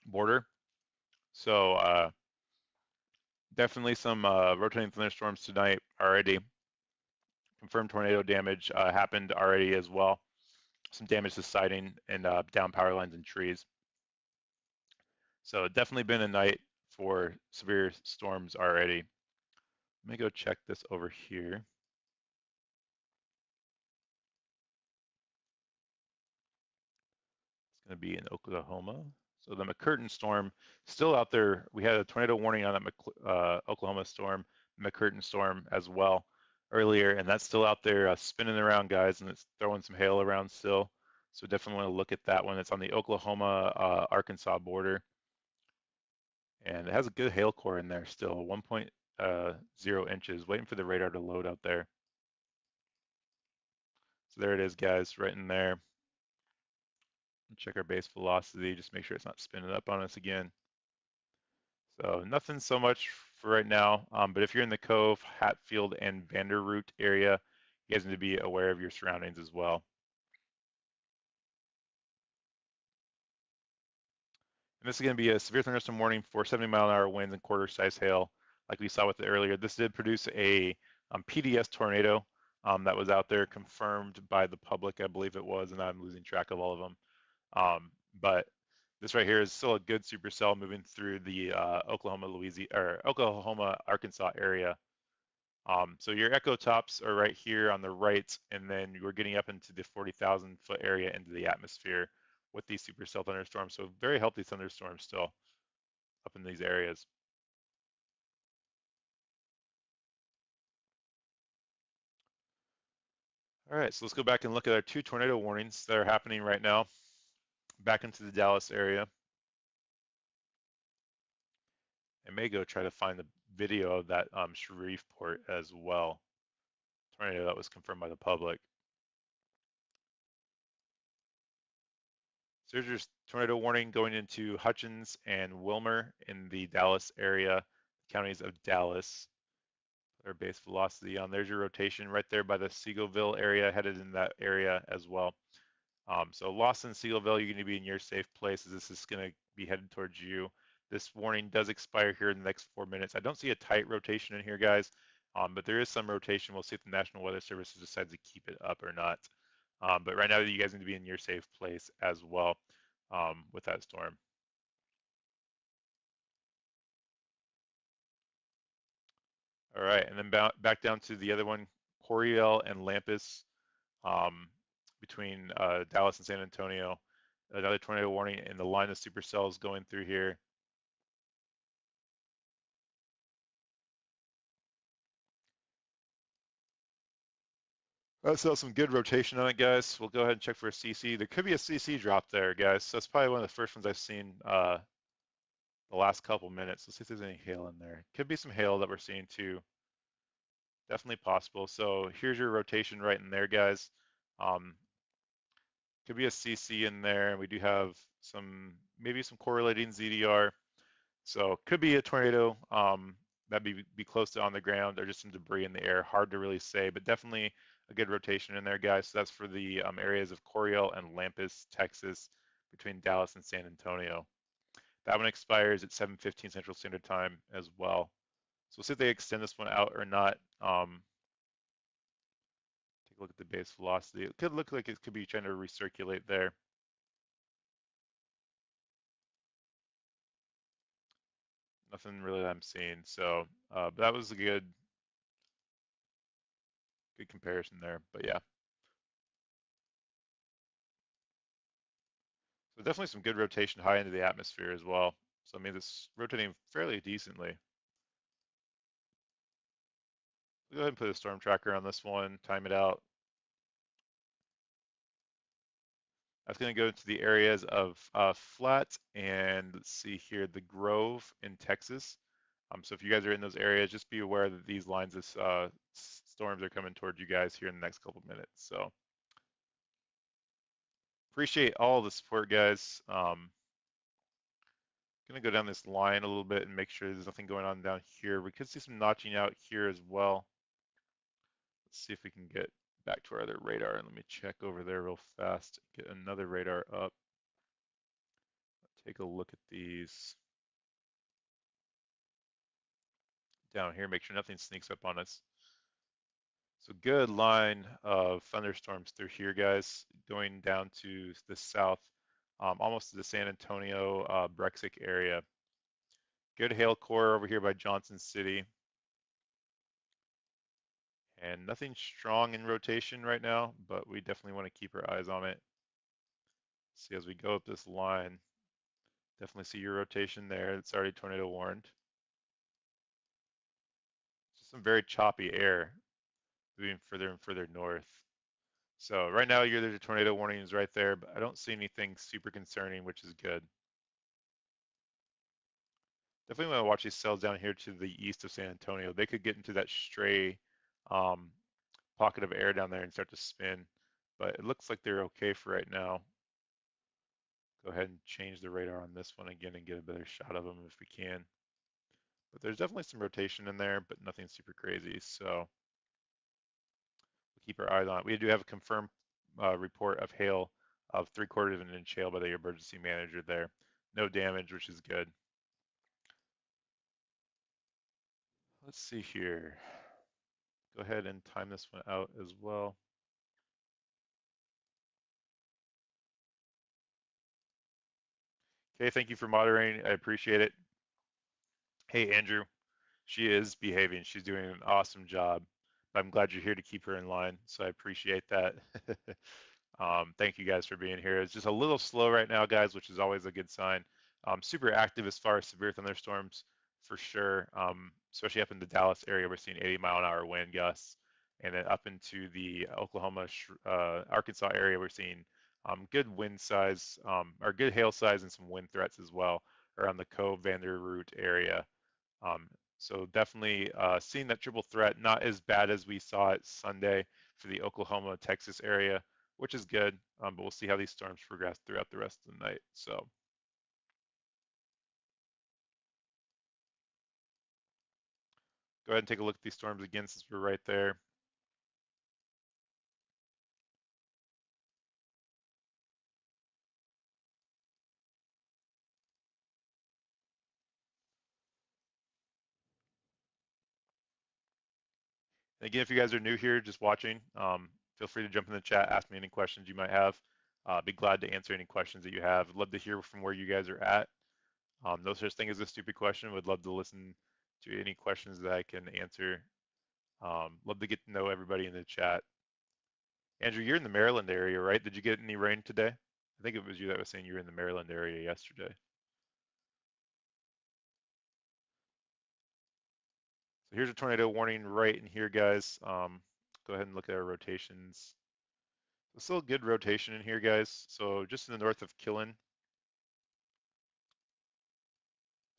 border. So definitely some rotating thunderstorms tonight already. Confirmed tornado damage happened already as well. Some damage to siding and down power lines and trees. So definitely been a night for severe storms already. Let me go check this over here. It's going to be in Oklahoma. So the McCurtain storm still out there. We had a tornado warning on that Oklahoma storm. McCurtain storm as well earlier, and that's still out there spinning around, guys, and it's throwing some hail around still. So definitely want to look at that one. It's on the Oklahoma Arkansas border, and it has a good hail core in there still, 1.0 inches, waiting for the radar to load out there. So there it is, guys, right in there. Check our base velocity, just make sure it's not spinning up on us again. So nothing so much for right now, but if you're in the Cove, Hatfield, and Vanderroot area, you guys need to be aware of your surroundings as well. And this is going to be a severe thunderstorm warning for 70-mile-an-hour winds and quarter-size hail, like we saw with it earlier. This did produce a PDS tornado that was out there, confirmed by the public, I believe it was, and I'm losing track of all of them. But this right here is still a good supercell moving through the Oklahoma, Arkansas area. So your echo tops are right here on the right, and then we're getting up into the 40,000 foot area into the atmosphere with these supercell thunderstorms. So very healthy thunderstorms still up in these areas. All right, so let's go back and look at our 2 tornado warnings that are happening right now back into the Dallas area. I may go try to find the video of that Shreveport as well. Tornado that was confirmed by the public. So here's your tornado warning going into Hutchins and Wilmer in the Dallas area, counties of Dallas. Our base velocity on. There's your rotation right there by the Seagoville area, headed in that area as well. So Lawson, Seagoville, you're going to be in your safe place as this is going to be headed towards you. This warning does expire here in the next 4 minutes. I don't see a tight rotation in here, guys, but there is some rotation. We'll see if the National Weather Service decides to keep it up or not. But right now, you guys need to be in your safe place as well with that storm. All right, and then back down to the other one, Coriel and Lampus um, between Dallas and San Antonio. Another tornado warning in the line of supercells going through here. So some good rotation on it, guys. We'll go ahead and check for a CC. There could be a CC drop there, guys. So that's probably one of the first ones I've seen the last couple minutes. Let's see if there's any hail in there. Could be some hail that we're seeing too. Definitely possible. So here's your rotation right in there, guys. Could be a CC in there. We do have maybe some correlating ZDR. So could be a tornado that'd be close to on the ground or just some debris in the air. Hard to really say, but definitely a good rotation in there, guys. So that's for the areas of Coriel and Lampus, Texas, between Dallas and San Antonio. That one expires at 7:15 Central Standard Time as well. So we'll see if they extend this one out or not. Take a look at the base velocity. It could look like it could be trying to recirculate there. Nothing really that I'm seeing. So but that was a good comparison there. But yeah. So definitely some good rotation high into the atmosphere as well. So I mean, it's rotating fairly decently. We'll go ahead and put a storm tracker on this one, time it out. That's going to go into the areas of Flat and let's see here, the Grove in Texas. So if you guys are in those areas, just be aware that these lines of storms are coming toward you guys here in the next couple of minutes. So appreciate all the support, guys. Gonna go down this line a little bit and make sure there's nothing going on down here. We could see some notching out here as well. Let's see if we can get back to our other radar and let me check over there real fast. Get another radar up. Take a look at these down here, make sure nothing sneaks up on us. So good line of thunderstorms through here, guys, going down to the south, almost to the San Antonio, Brexic area. Good hail core over here by Johnson City. And nothing strong in rotation right now, but we definitely want to keep our eyes on it. See as we go up this line, definitely see your rotation there. It's already tornado warned. some very choppy air moving further and further north. So right now, there's a tornado warnings right there, but I don't see anything super concerning, which is good. Definitely want to watch these cells down here to the east of San Antonio. They could get into that stray um, pocket of air down there and start to spin, but it looks like they're okay for right now. Go ahead and change the radar on this one again and get a better shot of them if we can. But there's definitely some rotation in there, but nothing super crazy. So we'll keep our eyes on it. We do have a confirmed report of hail of 3/4 of an inch hail by the emergency manager there. No damage, which is good. Let's see here. Go ahead and time this one out as well. Okay, thank you for moderating. I appreciate it. Hey, Andrew, she is behaving. She's doing an awesome job. I'm glad you're here to keep her in line, so I appreciate that. Thank you guys for being here. It's just a little slow right now, guys, which is always a good sign. Super active as far as severe thunderstorms, for sure. Especially up in the Dallas area, we're seeing 80-mile-an-hour wind gusts, and then up into the Oklahoma, Arkansas area, we're seeing good wind size, or good hail size, and some wind threats as well around the Cove Vanderroot area. Um, so definitely seeing that triple threat, not as bad as we saw it Sunday for the Oklahoma, Texas area, which is good. But we'll see how these storms progress throughout the rest of the night. So go ahead and take a look at these storms again since we're right there. And again, if you guys are new here, just watching, feel free to jump in the chat, ask me any questions you might have. Be glad to answer any questions that you have. I'd love to hear from where you guys are at. No such thing as a stupid question. Would love to listen to any questions that I can answer. Love to get to know everybody in the chat. Andrew, you're in the Maryland area, right? Did you get any rain today? I think it was you that was saying you were in the Maryland area yesterday. So here's a tornado warning right in here, guys. Go ahead and look at our rotations. There's still a good rotation in here, guys. So just in the north of Killen.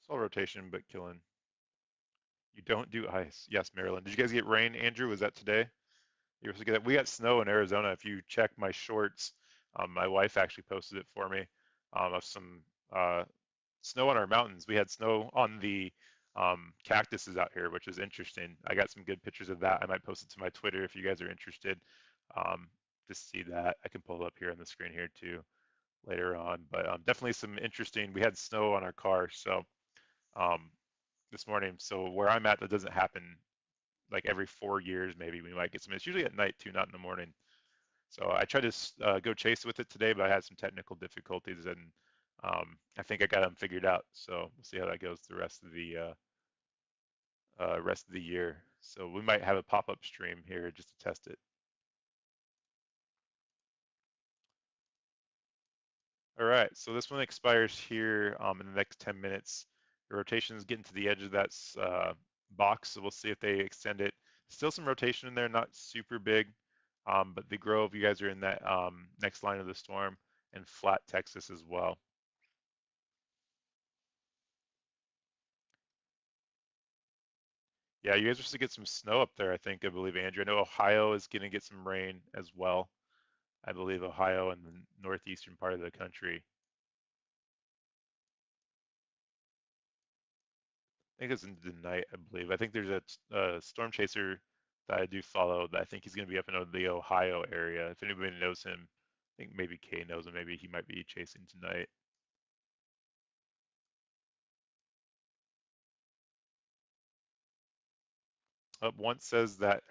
It's all rotation, but Killen. You don't do ice. Yes, Maryland. Did you guys get rain, Andrew? Was that today? You were supposed to get that. We got snow in Arizona. If you check my shorts, my wife actually posted it for me of some snow on our mountains. We had snow on the cactuses out here, which is interesting. I got some good pictures of that. I might post it to my Twitter if you guys are interested um, to see that. I can pull it up here on the screen here too later on. But definitely some interesting. We had snow on our car, so um, this morning. So where I'm at, that doesn't happen like every 4 years. Maybe we might get some. It's usually at night too, not in the morning. So I tried to go chase with it today, but I had some technical difficulties, and I think I got them figured out. So we'll see how that goes the rest of the year. So we might have a pop-up stream here just to test it. All right, so this one expires here in the next 10 minutes. The rotation is getting to the edge of that box, so we'll see if they extend it. Still some rotation in there, not super big, but the Grove, you guys are in that next line of the storm, and flat Texas as well. Yeah, you guys are supposed to get some snow up there, I believe, Andrew. I know Ohio is going to get some rain as well. I believe Ohio and the northeastern part of the country. I think it's into the night, I believe. I think there's a storm chaser that I do follow that I think he's going to be up in the Ohio area. If anybody knows him, I think maybe Kay knows him. Maybe he might be chasing tonight. Once says that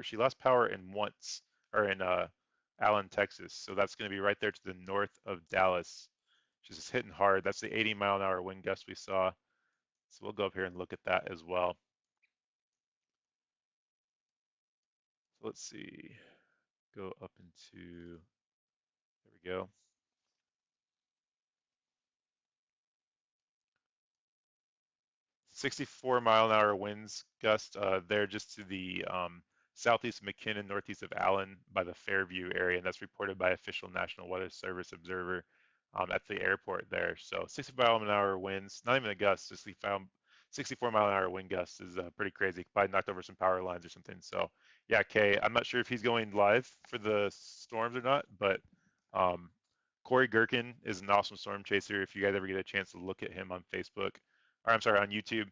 she lost power in once, or in Allen, Texas. So that's going to be right there to the north of Dallas. She's just hitting hard. That's the 80-mile-an-hour wind gust we saw. So we'll go up here and look at that as well. So let's see. Go up into, there we go. 64-mile-an-hour winds gust there just to the southeast of McKinnon, northeast of Allen by the Fairview area, and that's reported by official National Weather Service observer at the airport there. So 60-mile-an-hour winds, not even a gust, just 64-mile-an-hour wind gust is pretty crazy. Probably knocked over some power lines or something. So yeah, Kay, I'm not sure if he's going live for the storms or not, but um, Corey Gherkin is an awesome storm chaser. If you guys ever get a chance to look at him on Facebook, or I'm sorry, on YouTube,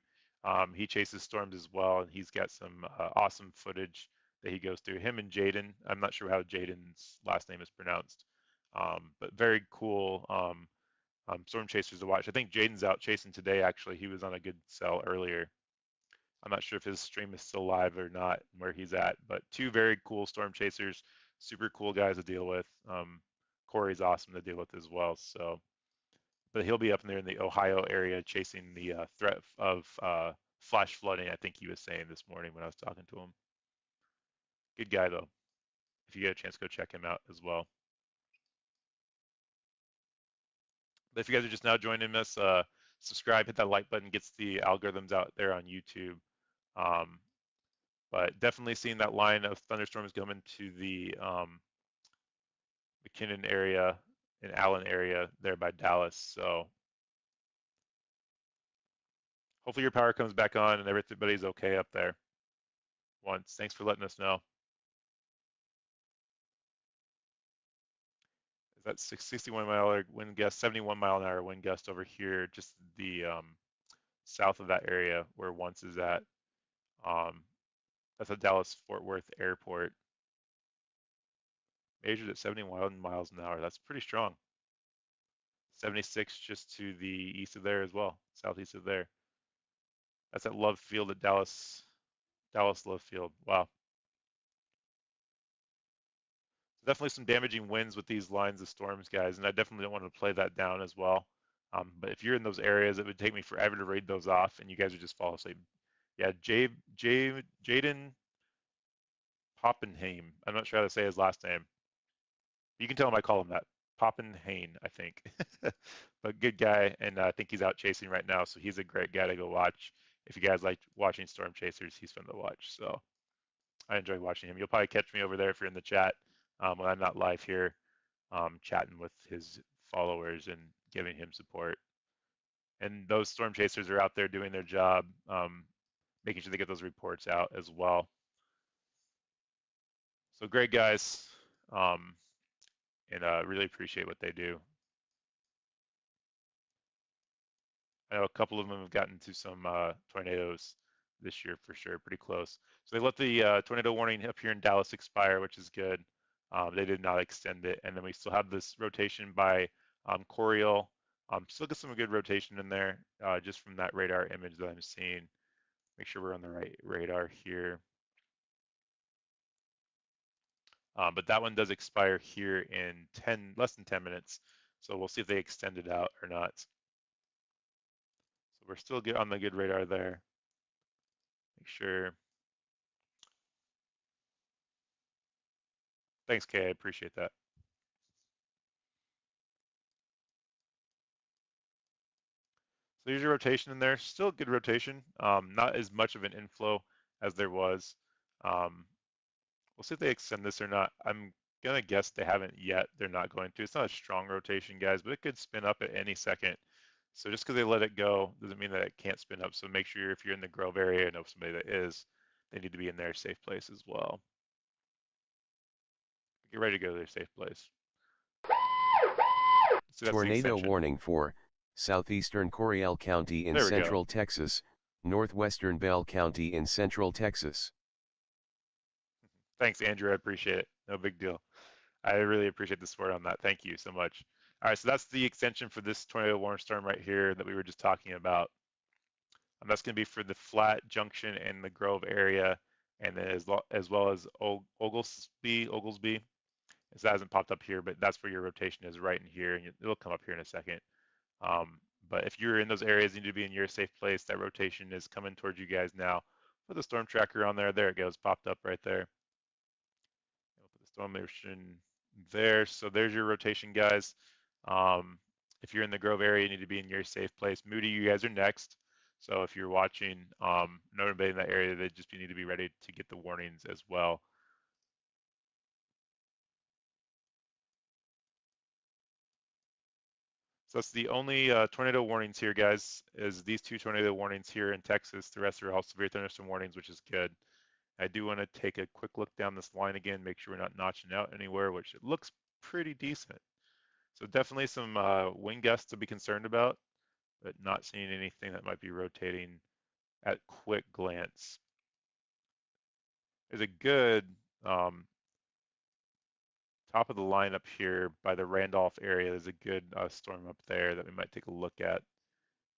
he chases storms as well, and he's got some awesome footage that he goes through. Him and Jaden, I'm not sure how Jaden's last name is pronounced, but very cool storm chasers to watch. I think Jaden's out chasing today, actually. He was on a good sell earlier. I'm not sure if his stream is still live or not, where he's at, but two very cool storm chasers, super cool guys to deal with. Corey's awesome to deal with as well. So, but he'll be up in there in the Ohio area chasing the threat of flash flooding, I think he was saying this morning when I was talking to him. Good guy, though. If you get a chance, go check him out as well. But if you guys are just now joining us, subscribe, hit that like button, gets the algorithms out there on YouTube. But definitely seeing that line of thunderstorms coming to the McKinnon area and Allen area there by Dallas. So hopefully your power comes back on and everybody's okay up there. Once, thanks for letting us know. Is that 61-mile wind gust, 71-mile-an-hour wind gust over here, just the south of that area where once is at. That's at Dallas Fort Worth Airport. Measured at 71 miles an hour. That's pretty strong. 76 just to the east of there as well, southeast of there. That's at Love Field at Dallas Love Field. Wow. Definitely some damaging winds with these lines of storms, guys, and I definitely don't want to play that down as well. But if you're in those areas, it would take me forever to read those off, and you guys would just fall asleep. Yeah, Jaden Poppenheim. I'm not sure how to say his last name. You can tell him I call him that. Poppenhain, I think. But good guy, and I think he's out chasing right now, so he's a great guy to go watch. If you guys like watching storm chasers, he's fun to watch. So I enjoy watching him. You'll probably catch me over there if you're in the chat when I'm not live here, chatting with his followers and giving him support. And those storm chasers are out there doing their job, making sure they get those reports out as well. So great guys, and really appreciate what they do. I know a couple of them have gotten to some tornadoes this year for sure, pretty close. So they let the tornado warning up here in Dallas expire, which is good. They did not extend it. And then we still have this rotation by Coriel. Still get some good rotation in there just from that radar image that I'm seeing. Make sure we're on the right radar here. But that one does expire here in less than 10 minutes. So we'll see if they extend it out or not. So we're still on the good radar there. Make sure. Thanks, Kay. I appreciate that. So there's your rotation in there. Still good rotation. Not as much of an inflow as there was. We'll see if they extend this or not. I'm gonna guess they haven't yet. They're not going to. It's not a strong rotation, guys, but it could spin up at any second. So just because they let it go doesn't mean that it can't spin up. So make sure if you're in the Grove area and know somebody that is, they need to be in their safe place as well. Get ready to go to their safe place. So tornado warning for southeastern Coryell County in central Texas, northwestern Bell County in central Texas. Thanks, Andrew. I appreciate it. No big deal. I really appreciate the support on that. Thank you so much. All right, so that's the extension for this tornado warning storm right here that we were just talking about. And that's going to be for the Flat Junction and the Grove area, and then as well as Oglesby. So that hasn't popped up here, but that's where your rotation is right in here, and it'll come up here in a second. But if you're in those areas, you need to be in your safe place. That rotation is coming towards you guys now. Put the storm tracker on there. There it goes, popped up right there. We'll put the storm motion there. So there's your rotation, guys. If you're in the Grove area, you need to be in your safe place. Moody, you guys are next. So if you're watching, know anybody in that area, they just need to be ready to get the warnings as well. So that's the only tornado warnings here, guys, is these 2 tornado warnings here in Texas. The rest are all severe thunderstorm warnings, which is good. I do want to take a quick look down this line again, make sure we're not notching out anywhere, which it looks pretty decent. So definitely some wind gusts to be concerned about, but not seeing anything that might be rotating at quick glance. There's a good top of the line up here by the Randolph area. There's a good storm up there that we might take a look at.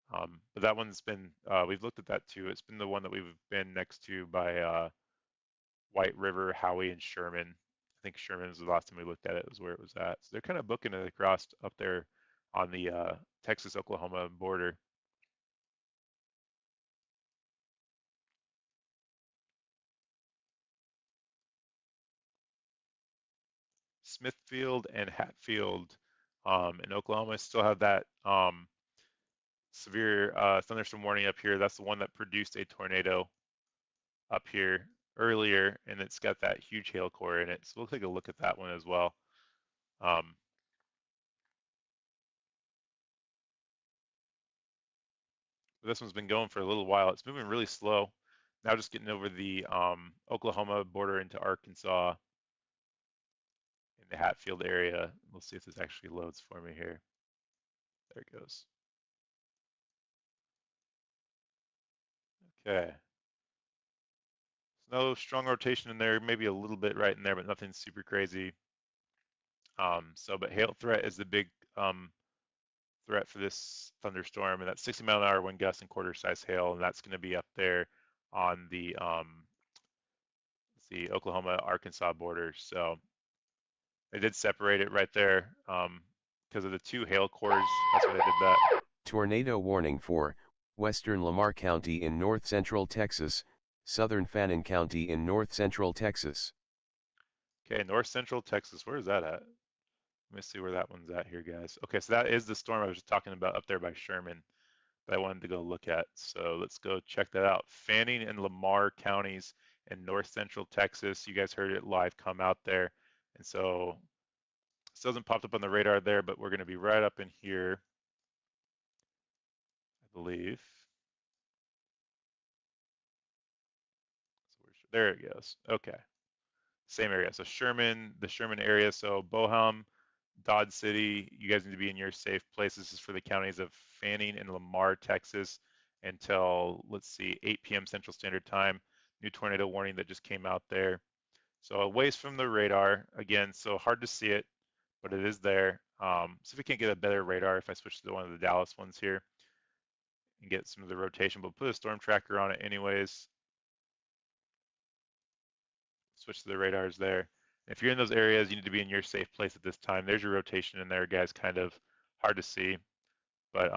But that one's been, we've looked at that too. It's been the one that we've been next to by White River, Howie, and Sherman. I think Sherman was the last time we looked at it, was where it was at. So they're kind of booking it across up there on the Texas-Oklahoma border. Smithfield and Hatfield in Oklahoma still have that severe thunderstorm warning up here. That's the one that produced a tornado up here earlier, and it's got that huge hail core in it. So we'll take a look at that one as well. This one's been going for a little while. It's moving really slow. Now just getting over the Oklahoma border into Arkansas in the Hatfield area. We'll see if this actually loads for me here. There it goes. Okay. No strong rotation in there, maybe a little bit right in there, but nothing super crazy. But hail threat is the big threat for this thunderstorm, and that's 60-mile-an-hour wind gusts and quarter-size hail, and that's going to be up there on the Oklahoma-Arkansas border. So they did separate it right there because of the 2 hail cores. That's why they did that. Tornado warning for western Lamar County in north-central Texas, southern Fannin County in north-central Texas. Okay, north-central Texas. Where is that at? Let me see where that one's at here, guys. Okay, so that is the storm I was just talking about up there by Sherman that I wanted to go look at. So let's go check that out. Fannin and Lamar counties in north-central Texas. You guys heard it live come out there. And so this doesn't pop up on the radar there, but we're going to be right up in here, I believe. So there it goes. Okay. Same area. So Sherman, the Sherman area. So Boham, Dodge City, you guys need to be in your safe place. This is for the counties of Fannin and Lamar, Texas, until, let's see, 8 p.m. Central Standard Time. New tornado warning that just came out there. So a ways from the radar, again, so hard to see it, but it is there. See if we can't get a better radar if I switch to one of the Dallas ones here and get some of the rotation, but put a storm tracker on it anyways. Switch to the radars there. If you're in those areas, you need to be in your safe place at this time. There's your rotation in there, guys, kind of hard to see. But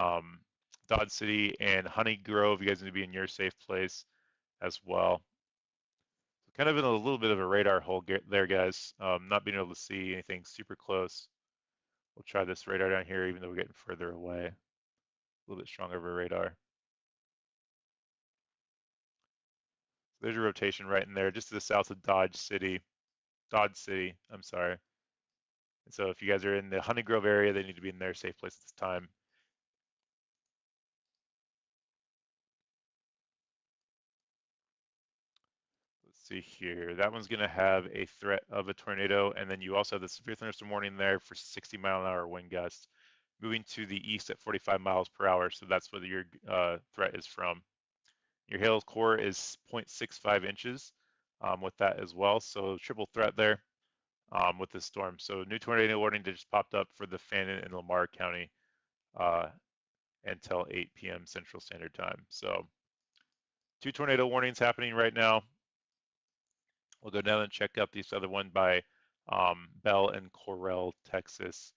Dodge City and Honey Grove, you guys need to be in your safe place as well. So kind of in a little bit of a radar hole there, guys. Not being able to see anything super close. We'll try this radar down here, even though we're getting further away. A little bit stronger of a radar. So there's your rotation right in there, just to the south of Dodge City, I'm sorry. And so if you guys are in the Honey Grove area, they need to be in their safe place at this time. Let's see here. That one's going to have a threat of a tornado, and then you also have the severe thunderstorm warning there for 60-mile-an-hour wind gusts, moving to the east at 45 miles per hour. So that's where your threat is from. Your hail core is 0.65 inches with that as well. So triple threat there with this storm. So new tornado warning that just popped up for the Fannin and Lamar County until 8 p.m. Central Standard Time. So 2 tornado warnings happening right now. We'll go down and check out this other one by Bell and Correll, Texas.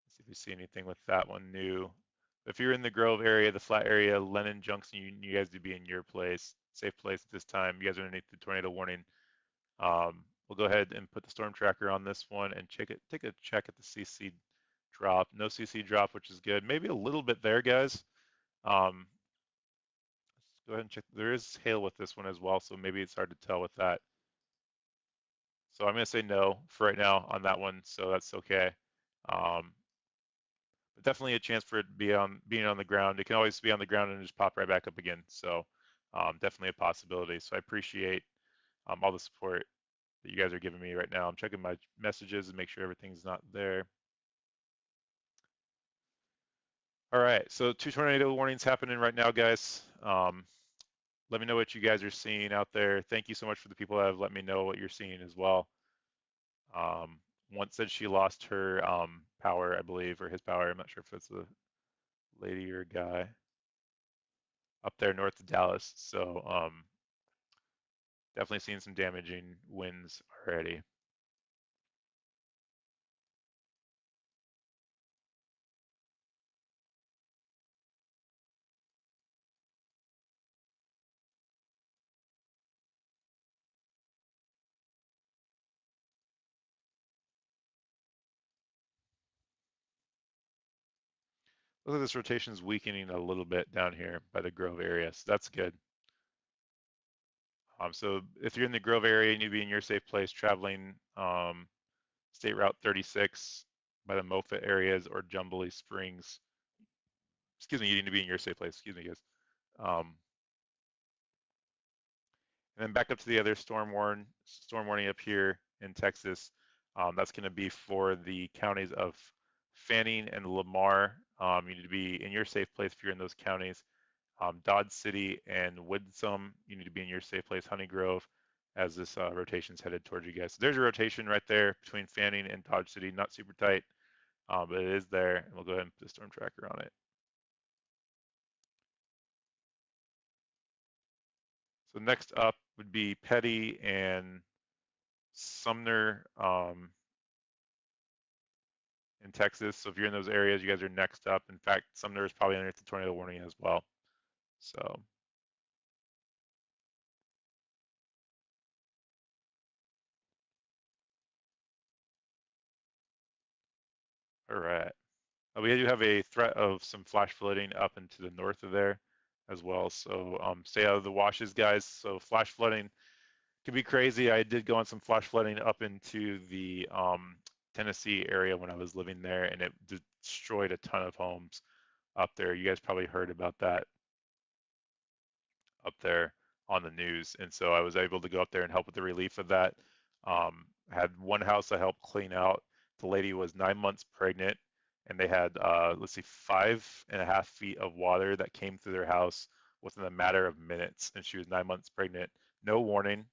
Let's see if we see anything with that one new. If you're in the Grove area, the flat area, Lennon Junction, you guys need to be in your place, safe place at this time. You guys are underneath the tornado warning. We'll go ahead and put the storm tracker on this one and take a check at the CC drop. No CC drop, which is good. Maybe a little bit there, guys. Let's go ahead and check. There is hail with this one as well, so maybe it's hard to tell with that. So I'm going to say no for right now on that one, so that's okay. But definitely a chance for it to be being on the ground. It can always be on the ground and just pop right back up again. So definitely a possibility. So I appreciate all the support that you guys are giving me right now. I'm checking my messages and make sure everything's not there. All right, so 2 tornado warnings happening right now, guys. Let me know what you guys are seeing out there. Thank you so much for the people that have let me know what you're seeing as well. One said she lost her power, I believe, or his power. I'm not sure if it's a lady or a guy up there north of Dallas. So definitely seeing some damaging winds already. Look at this rotation's weakening a little bit down here by the Grove area, so that's good. So if you're in the Grove area, you need to be in your safe place traveling State Route 36 by the Moffett areas or Jumbly Springs. Excuse me, you need to be in your safe place. Excuse me, guys. And then back up to the other storm warning up here in Texas. That's going to be for the counties of Fanning and Lamar. You need to be in your safe place if you're in those counties. Dodge City and Woodsum, you need to be in your safe place. Honey Grove, as this rotation's headed towards you guys. So there's a rotation right there between Fanning and Dodge City, not super tight, but it is there. And we'll go ahead and put the storm tracker on it. So next up would be Petty and Sumner in Texas. So if you're in those areas, you guys are next up. In fact, Sumner is probably underneath the tornado warning as well. So. All right. We do have a threat of some flash flooding up into the north of there as well. So stay out of the washes, guys. So flash flooding can be crazy. I did go on some flash flooding up into the Tennessee area when I was living there, and it destroyed a ton of homes up there. You guys probably heard about that up there on the news. And so I was able to go up there and help with the relief of that. Had one house I helped clean out. The lady was 9 months pregnant, and they had, let's see, 5.5 feet of water that came through their house within a matter of minutes. And she was 9 months pregnant. No warning.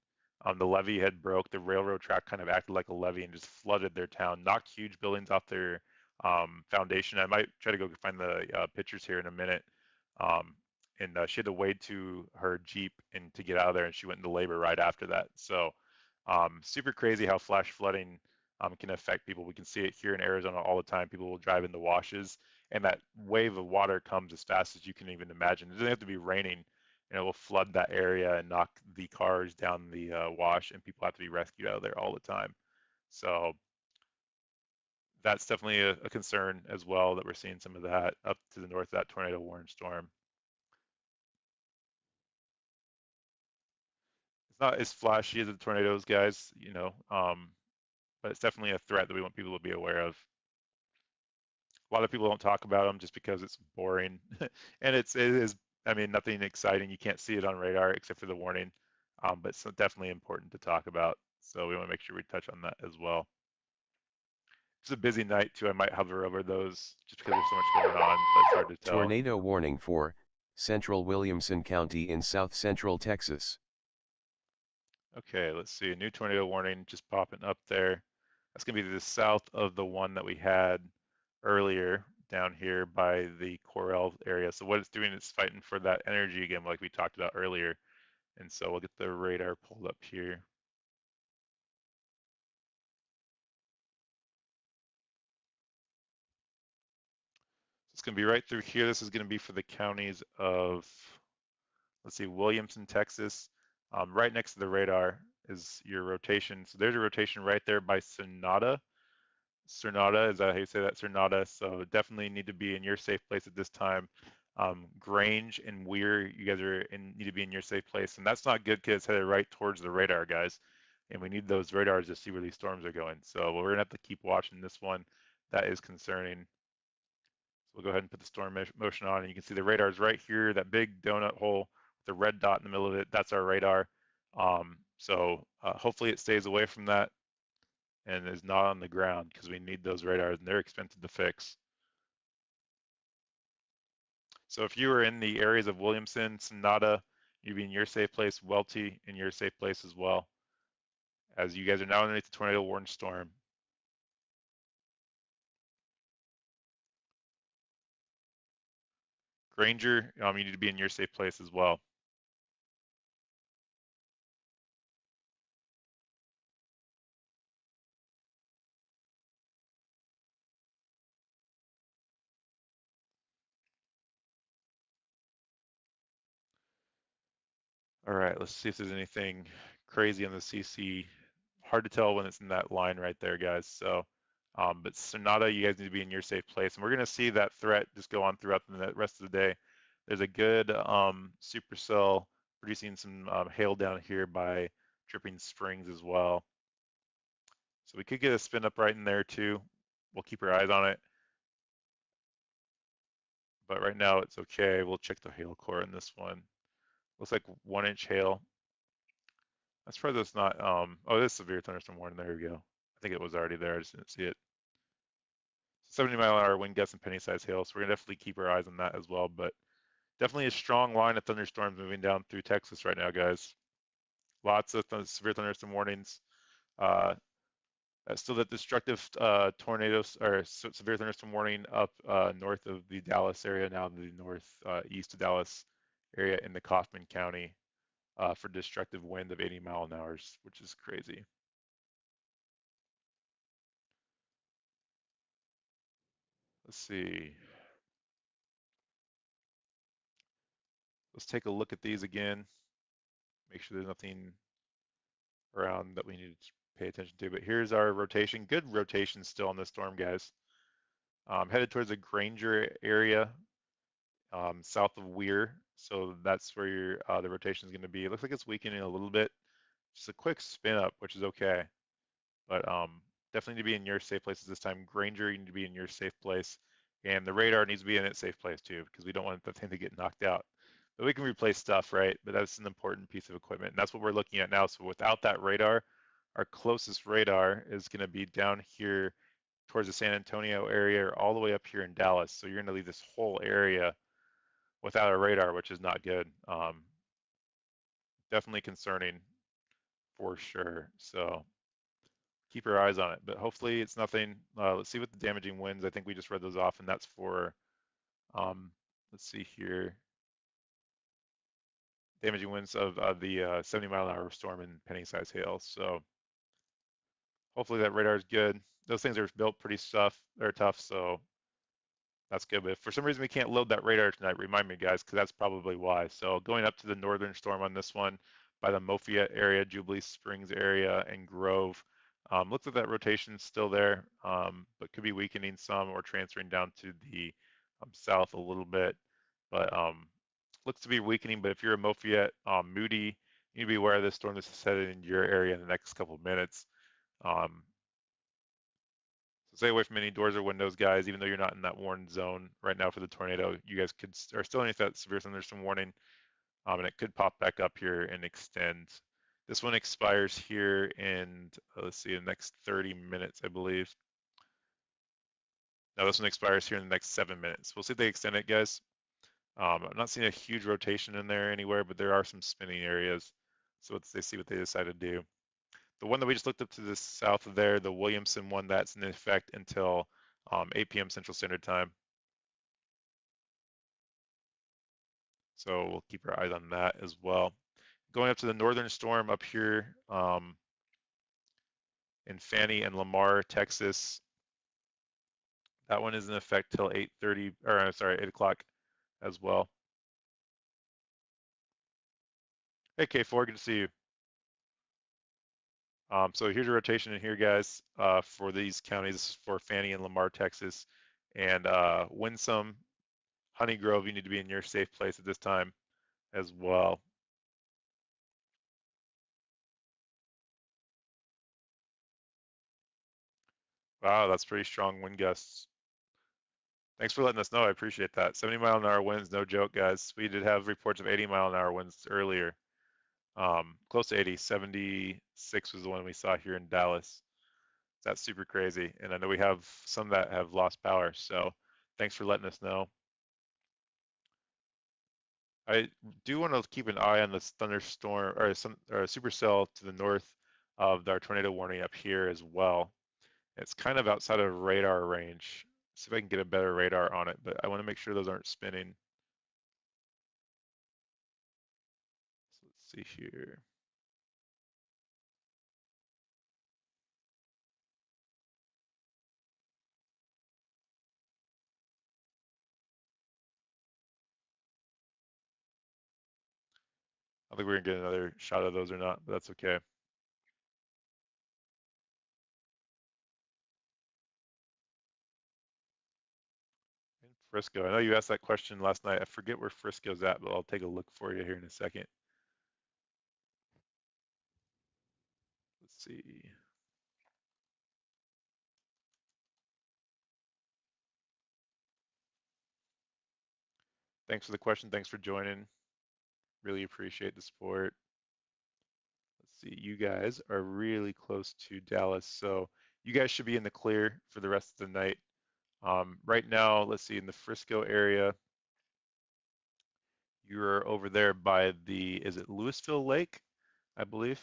The levee had broke. The railroad track kind of acted like a levee and just flooded their town, knocked huge buildings off their foundation. I might try to go find the pictures here in a minute. And she had to wade to her Jeep and to get out of there, and she went into labor right after that. So super crazy how flash flooding can affect people. We can see it here in Arizona all the time. People will drive into washes, and that wave of water comes as fast as you can even imagine. It doesn't have to be raining, and it will flood that area and knock the cars down the wash, and people have to be rescued out of there all the time. So that's definitely a concern as well, that we're seeing some of that up to the north of that tornado warning storm. It's not as flashy as the tornadoes, guys, but it's definitely a threat that we want people to be aware of. A lot of people don't talk about them just because it's boring, and it is. I mean, nothing exciting. You can't see it on radar except for the warning, but it's definitely important to talk about. So we want to make sure we touch on that as well. It's a busy night too. I might hover over those just because there's so much going on, but it's hard to tell. Tornado warning for Central Williamson County in south central Texas. Okay, let's see. A new tornado warning just popping up there. That's going to be to the south of the one that we had earlier down here by the Corel area. So what it's doing is fighting for that energy again, like we talked about earlier. And so we'll get the radar pulled up here. So it's going to be right through here. This is going to be for the counties of, let's see, Williamson, Texas. Right next to the radar is your rotation. So there's a rotation right there by Sonata. Cernada, is that how you say that? Cernada. So definitely need to be in your safe place at this time. Grange and Weir, you guys need to be in your safe place, and that's not good because it's headed right towards the radar, guys. And we need those radars to see where these storms are going. So we're gonna have to keep watching this one. That is concerning. So we'll go ahead and put the storm motion on, and you can see the radar is right here, that big donut hole with the red dot in the middle of it. That's our radar. So hopefully it stays away from that and is not on the ground because we need those radars and they're expensive to fix. So if you are in the areas of Williamson, Sonata, you'd be in your safe place, Welty in your safe place as well, as you guys are now underneath the tornado warning storm. Granger, you need to be in your safe place as well. All right, let's see if there's anything crazy on the CC. Hard to tell when it's in that line right there, guys. So, but Sonata, you guys need to be in your safe place. And we're going to see that threat just go on throughout the rest of the day. There's a good supercell producing some hail down here by Dripping Springs as well. So we could get a spin up right in there too. We'll keep our eyes on it. But right now it's okay. We'll check the hail core in this one. Looks like 1-inch hail. I'm surprised it's not, oh, this is severe thunderstorm warning. There we go. I think it was already there. I just didn't see it. 70-mile-an-hour wind gusts and penny-sized hail. So we're gonna definitely keep our eyes on that as well. But definitely a strong line of thunderstorms moving down through Texas right now, guys. Lots of severe thunderstorm warnings. Still that destructive tornadoes or severe thunderstorm warning up north of the Dallas area, now in the northeast of Dallas area in the Kaufman County for destructive wind of 80 mile an hour, which is crazy. Let's see. Let's take a look at these again. Make sure there's nothing around that we need to pay attention to. But here's our rotation. Good rotation still on this storm, guys. Headed towards the Granger area, south of Weir. So that's where the rotation is going to be. It looks like it's weakening a little bit. Just a quick spin up, which is okay. But definitely need to be in your safe places this time. Granger, you need to be in your safe place. And the radar needs to be in its safe place too, because we don't want the thing to get knocked out. But we can replace stuff, right? But that's an important piece of equipment. And that's what we're looking at now. So without that radar, our closest radar is going to be down here towards the San Antonio area or all the way up here in Dallas. So you're going to leave this whole area without a radar, which is not good. Definitely concerning for sure. So keep your eyes on it, but hopefully it's nothing. Let's see what the damaging winds. I think we just read those off, and that's for, let's see here, damaging winds of the 70-mile-an-hour storm and penny-sized hail. So hopefully that radar is good. Those things are built pretty tough, so that's good. But if for some reason we can't load that radar tonight, remind me, guys, because that's probably why. So going up to the northern storm on this one by the Moffett area, Jubilee Springs area, and Grove. Looks like that rotation's still there, but could be weakening some or transferring down to the south a little bit. But looks to be weakening. But if you're a Moffett, Moody, you need to be aware of this storm that's headed into your area in the next couple of minutes. So stay away from any doors or windows, guys, even though you're not in that warned zone right now for the tornado. You guys are still underneath that severe thunderstorm warning, and it could pop back up here and extend. This one expires here in, let's see, the next 30 minutes, I believe. No, this one expires here in the next 7 minutes. We'll see if they extend it, guys. I'm not seeing a huge rotation in there anywhere, but there are some spinning areas. So let's see what they decide to do. The one that we just looked up to the south of there, the Williamson one, that's in effect until 8 p.m. Central Standard Time. So we'll keep our eyes on that as well. Going up to the northern storm up here in Fanny and Lamar, Texas. That one is in effect till 8:30, or I'm sorry, 8 o'clock as well. Hey, K4, good to see you. So here's a rotation in here, guys, for these counties. This is for Fannie and Lamar, Texas. And Winsome, Honey Grove, you need to be in your safe place at this time as well. Wow, that's pretty strong wind gusts. Thanks for letting us know. I appreciate that. 70-mile-an-hour winds, no joke, guys. We did have reports of 80-mile-an-hour winds earlier. Close to 80. 76 was the one we saw here in Dallas. That's super crazy. And I know we have some that have lost power. So thanks for letting us know. I do want to keep an eye on this thunderstorm or supercell to the north of our tornado warning up here as well. It's kind of outside of radar range. See if I can get a better radar on it, but I want to make sure those aren't spinning. So let's see here. I think we're gonna get another shot of those or not, but that's okay. In Frisco, I know you asked that question last night. I forget where Frisco's at, but I'll take a look for you here in a second. Let's see. Thanks for the question. Thanks for joining. Really appreciate the support. Let's see. You guys are really close to Dallas, so you guys should be in the clear for the rest of the night. Right now, let's see, in the Frisco area, you're over there by the, is it Louisville Lake, I believe?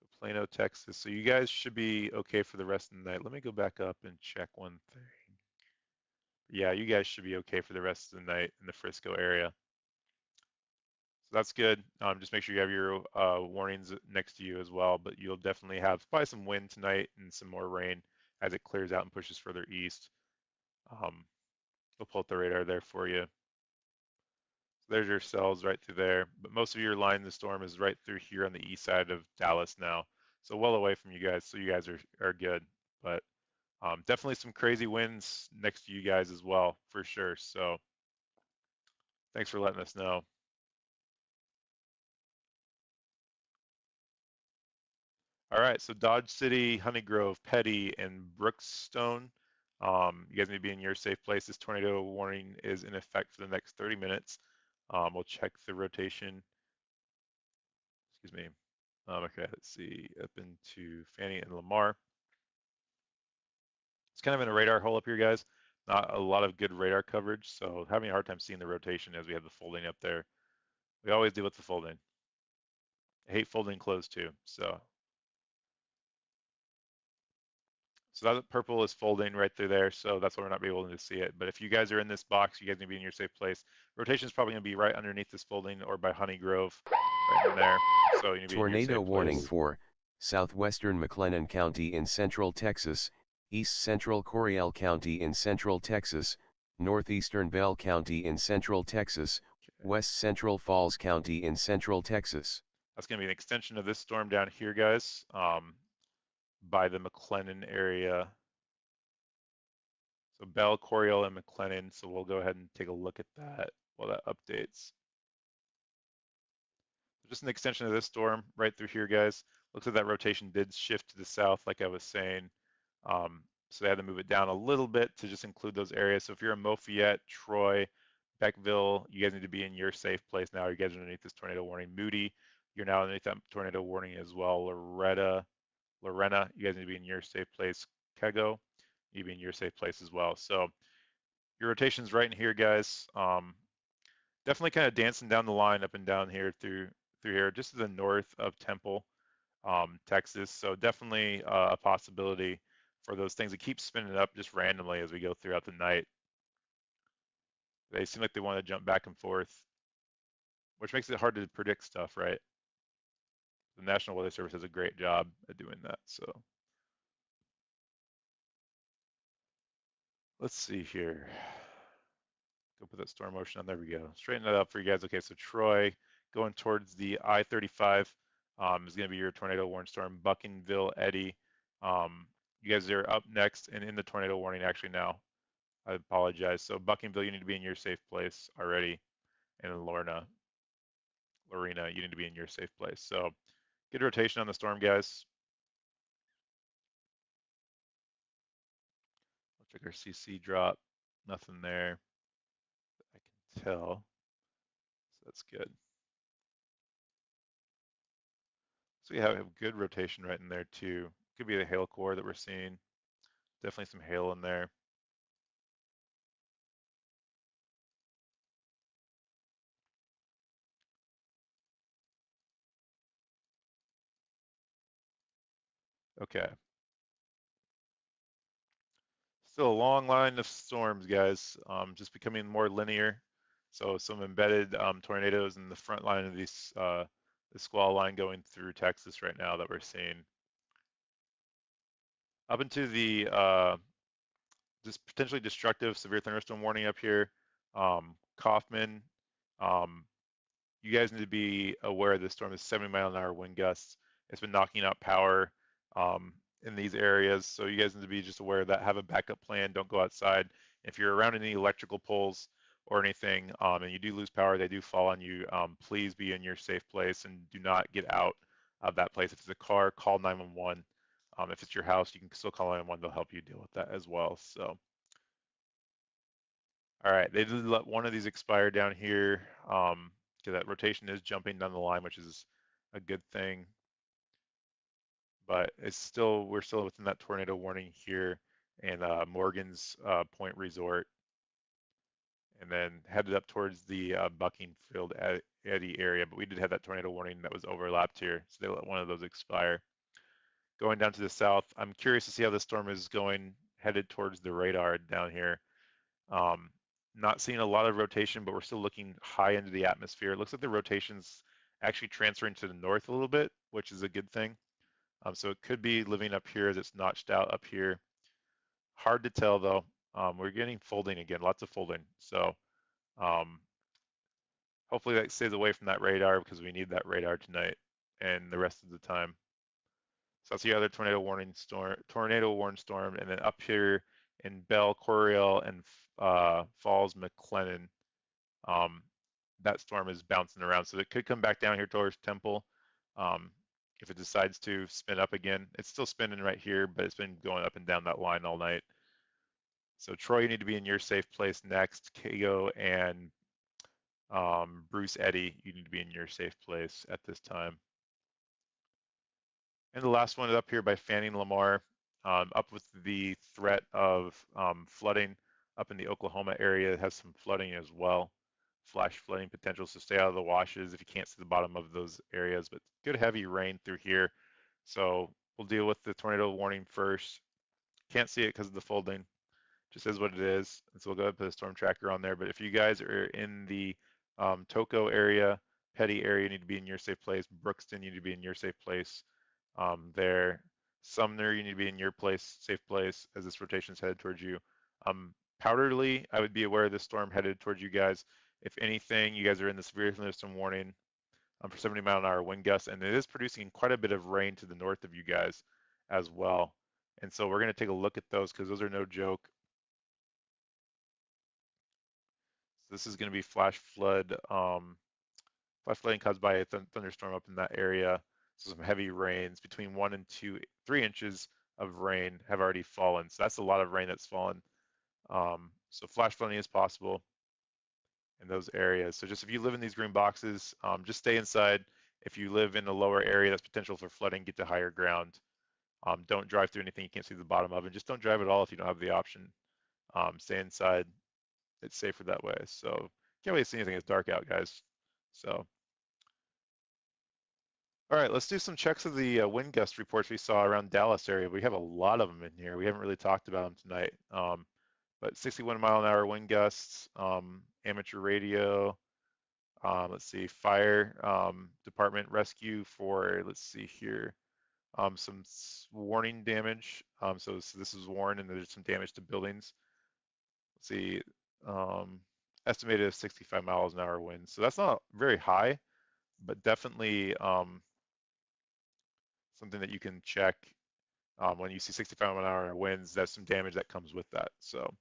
So Plano, Texas. So you guys should be okay for the rest of the night. Let me go back up and check one thing. Yeah, you guys should be okay for the rest of the night in the Frisco area. So that's good. Just make sure you have your warnings next to you as well, but you'll definitely have probably some wind tonight and some more rain as it clears out and pushes further east. We'll pull up the radar there for you. So there's your cells right through there, but most of your line in the storm is right through here on the east side of Dallas now. So well away from you guys, so you guys are good. But definitely some crazy winds next to you guys as well, for sure. So thanks for letting us know. All right, so Dodge City, Honey Grove, Petty, and Brookstone. You guys need to be in your safe place. This tornado warning is in effect for the next 30 minutes. We'll check the rotation. Excuse me. Okay, let's see. Up into Fannie and Lamar. It's kind of in a radar hole up here, guys. Not a lot of good radar coverage, so having a hard time seeing the rotation as we have the folding up there. We always deal with the folding. I hate folding closed too, so that purple is folding right through there, so that's why we're not able to see it. But if you guys are in this box, you guys need to be in your safe place. Rotation is probably going to be right underneath this folding or by Honey Grove, right in there. So you need to be in your safe place. Tornado warning for southwestern McLennan County in central Texas, east central Coryell County in central Texas, northeastern Bell County in central Texas, west central Falls County in central Texas. That's going to be an extension of this storm down here, guys, by the McLennan area. So Bell, Coryell, and McLennan. So we'll go ahead and take a look at that while that updates. Just an extension of this storm right through here, guys. Looks like that rotation did shift to the south, like I was saying. So they had to move it down a little bit to just include those areas. So if you're in Moffett, Troy, Beckville, you guys need to be in your safe place now. You guys are underneath this tornado warning. Moody, you're now underneath that tornado warning as well. Lorena, you guys need to be in your safe place. Kego, you be in your safe place as well. So your rotation's right in here, guys. Definitely kind of dancing down the line up and down here through here, just to the north of Temple, Texas. So definitely a possibility for those things to keep spinning up just randomly as we go throughout the night. They seem like they want to jump back and forth, which makes it hard to predict stuff, right? The National Weather Service does a great job at doing that. So let's see here. Go put that storm motion on. There we go. Straighten that up for you guys. Okay, so Troy going towards the I-35 is going to be your tornado warning storm. Buckingville, Eddy. You guys are up next and in the tornado warning actually now. I apologize. So Buckingville, you need to be in your safe place already. And then Lorena, you need to be in your safe place. So good rotation on the storm, guys. Let's check our CC drop. Nothing there. I can tell. So that's good. So we have good rotation right in there too. Could be the hail core that we're seeing. Definitely some hail in there. Okay. Still a long line of storms, guys. Just becoming more linear. So some embedded tornadoes in the front line of these, the squall line going through Texas right now that we're seeing. Up into the just potentially destructive severe thunderstorm warning up here. Kaufman, um, you guys need to be aware this storm is 70-mile-an-hour wind gusts. It's been knocking out power in these areas, so you guys need to be just aware of that. Have a backup plan. Don't go outside. If you're around any electrical poles or anything, and you do lose power, they do fall on you. Please be in your safe place and do not get out of that place. If it's a car, call 911. If it's your house, you can still call 911. They'll help you deal with that as well. So, all right, they did let one of these expire down here. So that rotation is jumping down the line, which is a good thing. But we're still within that tornado warning here and Morgan's Point Resort, and then headed up towards the Buckingfield Eddy area. But we did have that tornado warning that was overlapped here, so they let one of those expire. Going down to the south, I'm curious to see how the storm is going headed towards the radar down here. Um, Not seeing a lot of rotation, but we're still looking high into the atmosphere. It looks like the rotation's actually transferring to the north a little bit, which is a good thing. So it could be living up here as it's notched out up here. Hard to tell though. We're getting folding again, lots of folding. So um, hopefully that stays away from that radar because we need that radar tonight and the rest of the time. So that's the other tornado warning storm, and then up here in Bell, Coryell, and Falls, McLennan, um, that storm is bouncing around. So it could come back down here towards Temple. Um, if it decides to spin up again, it's still spinning right here, but it's been going up and down that line all night. So Troy, you need to be in your safe place next. Kago and Bruce Eddy, you need to be in your safe place at this time. And the last one is up here by Fanning Lamar, up with the threat of flooding up in the Oklahoma area. It has some flooding as well, flash flooding potential, so stay out of the washes if you can't see the bottom of those areas, but good heavy rain through here. So we'll deal with the tornado warning first. Can't see it because of the folding, just is what it is. And so we'll go ahead and put a storm tracker on there. But if you guys are in the Toco area, Petty area, you need to be in your safe place. Brookston, you need to be in your safe place there. Sumner, you need to be in your place, safe place, as this rotation is headed towards you. Powderly, I would be aware of this storm headed towards you guys. If anything, you guys are in the severe thunderstorm warning for 70-mile-an-hour wind gusts, and it is producing quite a bit of rain to the north of you guys as well. And so we're going to take a look at those because those are no joke. So this is going to be flash flooding caused by a thunderstorm up in that area. So some heavy rains between 1 and 3 inches of rain have already fallen. So that's a lot of rain that's fallen. So flash flooding is possible in those areas. So just if you live in these green boxes, just stay inside. If you live in a lower area that's potential for flooding, get to higher ground. Don't drive through anything you can't see the bottom of, and just don't drive at all if you don't have the option. Stay inside. It's safer that way. So can't really see anything. It's dark out, guys. So all right, let's do some checks of the wind gust reports we saw around Dallas area. We have a lot of them in here. We haven't really talked about them tonight. But 61-mile-an-hour wind gusts, amateur radio. Let's see, fire department rescue for, let's see here, some warning damage. So this is warned and there's some damage to buildings. Let's see, estimated 65 miles an hour wind. So that's not very high, but definitely something that you can check when you see 65-mile-an-hour winds. That's some damage that comes with that. So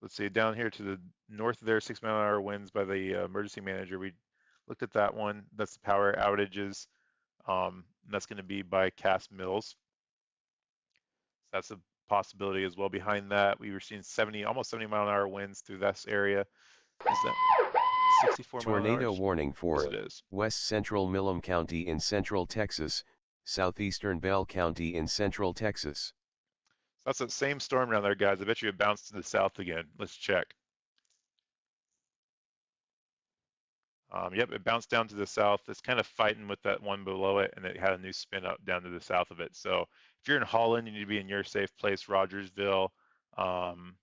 let's see, down here to the north of there, 6-mile-an-hour winds by the emergency manager. We looked at that one. That's the power outages. And that's going to be by Cass Mills. So that's a possibility as well. Behind that, we were seeing almost 70-mile-an-hour winds through this area. Is that 64 mile an hour? Tornado warning Yes, for it is. west central Milam County in central Texas, southeastern Bell County in central Texas. So that's that same storm down there, guys. I bet you it bounced to the south again. Let's check. Yep, it bounced down to the south. It's kind of fighting with that one below it, and it had a new spin up down to the south of it. So if you're in Holland, you need to be in your safe place. Rogersville, um,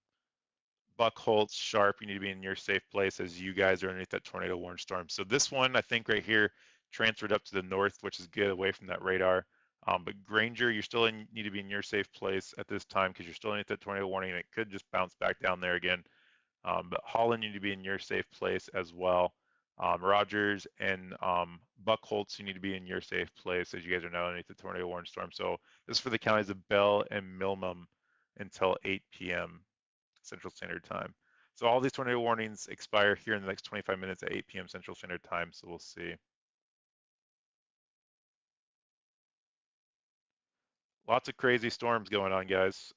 Buckholtz, Sharp, you need to be in your safe place as you guys are underneath that tornado warning storm. So this one, I think right here, transferred up to the north, which is good away from that radar. But Granger, you still need to be in your safe place at this time because you're still underneath that tornado warning, and it could just bounce back down there again. But Holland, you need to be in your safe place as well. Rogers and Buckholtz, you need to be in your safe place as you guys are now underneath the tornado warning storm. So this is for the counties of Bell and Milnum until 8 p.m. Central Standard Time. So all these tornado warnings expire here in the next 25 minutes at 8 p.m. Central Standard Time. So we'll see. Lots of crazy storms going on, guys.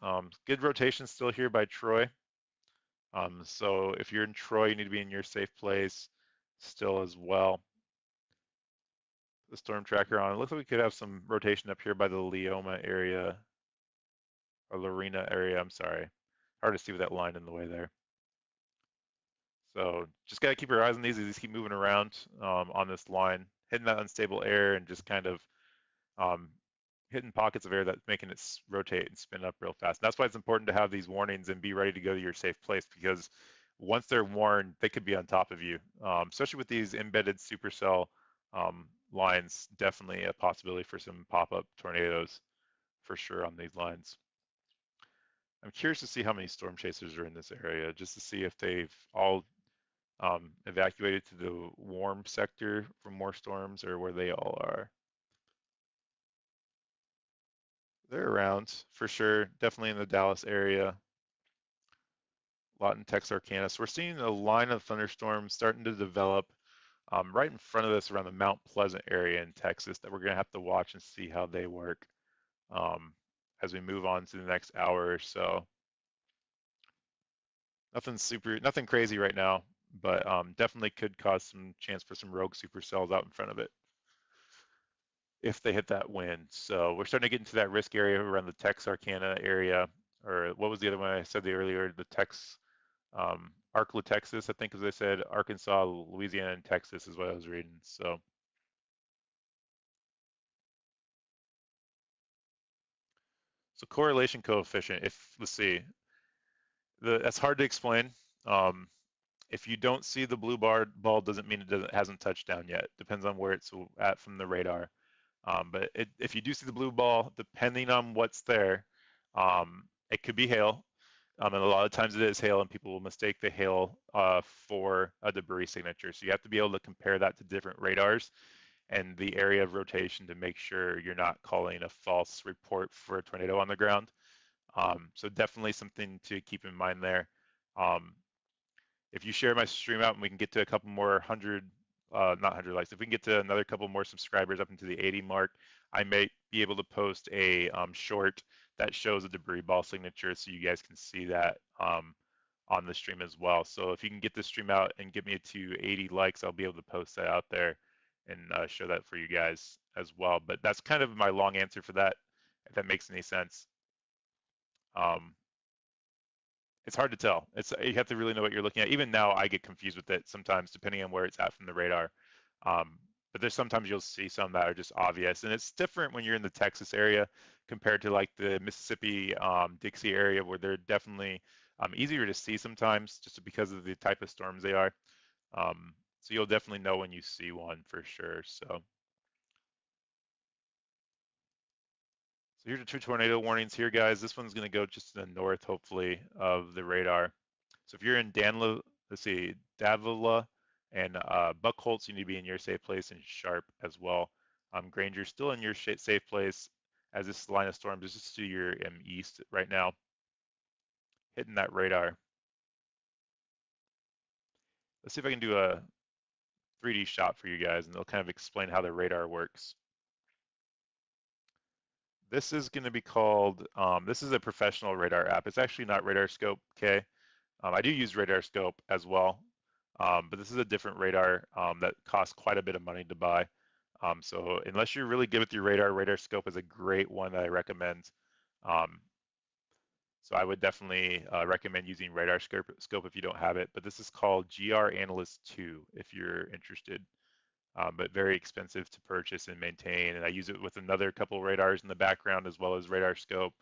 Good rotation still here by Troy. So if you're in Troy, you need to be in your safe place still as well. The storm tracker on. It looks like we could have some rotation up here by the Leoma area or Lorena area. I'm sorry. Hard to see with that line in the way there. So just got to keep your eyes on these. These keep moving around on this line, hitting that unstable air and just kind of um, hitting pockets of air that's making it rotate and spin up real fast. And that's why it's important to have these warnings and be ready to go to your safe place because once they're warned, they could be on top of you, especially with these embedded supercell lines. Definitely a possibility for some pop-up tornadoes for sure on these lines. I'm curious to see how many storm chasers are in this area, just to see if they've all evacuated to the warm sector for more storms or where they all are. They're around for sure, definitely in the Dallas area. A lot in Texarkana. So we're seeing a line of thunderstorms starting to develop right in front of us around the Mount Pleasant area in Texas that we're going to have to watch and see how they work as we move on to the next hour or so. Nothing crazy right now, but definitely could cause some chance for some rogue supercells out in front of it if they hit that wind. So we're starting to get into that risk area around the Texarkana area, or what was the other one I said earlier? The Arkla, Texas, I think, as I said, Arkansas, Louisiana, and Texas is what I was reading. So correlation coefficient. Let's see, that's hard to explain. If you don't see the blue ball, doesn't mean it hasn't touched down yet. Depends on where it's at from the radar. But if you do see the blue ball, depending on what's there, it could be hail. And a lot of times it is hail, and people will mistake the hail for a debris signature. So you have to be able to compare that to different radars and the area of rotation to make sure you're not calling a false report for a tornado on the ground. So definitely something to keep in mind there. If you share my stream out and we can get to a couple more not 100 likes, if we can get to another couple more subscribers up into the 80 mark, I may be able to post a short that shows a debris ball signature so you guys can see that on the stream as well. So if you can get this stream out and get me to 80 likes, I'll be able to post that out there and show that for you guys as well. But that's kind of my long answer for that, if that makes any sense. It's hard to tell. You have to really know what you're looking at. Even now, I get confused with it sometimes, depending on where it's at from the radar. But there's sometimes you'll see some that are just obvious, and it's different when you're in the Texas area compared to like the Mississippi, Dixie area, where they're definitely easier to see sometimes, just because of the type of storms they are. So you'll definitely know when you see one for sure. So here's the two tornado warnings here, guys. This one's going to go just to the north, hopefully, of the radar. So if you're in Danla, let's see, Davila and Buckholtz, you need to be in your safe place, and Sharp as well. Granger still in your safe place as this line of storms is just to your east right now, hitting that radar. Let's see if I can do a 3D shot for you guys, and they'll kind of explain how the radar works. This is going to be called, this is a professional radar app. It's actually not Radar Scope, okay? I do use Radar Scope as well, but this is a different radar that costs quite a bit of money to buy. So unless you're really good with your radar, Radar Scope is a great one that I recommend. So I would definitely recommend using Radar Scope if you don't have it, but this is called GR Analyst 2 if you're interested. But very expensive to purchase and maintain. And I use it with another couple radars in the background as well as Radar Scope.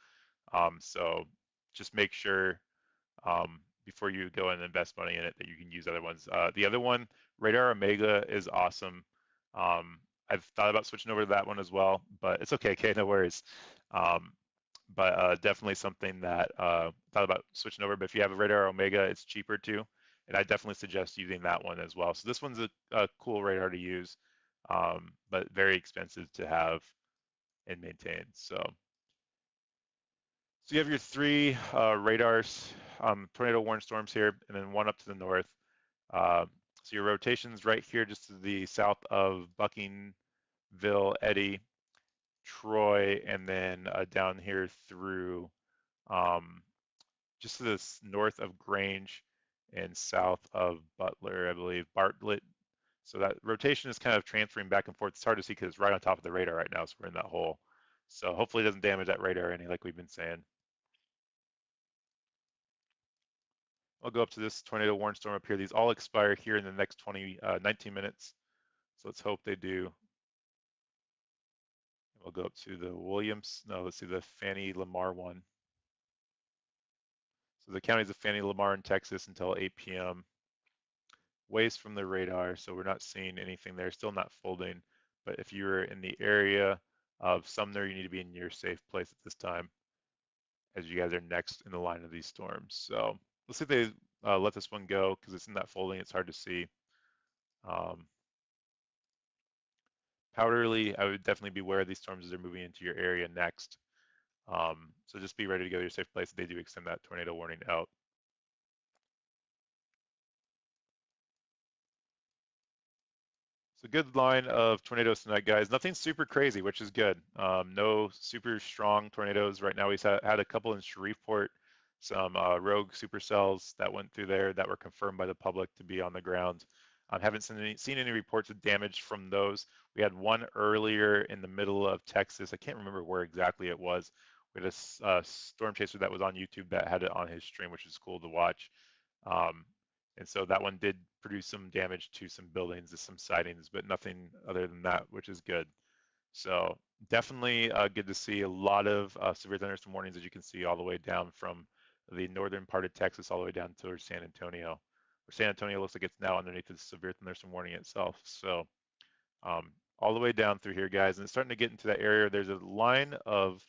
So just make sure before you go and invest money in it that you can use other ones. The other one, Radar Omega, is awesome. I've thought about switching over to that one as well, but it's okay, no worries. But definitely something that thought about switching over. But if you have a Radar Omega, it's cheaper too, and I definitely suggest using that one as well. So this one's a cool radar to use, but very expensive to have and maintain. So you have your three radars, tornado warning storms here, and then one up to the north. So your rotation's right here, just to the south of Buckingville, Eddy, Troy, and then down here through just to the north of Grange and south of Butler, I believe, Bartlett. So that rotation is kind of transferring back and forth. It's hard to see because it's right on top of the radar right now, so we're in that hole. So hopefully it doesn't damage that radar any, like we've been saying. I'll go up to this tornado warning storm up here. These all expire here in the next 19 minutes. So let's hope they do. We'll go up to the let's see, the Fannie Lamar one. So the counties of Fannie Lamar in Texas until 8 p.m. Ways from the radar, so we're not seeing anything there, still not folding. But if you're in the area of Sumner, you need to be in your safe place at this time as you guys are next in the line of these storms. So let's see if they let this one go because it's in that folding, it's hard to see. Powderly, I would definitely be aware of these storms as they're moving into your area next. So just be ready to go to your safe place if they do extend that tornado warning out. So good line of tornadoes tonight, guys. Nothing super crazy, which is good. No super strong tornadoes. Right now, we've had a couple in Shreveport, some rogue supercells that went through there that were confirmed by the public to be on the ground. Haven't seen any reports of damage from those. We had one earlier in the middle of Texas. I can't remember where exactly it was. We had a storm chaser that was on YouTube that had it on his stream, which is cool to watch. And so that one did produce some damage to some buildings and some sightings, but nothing other than that, which is good. So definitely good to see a lot of severe thunderstorm warnings, as you can see, all the way down from the northern part of Texas all the way down towards San Antonio. San Antonio looks like it's now underneath the severe thunderstorm warning itself. So all the way down through here, guys, and it's starting to get into that area. There's a line of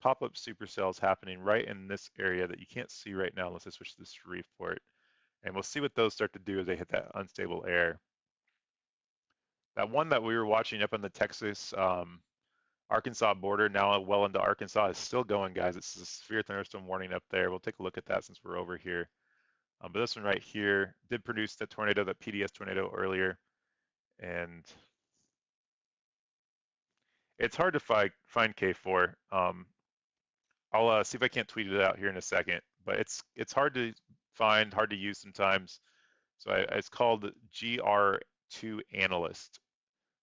pop-up supercells happening right in this area that you can't see right now unless I switch to this Shreveport. And we'll see what those start to do as they hit that unstable air. That one that we were watching up on the Texas Arkansas border, now well into Arkansas, is still going, guys. It's a severe thunderstorm warning up there. We'll take a look at that since we're over here. But this one right here did produce the tornado, that PDS tornado earlier. And it's hard to find K4. I'll see if I can't tweet it out here in a second. But it's hard to find, hard to use sometimes. So it's called GR2 Analyst.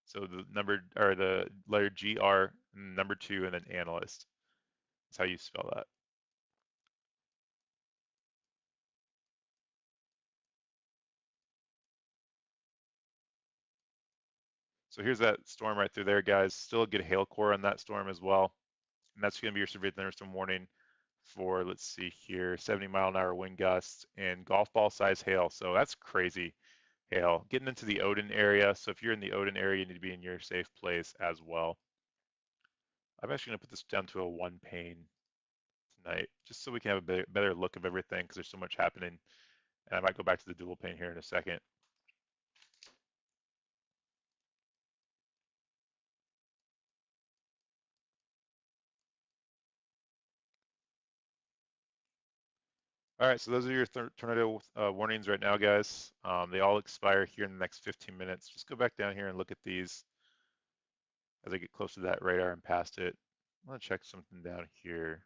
So the number or the letter GR, number 2, and then analyst. That's how you spell that. So here's that storm right through there, guys. Still a good hail core on that storm as well. And that's going to be your severe thunderstorm warning for, let's see here, 70-mile-an-hour wind gusts and golf ball size hail. So that's crazy hail. Getting into the Odin area. So if you're in the Odin area, you need to be in your safe place as well. I'm actually going to put this down to a 1 pane tonight, just so we can have a better look of everything because there's so much happening. And I might go back to the dual pane here in a second. All right, so those are your tornado warnings right now, guys. They all expire here in the next 15 minutes. Just go back down here and look at these as I get close to that radar and past it. I'm gonna check something down here.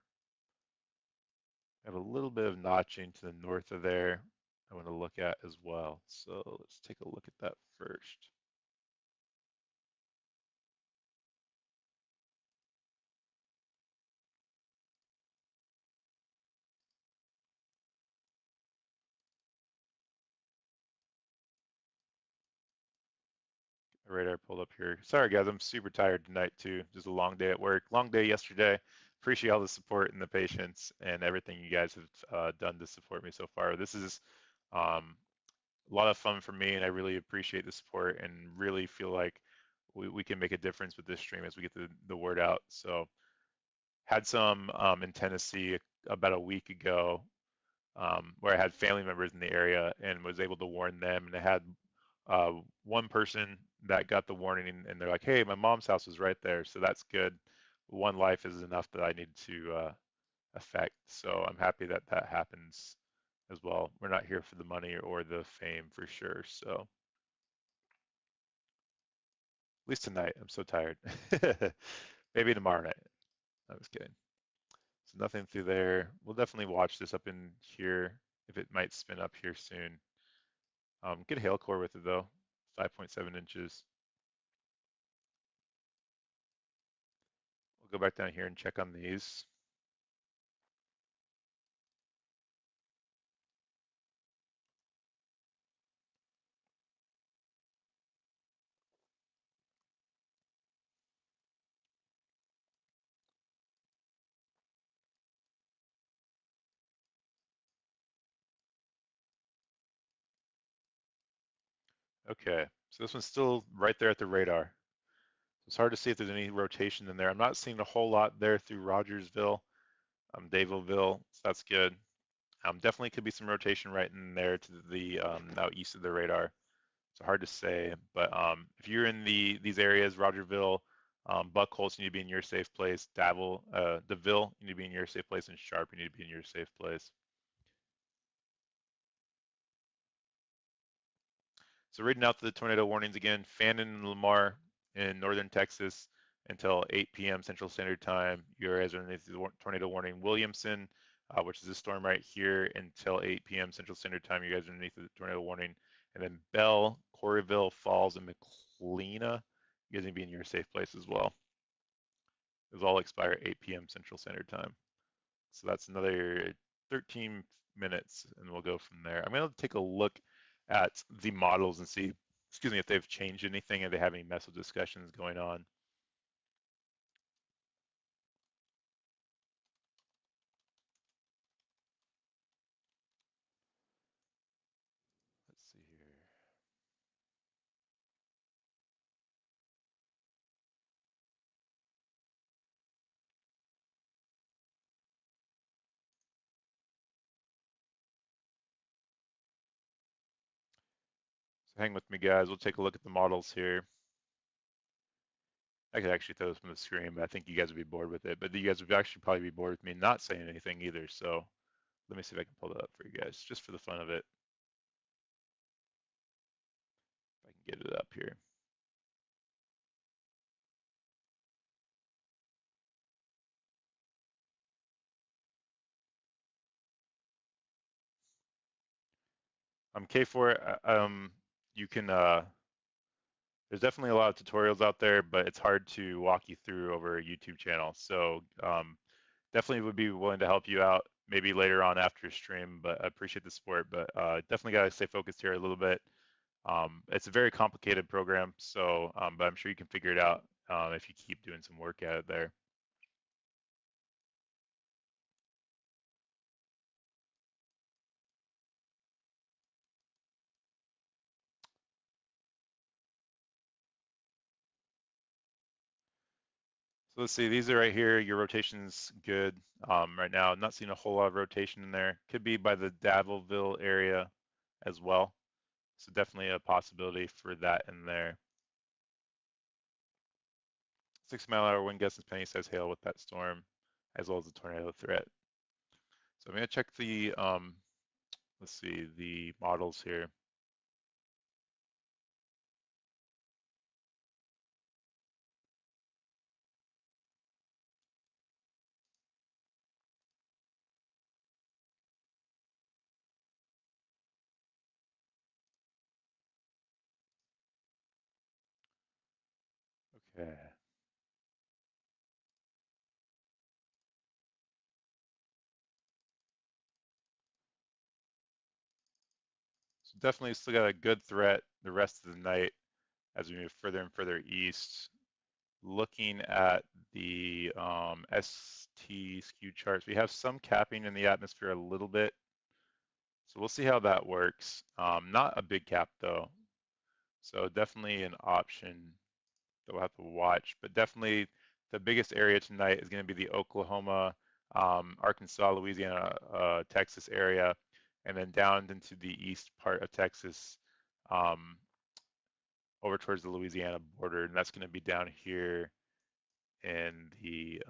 I have a little bit of notching to the north of there I want to look at as well. So let's take a look at that first. Radar pulled up here. Sorry guys, I'm super tired tonight too. Just a long day at work. Long day yesterday. Appreciate all the support and the patience and everything you guys have done to support me so far. This is um, a lot of fun for me, and I really appreciate the support and really feel like we can make a difference with this stream as we get the word out. So had some in Tennessee about a week ago where I had family members in the area and was able to warn them. And I had uh, one person that got the warning and they're like, hey, my mom's house is right there. So that's good. One life is enough that I need to affect. So I'm happy that that happens as well. We're not here for the money or the fame for sure. So at least tonight, I'm so tired. Maybe tomorrow night. I was kidding. So nothing through there. We'll definitely watch this up in here if it might spin up here soon. Good hail core with it though, 5.7 inches. We'll go back down here and check on these. Okay, so this one's still right there at the radar. It's hard to see if there's any rotation in there. I'm not seeing a whole lot there through Rogersville, Davisville, so that's good. Definitely could be some rotation right in there to the out east of the radar. It's hard to say, but if you're in these areas, Rogerville, Buckholz, you need to be in your safe place. DeVille, you need to be in your safe place, and Sharp, you need to be in your safe place. So reading out the tornado warnings again, Fannin and Lamar in northern Texas until 8 p.m. Central Standard Time. You guys are underneath the tornado warning. Williamson, which is a storm right here, until 8 p.m. Central Standard Time. You guys are underneath the tornado warning. And then Bell, Corryville, Falls, and McLeana, you guys need to be in your safe place as well. Those all expire 8 p.m. Central Standard Time. So that's another 13 minutes, and we'll go from there. I'm going to take a look at the models and see, excuse me, if they've changed anything, if they have any message discussions going on. Let's see here. So hang with me, guys. We'll take a look at the models here. I could actually throw this on the screen, but I think you guys would be bored with it. But you guys would actually probably be bored with me not saying anything either. So let me see if I can pull that up for you guys, just for the fun of it. If I can get it up here. K4, you can there's definitely a lot of tutorials out there, but it's hard to walk you through over a YouTube channel. So definitely would be willing to help you out maybe later on after stream, but I appreciate the support. But definitely got to stay focused here a little bit. It's a very complicated program, so but I'm sure you can figure it out if you keep doing some work at it there. So let's see, these are right here. Your rotation's good right now. I'm not seeing a whole lot of rotation in there. Could be by the Davilville area. as well. So definitely a possibility for that in there. 6-mile-an-hour wind gusts and penny-sized hail with that storm, as well as the tornado threat. So I'm going to check the, let's see, the models here. Okay. So definitely still got a good threat the rest of the night as we move further and further east. Looking at the ST skew charts, we have some capping in the atmosphere a little bit. So we'll see how that works. Not a big cap though. So definitely an option that we'll have to watch, but definitely the biggest area tonight is going to be the Oklahoma, Arkansas, Louisiana, Texas area, and then down into the east part of Texas, um, over towards the Louisiana border, and that's going to be down here in the,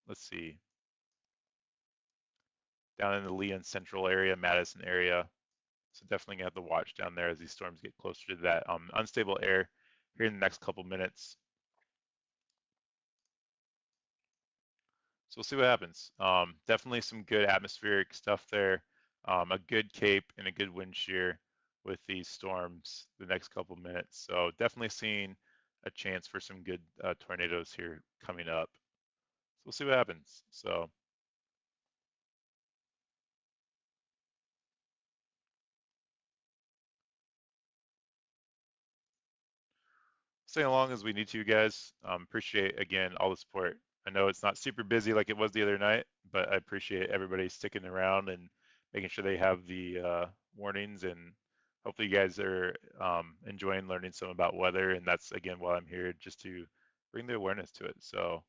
let's see, down in the Leon Central area, Madison area. So definitely gonna have to watch down there as these storms get closer to that unstable air here in the next couple minutes. So we'll see what happens. Definitely some good atmospheric stuff there. A good cape and a good wind shear with these storms the next couple minutes. So definitely seeing a chance for some good tornadoes here coming up. So we'll see what happens. So stay along as we need to, guys. Appreciate again all the support. I know it's not super busy like it was the other night, but I appreciate everybody sticking around and making sure they have the warnings. And hopefully, you guys are enjoying learning some about weather. And that's again why I'm here, just to bring the awareness to it. So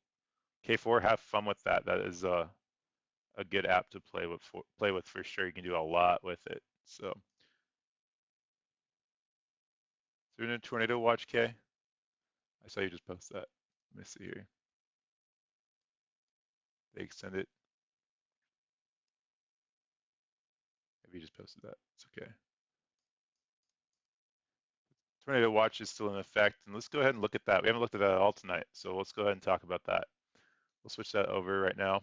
K4, have fun with that. That is a good app to play with for sure. You can do a lot with it. So, doing a tornado watch, K. I saw you just post that. Let me see here. They extend it. Maybe you just posted that. It's okay. Tornado watch is still in effect, and let's go ahead and look at that. We haven't looked at that at all tonight, so let's go ahead and talk about that. We'll switch that over right now.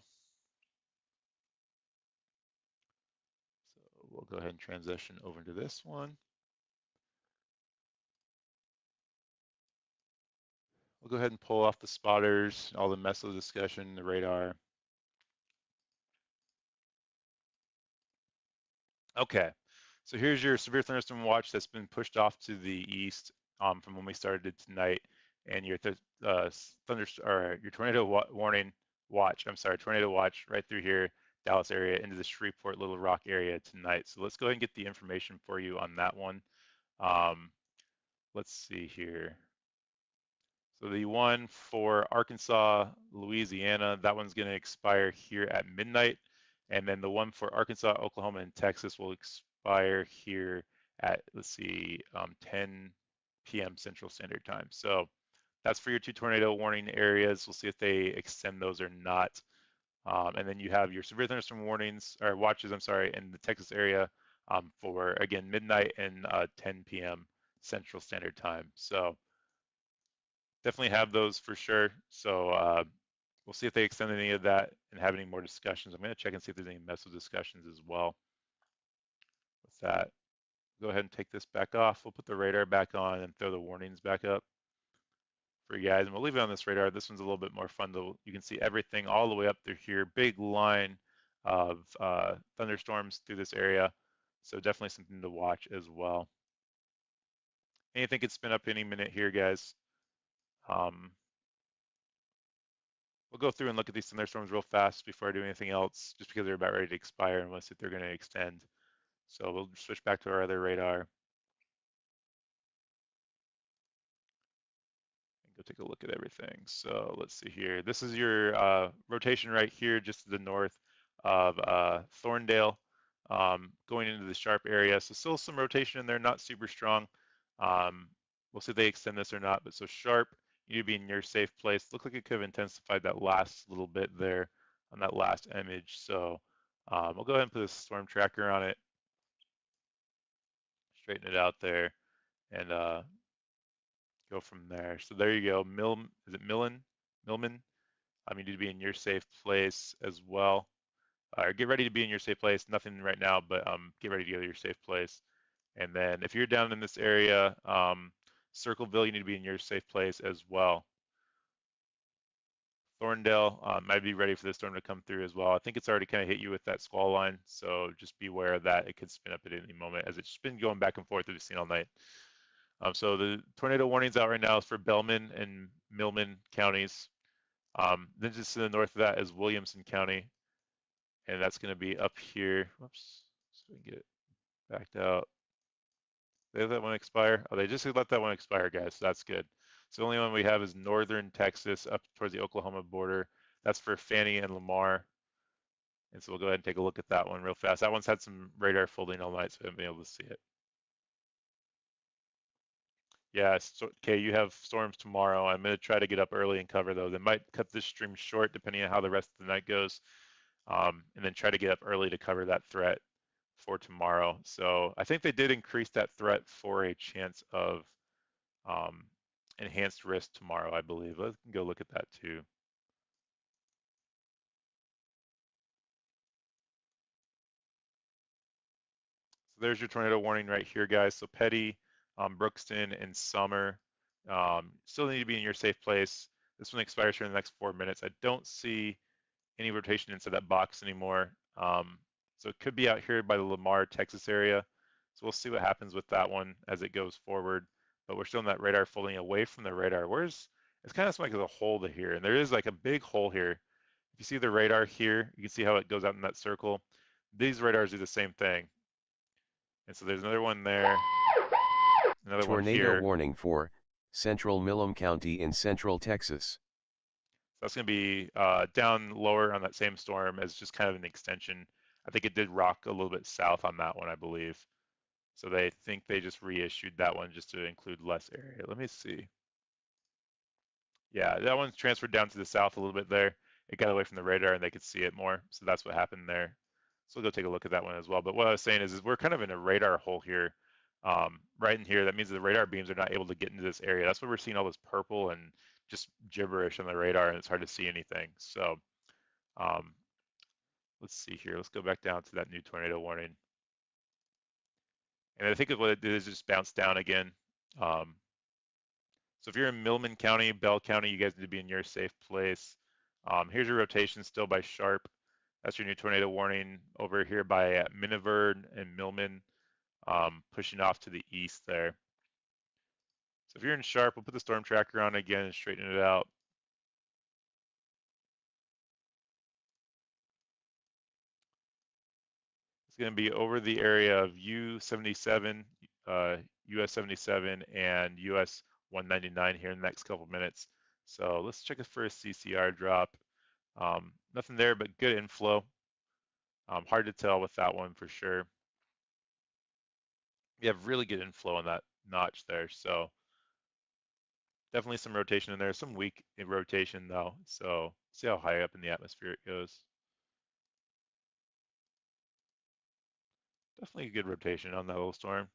So we'll go ahead and transition over to this one. We'll go ahead and pull off the spotters, all the meso discussion, the radar. Okay, so here's your severe thunderstorm watch that's been pushed off to the east from when we started tonight, and your your tornado warning watch. I'm sorry, tornado watch right through here, Dallas area into the Shreveport, Little Rock area tonight. So let's go ahead and get the information for you on that one. Um, let's see here. So the one for Arkansas, Louisiana, that one's going to expire here at midnight. And then the one for Arkansas, Oklahoma, and Texas will expire here at, let's see, 10 p.m. Central Standard Time. So that's for your two tornado warning areas. We'll see if they extend those or not. And then you have your severe thunderstorm warnings, or watches, I'm sorry, in the Texas area for, again, midnight and 10 p.m. Central Standard Time. So definitely have those for sure. So we'll see if they extend any of that and have any more discussions. I'm going to check and see if there's any meso discussions as well. With that, go ahead and take this back off. We'll put the radar back on and throw the warnings back up for you guys. And we'll leave it on this radar. This one's a little bit more fun though. You can see everything all the way up through here. Big line of thunderstorms through this area. So definitely something to watch as well. Anything could spin up any minute here, guys. We'll go through and look at these thunderstorms real fast before I do anything else, just because they're about ready to expire and we'll see if they're going to extend. So we'll switch back to our other radar and go take a look at everything. So let's see here. This is your rotation right here, just to the north of Thorndale. going into the sharp area. So still some rotation in there, not super strong. Um, we'll see if they extend this or not. But so sharp, you need to be in your safe place. Looked like it could have intensified that last little bit there on that last image. So we'll go ahead and put a storm tracker on it, straighten it out there, and go from there. So there you go. Is it Millen? Millman? You need to be in your safe place as well. Get ready to be in your safe place. Nothing right now, but get ready to go to your safe place. And then if you're down in this area, Circleville, you need to be in your safe place as well. Thorndale, might be ready for the storm to come through as well. I think it's already kind of hit you with that squall line, so just be aware of that. It could spin up at any moment as it's been going back and forth through the scene all night. So the tornado warnings out right now is for Bellman and Millman counties. Then just to the north of that is Williamson County, and that's going to be up here. Whoops, so we can get it backed out. They let that one expire? Oh, they just let that one expire, guys. So that's good. So the only one we have is northern Texas up towards the Oklahoma border. That's for Fannie and Lamar. And so we'll go ahead and take a look at that one real fast. That one's had some radar folding all night, so I haven't been able to see it. Yeah, so, okay, you have storms tomorrow. I'm going to try to get up early and cover those. I might cut this stream short depending on how the rest of the night goes, and then try to get up early to cover that threat for tomorrow. So I think they did increase that threat for a chance of um, enhanced risk tomorrow, I believe. Let's go look at that too. So there's your tornado warning right here, guys. So Petty, Brookston, and Summer still need to be in your safe place. This one expires here in the next 4 minutes. I don't see any rotation into that box anymore. So it could be out here by the Lamar, Texas area. So we'll see what happens with that one as it goes forward. But we're still in that radar folding away from the radar. It's kind of like there's a hole to here, and there is like a big hole here. If you see the radar here, you can see how it goes out in that circle. These radars do the same thing. And so there's another one there, another one Tornado here. warning for Central Milam County in Central Texas. So that's going to be down lower on that same storm as just kind of an extension. I think it did rock a little bit south on that one, I believe. So they think they just reissued that one just to include less area. Let me see. Yeah, that one's transferred down to the south a little bit there. It got away from the radar and they could see it more. So that's what happened there. So we'll go take a look at that one as well. But what I was saying is we're kind of in a radar hole here. Right in here, that means the radar beams are not able to get into this area. That's why we're seeing all this purple and just gibberish on the radar, and it's hard to see anything. So um, let's see here. Let's go back down to that new tornado warning. And I think what it did is just bounce down again. So if you're in Millman County, Bell County, you guys need to be in your safe place. Here's your rotation still by Sharp. That's your new tornado warning over here by Miniver and Millman, pushing off to the east there. So if you're in Sharp, we'll put the storm tracker on again and straighten it out. It's going to be over the area of U-77, US 77, and US 199 here in the next couple minutes. So let's check it for a CCR drop. Nothing there, but good inflow. Hard to tell with that one for sure. You have really good inflow on that notch there, so definitely some rotation in there. Some weak rotation though, so see how high up in the atmosphere it goes. Definitely a good rotation on that little storm,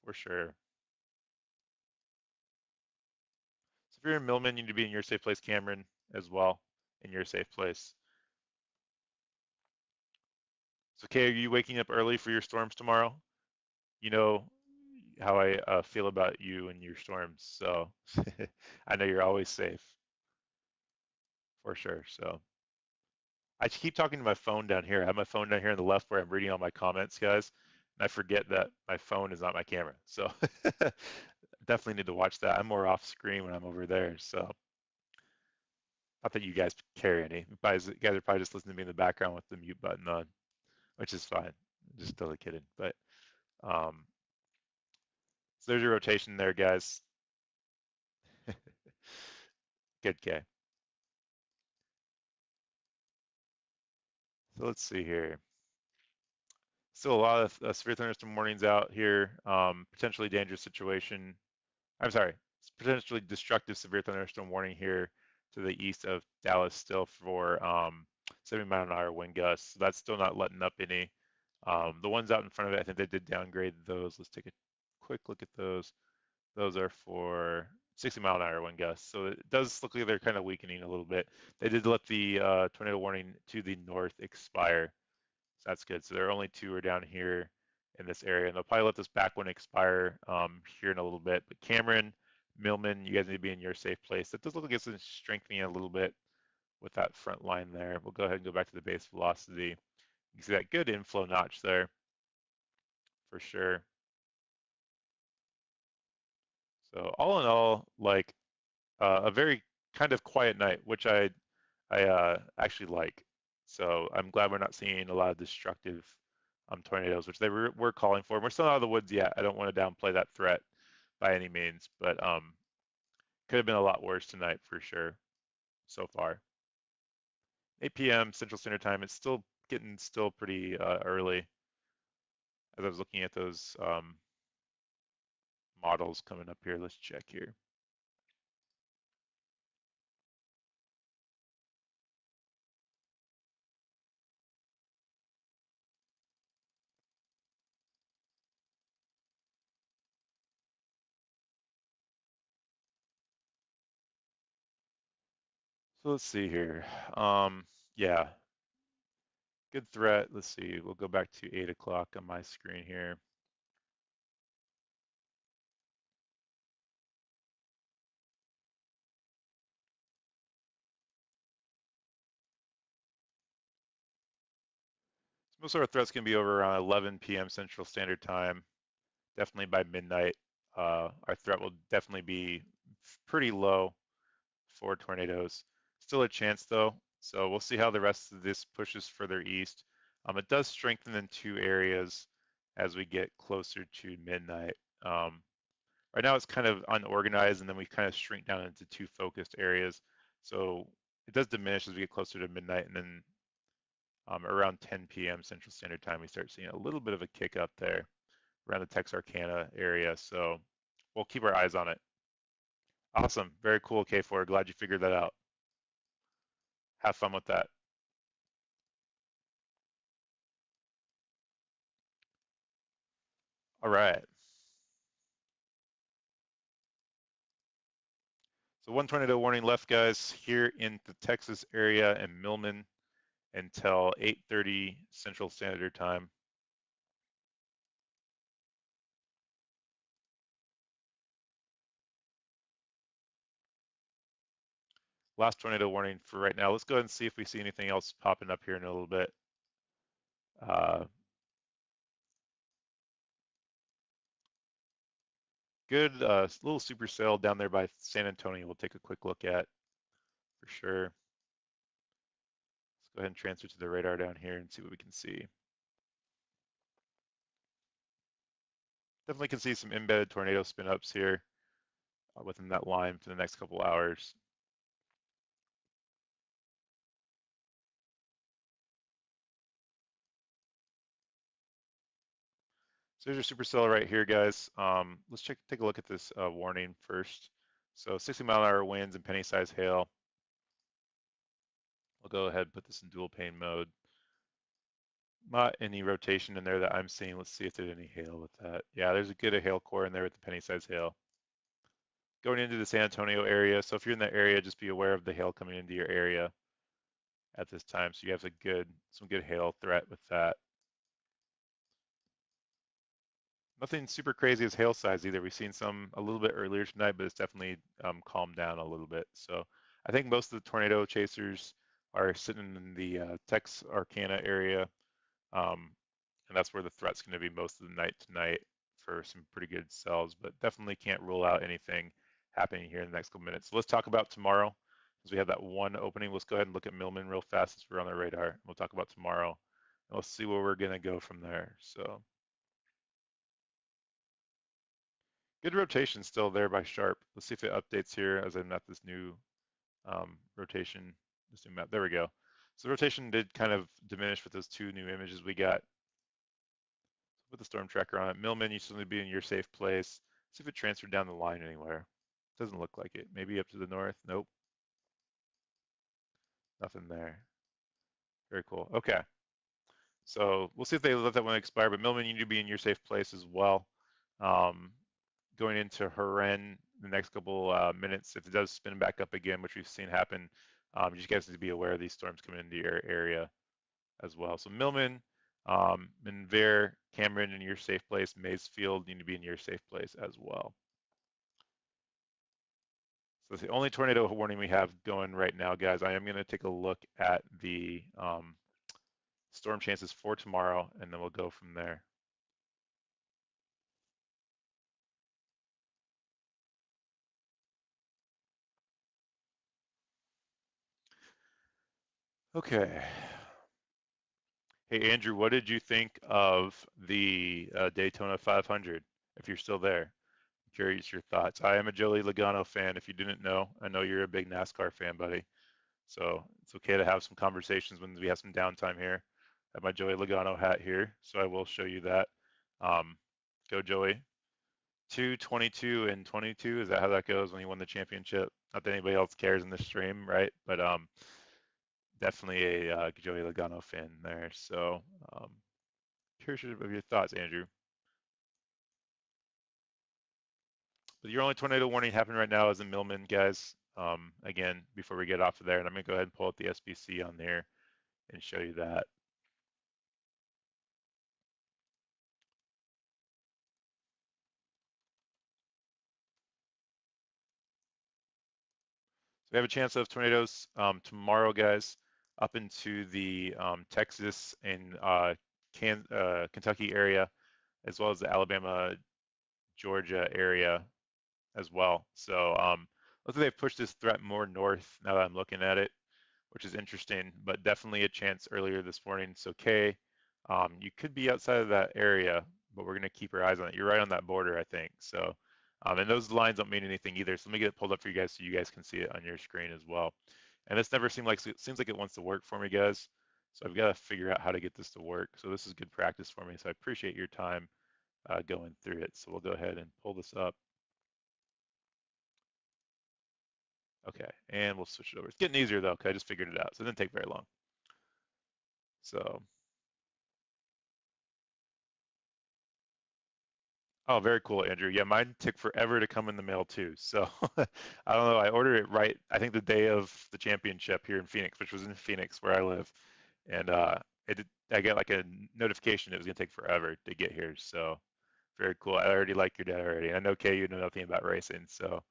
for sure. So if you're in Millman, you need to be in your safe place, Cameron, as well, in your safe place. So Kay, are you waking up early for your storms tomorrow? You know how I feel about you and your storms, so I know you're always safe, for sure. So I keep talking to my phone down here. I have my phone down here on the left where I'm reading all my comments, guys, and I forget that my phone is not my camera. So definitely need to watch that. I'm more off screen when I'm over there. So not that you guys care any. You guys are probably just listening to me in the background with the mute button on, which is fine. Just totally kidding. But so there's your rotation there, guys. Good K. So let's see here. Still a lot of severe thunderstorm warnings out here. Potentially dangerous situation. I'm sorry, potentially destructive severe thunderstorm warning here to the east of Dallas still for 70-mile-an-hour wind gusts. So that's still not letting up any. The ones out in front of it, I think they did downgrade those. Let's take a quick look at those. Those are for 60-mile-an-hour wind gusts. So it does look like they're kind of weakening a little bit. They did let the tornado warning to the north expire. So that's good. So there are only two are down here in this area, and they'll probably let this back one expire here in a little bit. But Cameron, Millman, you guys need to be in your safe place. That does look like it's strengthening a little bit with that front line there. We'll go ahead and go back to the base velocity. You can see that good inflow notch there for sure. So all in all, like a very kind of quiet night, which I actually like. So I'm glad we're not seeing a lot of destructive tornadoes, which they were calling for. We're still not out of the woods yet. I don't want to downplay that threat by any means, but could have been a lot worse tonight for sure so far. 8 p.m. Central Standard Time. It's still getting pretty early as I was looking at those models coming up here. Let's check here. So let's see here. Yeah, good threat. Let's see. We'll go back to 8 o'clock on my screen here. So most of our threats can be over around 11 p.m. Central Standard Time. Definitely by midnight. Our threat will definitely be pretty low for tornadoes. Still a chance though, so we'll see how the rest of this pushes further east. It does strengthen in two areas as we get closer to midnight. Right now it's kind of unorganized, and then we kind of shrink down into two focused areas. So it does diminish as we get closer to midnight, and then around 10 p.m. Central Standard Time, we start seeing a little bit of a kick up there around the Texarkana area. So we'll keep our eyes on it. Awesome. Very cool, K4. Glad you figured that out. Have fun with that. All right. So one tornado warning left, guys, here in the Texas area in Millman until 8:30 Central Standard Time. Last tornado warning for right now. Let's go ahead and see if we see anything else popping up here in a little bit. Good little supercell down there by San Antonio. We'll take a quick look at for sure. Let's go ahead and transfer to the radar down here and see what we can see. Definitely can see some embedded tornado spin ups here within that line for the next couple hours. So there's your supercell right here, guys. Let's take a look at this warning first. So 60-mile-an-hour winds and penny-sized hail. I'll go ahead and put this in dual pane mode. Not any rotation in there that I'm seeing. Let's see if there's any hail with that. Yeah, there's a good hail core in there with the penny-sized hail. Going into the San Antonio area. So if you're in that area, just be aware of the hail coming into your area at this time. So you have some good hail threat with that. Nothing super crazy as hail size either. We've seen some a little bit earlier tonight, but it's definitely calmed down a little bit. So I think most of the tornado chasers are sitting in the Texarkana area, and that's where the threat's going to be most of the night tonight for some pretty good cells. But definitely can't rule out anything happening here in the next couple minutes. So let's talk about tomorrow, because we have that one opening. Let's go ahead and look at Millman real fast as we're on the radar. We'll talk about tomorrow, and we'll see where we're going to go from there. So. Good rotation still there by Sharp. Let's see if it updates here as I'm at this new rotation, this new map. There we go. So rotation did kind of diminish with those two new images we got. Put the storm tracker on it. Millman, you still need to be in your safe place. See if it transferred down the line anywhere. Doesn't look like it. Maybe up to the north. Nope. Nothing there. Very cool. Okay. So we'll see if they let that one expire, but Millman, you need to be in your safe place as well. Um, Going into Haren the next couple minutes, if it does spin back up again, which we've seen happen, you guys need to be aware of these storms coming into your area as well. So Millman, Manver, Cameron in your safe place, Maysfield need to be in your safe place as well. So that's the only tornado warning we have going right now, guys. I am going to take a look at the storm chances for tomorrow, and then we'll go from there. Okay. Hey, Andrew, what did you think of the Daytona 500, if you're still there? I'm curious your thoughts. I am a Joey Logano fan, if you didn't know. I know you're a big NASCAR fan, buddy. So it's okay to have some conversations when we have some downtime here. I have my Joey Logano hat here, so I will show you that. Go Joey. 222 and 22, is that how that goes when he won the championship? Not that anybody else cares in this stream, right? But definitely a Joey Logano fan there. So curious of your thoughts, Andrew. But your only tornado warning happening right now is in Millman, guys. Again, before we get off of there, and I'm going to go ahead and pull up the SBC on there and show you that. So we have a chance of tornadoes tomorrow, guys, up into the Texas and Kentucky area, as well as the Alabama, Georgia area as well. So looks like they've pushed this threat more north now that I'm looking at it, which is interesting, but definitely a chance earlier this morning. So Kay, you could be outside of that area, but we're going to keep our eyes on it. You're right on that border, I think. So, and those lines don't mean anything either. So let me get it pulled up for you guys so you guys can see it on your screen as well. And this never seems like it wants to work for me, guys. So I've got to figure out how to get this to work. So this is good practice for me. So I appreciate your time going through it. So we'll go ahead and pull this up. Okay, and we'll switch it over. It's getting easier though, because I just figured it out. So it didn't take very long. So, oh, very cool, Andrew. Yeah, mine took forever to come in the mail too. So I don't know. I ordered it right, I think the day of the championship here in Phoenix, which was in Phoenix where I live. And I got like a notification it was gonna take forever to get here. So very cool. I already like your dad already. I know Kay, you know nothing about racing, so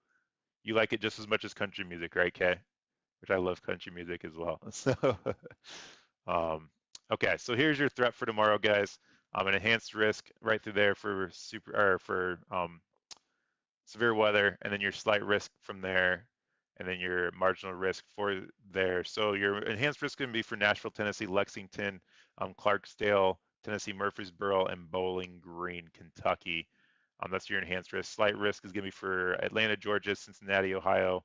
you like it just as much as country music, right, Kay? Which I love country music as well. So, okay, so here's your threat for tomorrow, guys. An enhanced risk right through there for severe weather, and then your slight risk from there, and then your marginal risk for there. So your enhanced risk can be for Nashville, Tennessee, Lexington, Clarksdale, Tennessee, Murfreesboro, and Bowling Green, Kentucky. That's your enhanced risk. Slight risk is going to be for Atlanta, Georgia, Cincinnati, Ohio,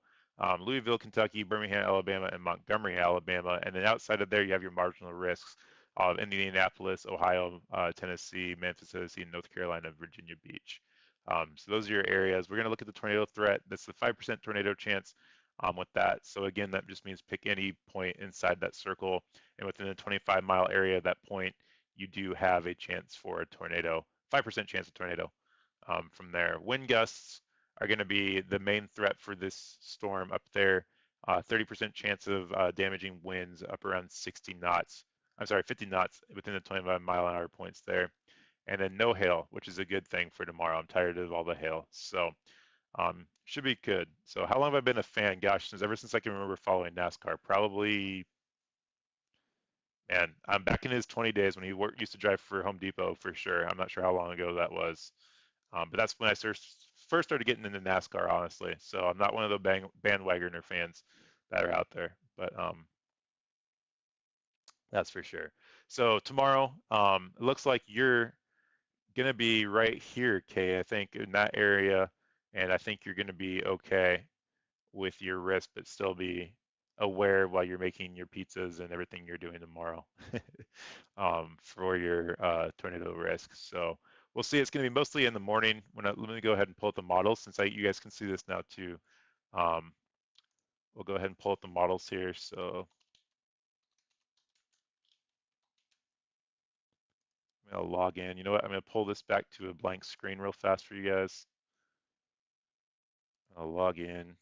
Louisville, Kentucky, Birmingham, Alabama, and Montgomery, Alabama. And then outside of there, you have your marginal risks of Indianapolis, Ohio, Tennessee, Memphis, Tennessee, North Carolina, Virginia Beach. So those are your areas. We're going to look at the tornado threat. That's the 5% tornado chance with that. So again, that just means pick any point inside that circle. And within a 25-mile area at that point, you do have a chance for a tornado, 5% chance of tornado from there. Wind gusts are going to be the main threat for this storm up there. 30% chance of damaging winds up around 60 knots. I'm sorry, 50 knots within the 25-mile-an-hour points there. And then no hail, which is a good thing for tomorrow. I'm tired of all the hail. So should be good. So how long have I been a fan? Gosh, ever since I can remember following NASCAR. Probably, man, I'm back in his 20 days when he used to drive for Home Depot for sure. I'm not sure how long ago that was. But that's when I first started getting into NASCAR, honestly. So I'm not one of the bandwagoner fans that are out there. But that's for sure. So tomorrow, it looks like you're gonna be right here, Kay, I think, in that area, and I think you're gonna be okay with your risk, but still be aware while you're making your pizzas and everything you're doing tomorrow for your tornado risk. So we'll see. It's going to be mostly in the morning. Let me go ahead and pull up the models since you guys can see this now too. We'll go ahead and pull up the models here. So I'm going to log in. You know what? I'm going to pull this back to a blank screen real fast for you guys. I'll log in.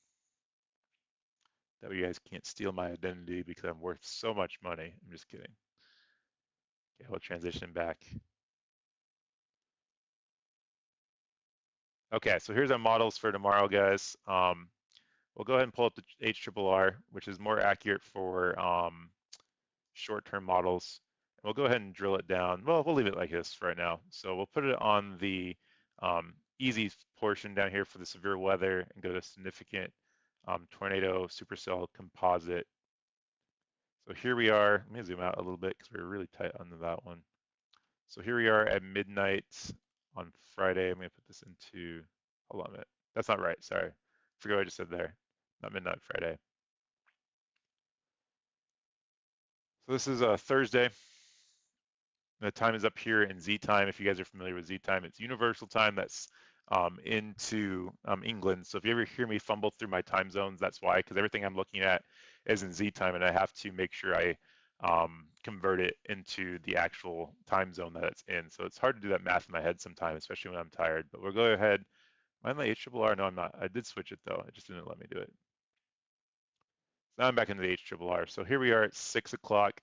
That way you guys can't steal my identity because I'm worth so much money. I'm just kidding. Okay, we'll transition back. Okay, so here's our models for tomorrow, guys. We'll go ahead and pull up the HRRR, which is more accurate for short-term models. We'll go ahead and drill it down. Well, we'll leave it like this for right now. So we'll put it on the easy portion down here for the severe weather and go to significant tornado supercell composite. So here we are. Let me zoom out a little bit because we were really tight on that one. So here we are at midnight on Friday. I'm going to put this into, hold on a minute. That's not right. Sorry. Forget what I just said there. Not midnight Friday. So this is a Thursday. The time is up here in Z time. If you guys are familiar with Z time, it's universal time that's into England. So if you ever hear me fumble through my time zones, that's why, because everything I'm looking at is in Z time, and I have to make sure I convert it into the actual time zone that it's in. So it's hard to do that math in my head sometimes, especially when I'm tired. But we'll go ahead. Am I on the HRRR? No, I'm not. I did switch it though. It just didn't let me do it. So now I'm back into the HRRR. So here we are at 6 o'clock.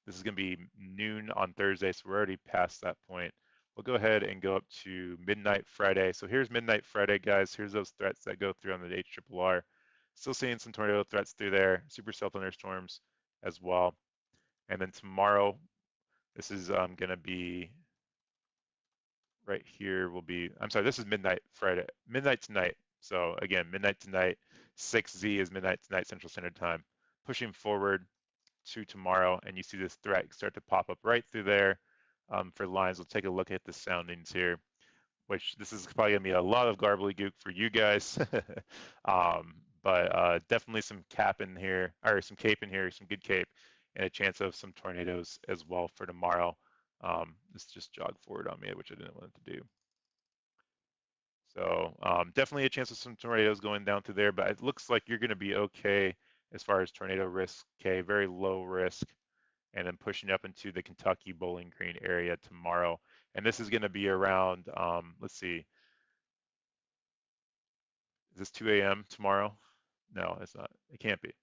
This is going to be noon on Thursday, so we're already past that point. We'll go ahead and go up to midnight Friday. So here's midnight Friday, guys. Here's those threats that go through on the HRRR. Still seeing some tornado threats through there, supercell thunderstorms as well. And then tomorrow, this is going to be right here will be, I'm sorry, this is midnight Friday, midnight tonight. So again, midnight tonight, 6Z is midnight tonight Central Standard Time. Pushing forward to tomorrow, and you see this threat start to pop up right through there for lines. We'll take a look at the soundings here, which this is probably gonna be a lot of gobbledygook for you guys, but definitely some cap in here, or some cape in here, some good cape, and a chance of some tornadoes as well for tomorrow. This just jogged forward on me, which I didn't want it to do. So definitely a chance of some tornadoes going down through there, but it looks like you're going to be okay as far as tornado risk. Okay, very low risk, and then pushing up into the Kentucky Bowling Green area tomorrow. And this is going to be around, let's see, is this 2 a.m. tomorrow? No, it's not. It can't be.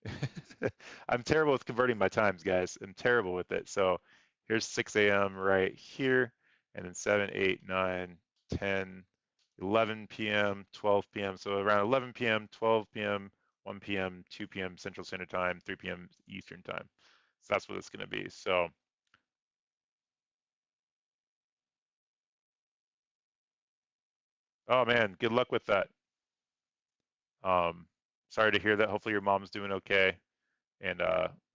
I'm terrible with converting my times, guys. I'm terrible with it. So here's 6 a.m. right here, and then 7, 8, 9, 10, 11 p.m., 12 p.m. So around 11 p.m., 12 p.m., 1 p.m., 2 p.m. Central Standard Time, 3 p.m. Eastern Time. So that's what it's going to be. So oh man, good luck with that. Sorry to hear that. Hopefully your mom's doing okay, and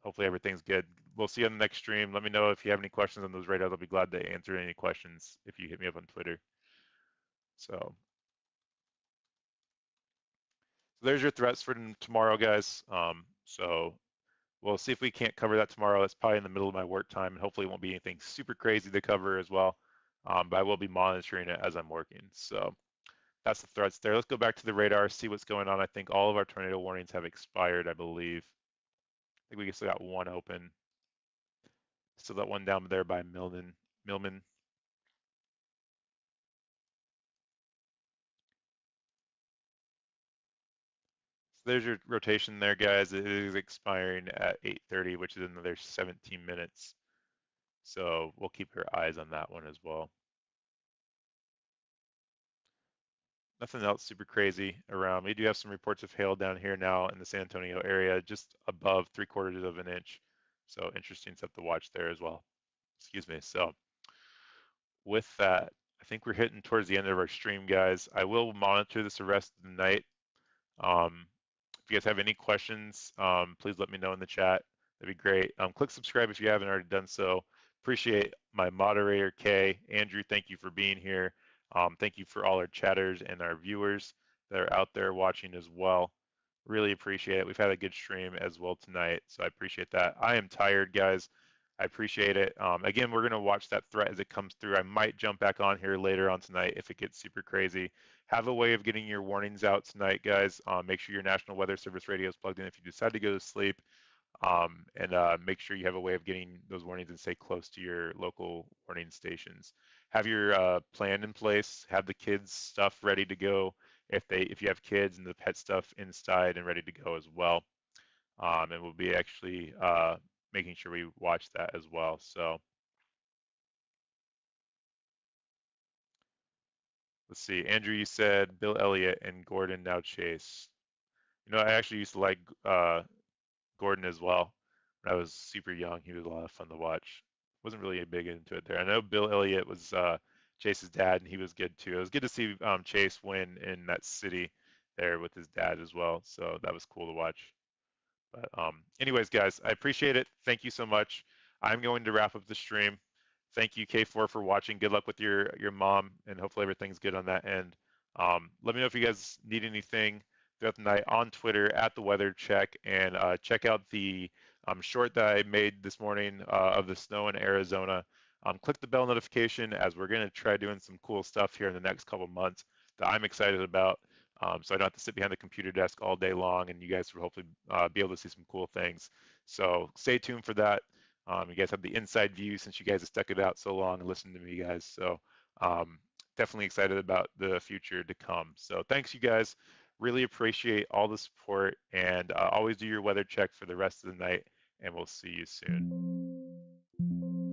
hopefully everything's good. We'll see you on the next stream. Let me know if you have any questions on those radars. I'll be glad to answer any questions if you hit me up on Twitter. So there's your threats for tomorrow, guys. So we'll see if we can't cover that tomorrow. It's probably in the middle of my work time, and hopefully it won't be anything super crazy to cover as well. But I will be monitoring it as I'm working. So that's the threats there. Let's go back to the radar, see what's going on. I think all of our tornado warnings have expired, I believe. I think we still got one open. Still that one down there by Millman. So there's your rotation there, guys. It is expiring at 8:30, which is another 17 minutes. So we'll keep your eyes on that one as well. Nothing else super crazy around. We do have some reports of hail down here now in the San Antonio area, just above 3/4 of an inch. So interesting stuff to watch there as well. Excuse me. So with that, I think we're hitting towards the end of our stream, guys. I will monitor this the rest of the night. If you guys have any questions, please let me know in the chat. That'd be great. Click subscribe if you haven't already done so. Appreciate my moderator, Kay. Andrew, thank you for being here. Thank you for all our chatters and our viewers that are out there watching as well. Really appreciate it. We've had a good stream as well tonight, so I appreciate that. I am tired, guys. I appreciate it. Again, we're going to watch that threat as it comes through. I might jump back on here later on tonight if it gets super crazy. Have a way of getting your warnings out tonight, guys. Make sure your National Weather Service radio is plugged in if you decide to go to sleep. And make sure you have a way of getting those warnings and stay close to your local warning stations. Have your plan in place. Have the kids' stuff ready to go if you have kids and the pet stuff inside and ready to go as well. And we'll be actually making sure we watch that as well. So let's see. Andrew, you said Bill Elliott and Gordon now Chase. You know, I actually used to like Gordon as well. When I was super young, he was a lot of fun to watch. Wasn't really big into it there. I know Bill Elliott was Chase's dad, and he was good too. It was good to see Chase win in that city there with his dad as well. So that was cool to watch. But anyways, guys, I appreciate it. Thank you so much. I'm going to wrap up the stream. Thank you, K4, for watching. Good luck with your mom, and hopefully everything's good on that end. Let me know if you guys need anything throughout the night on Twitter at the Weather Check, and check out the short that I made this morning of the snow in Arizona. Click the bell notification as we're going to try doing some cool stuff here in the next couple months that I'm excited about. So I don't have to sit behind the computer desk all day long, and you guys will hopefully be able to see some cool things. So stay tuned for that. You guys have the inside view since you guys have stuck it out so long and listened to me, guys. So um, definitely excited about the future to come. So thanks, you guys. Really appreciate all the support, and always do your weather check for the rest of the night, and we'll see you soon.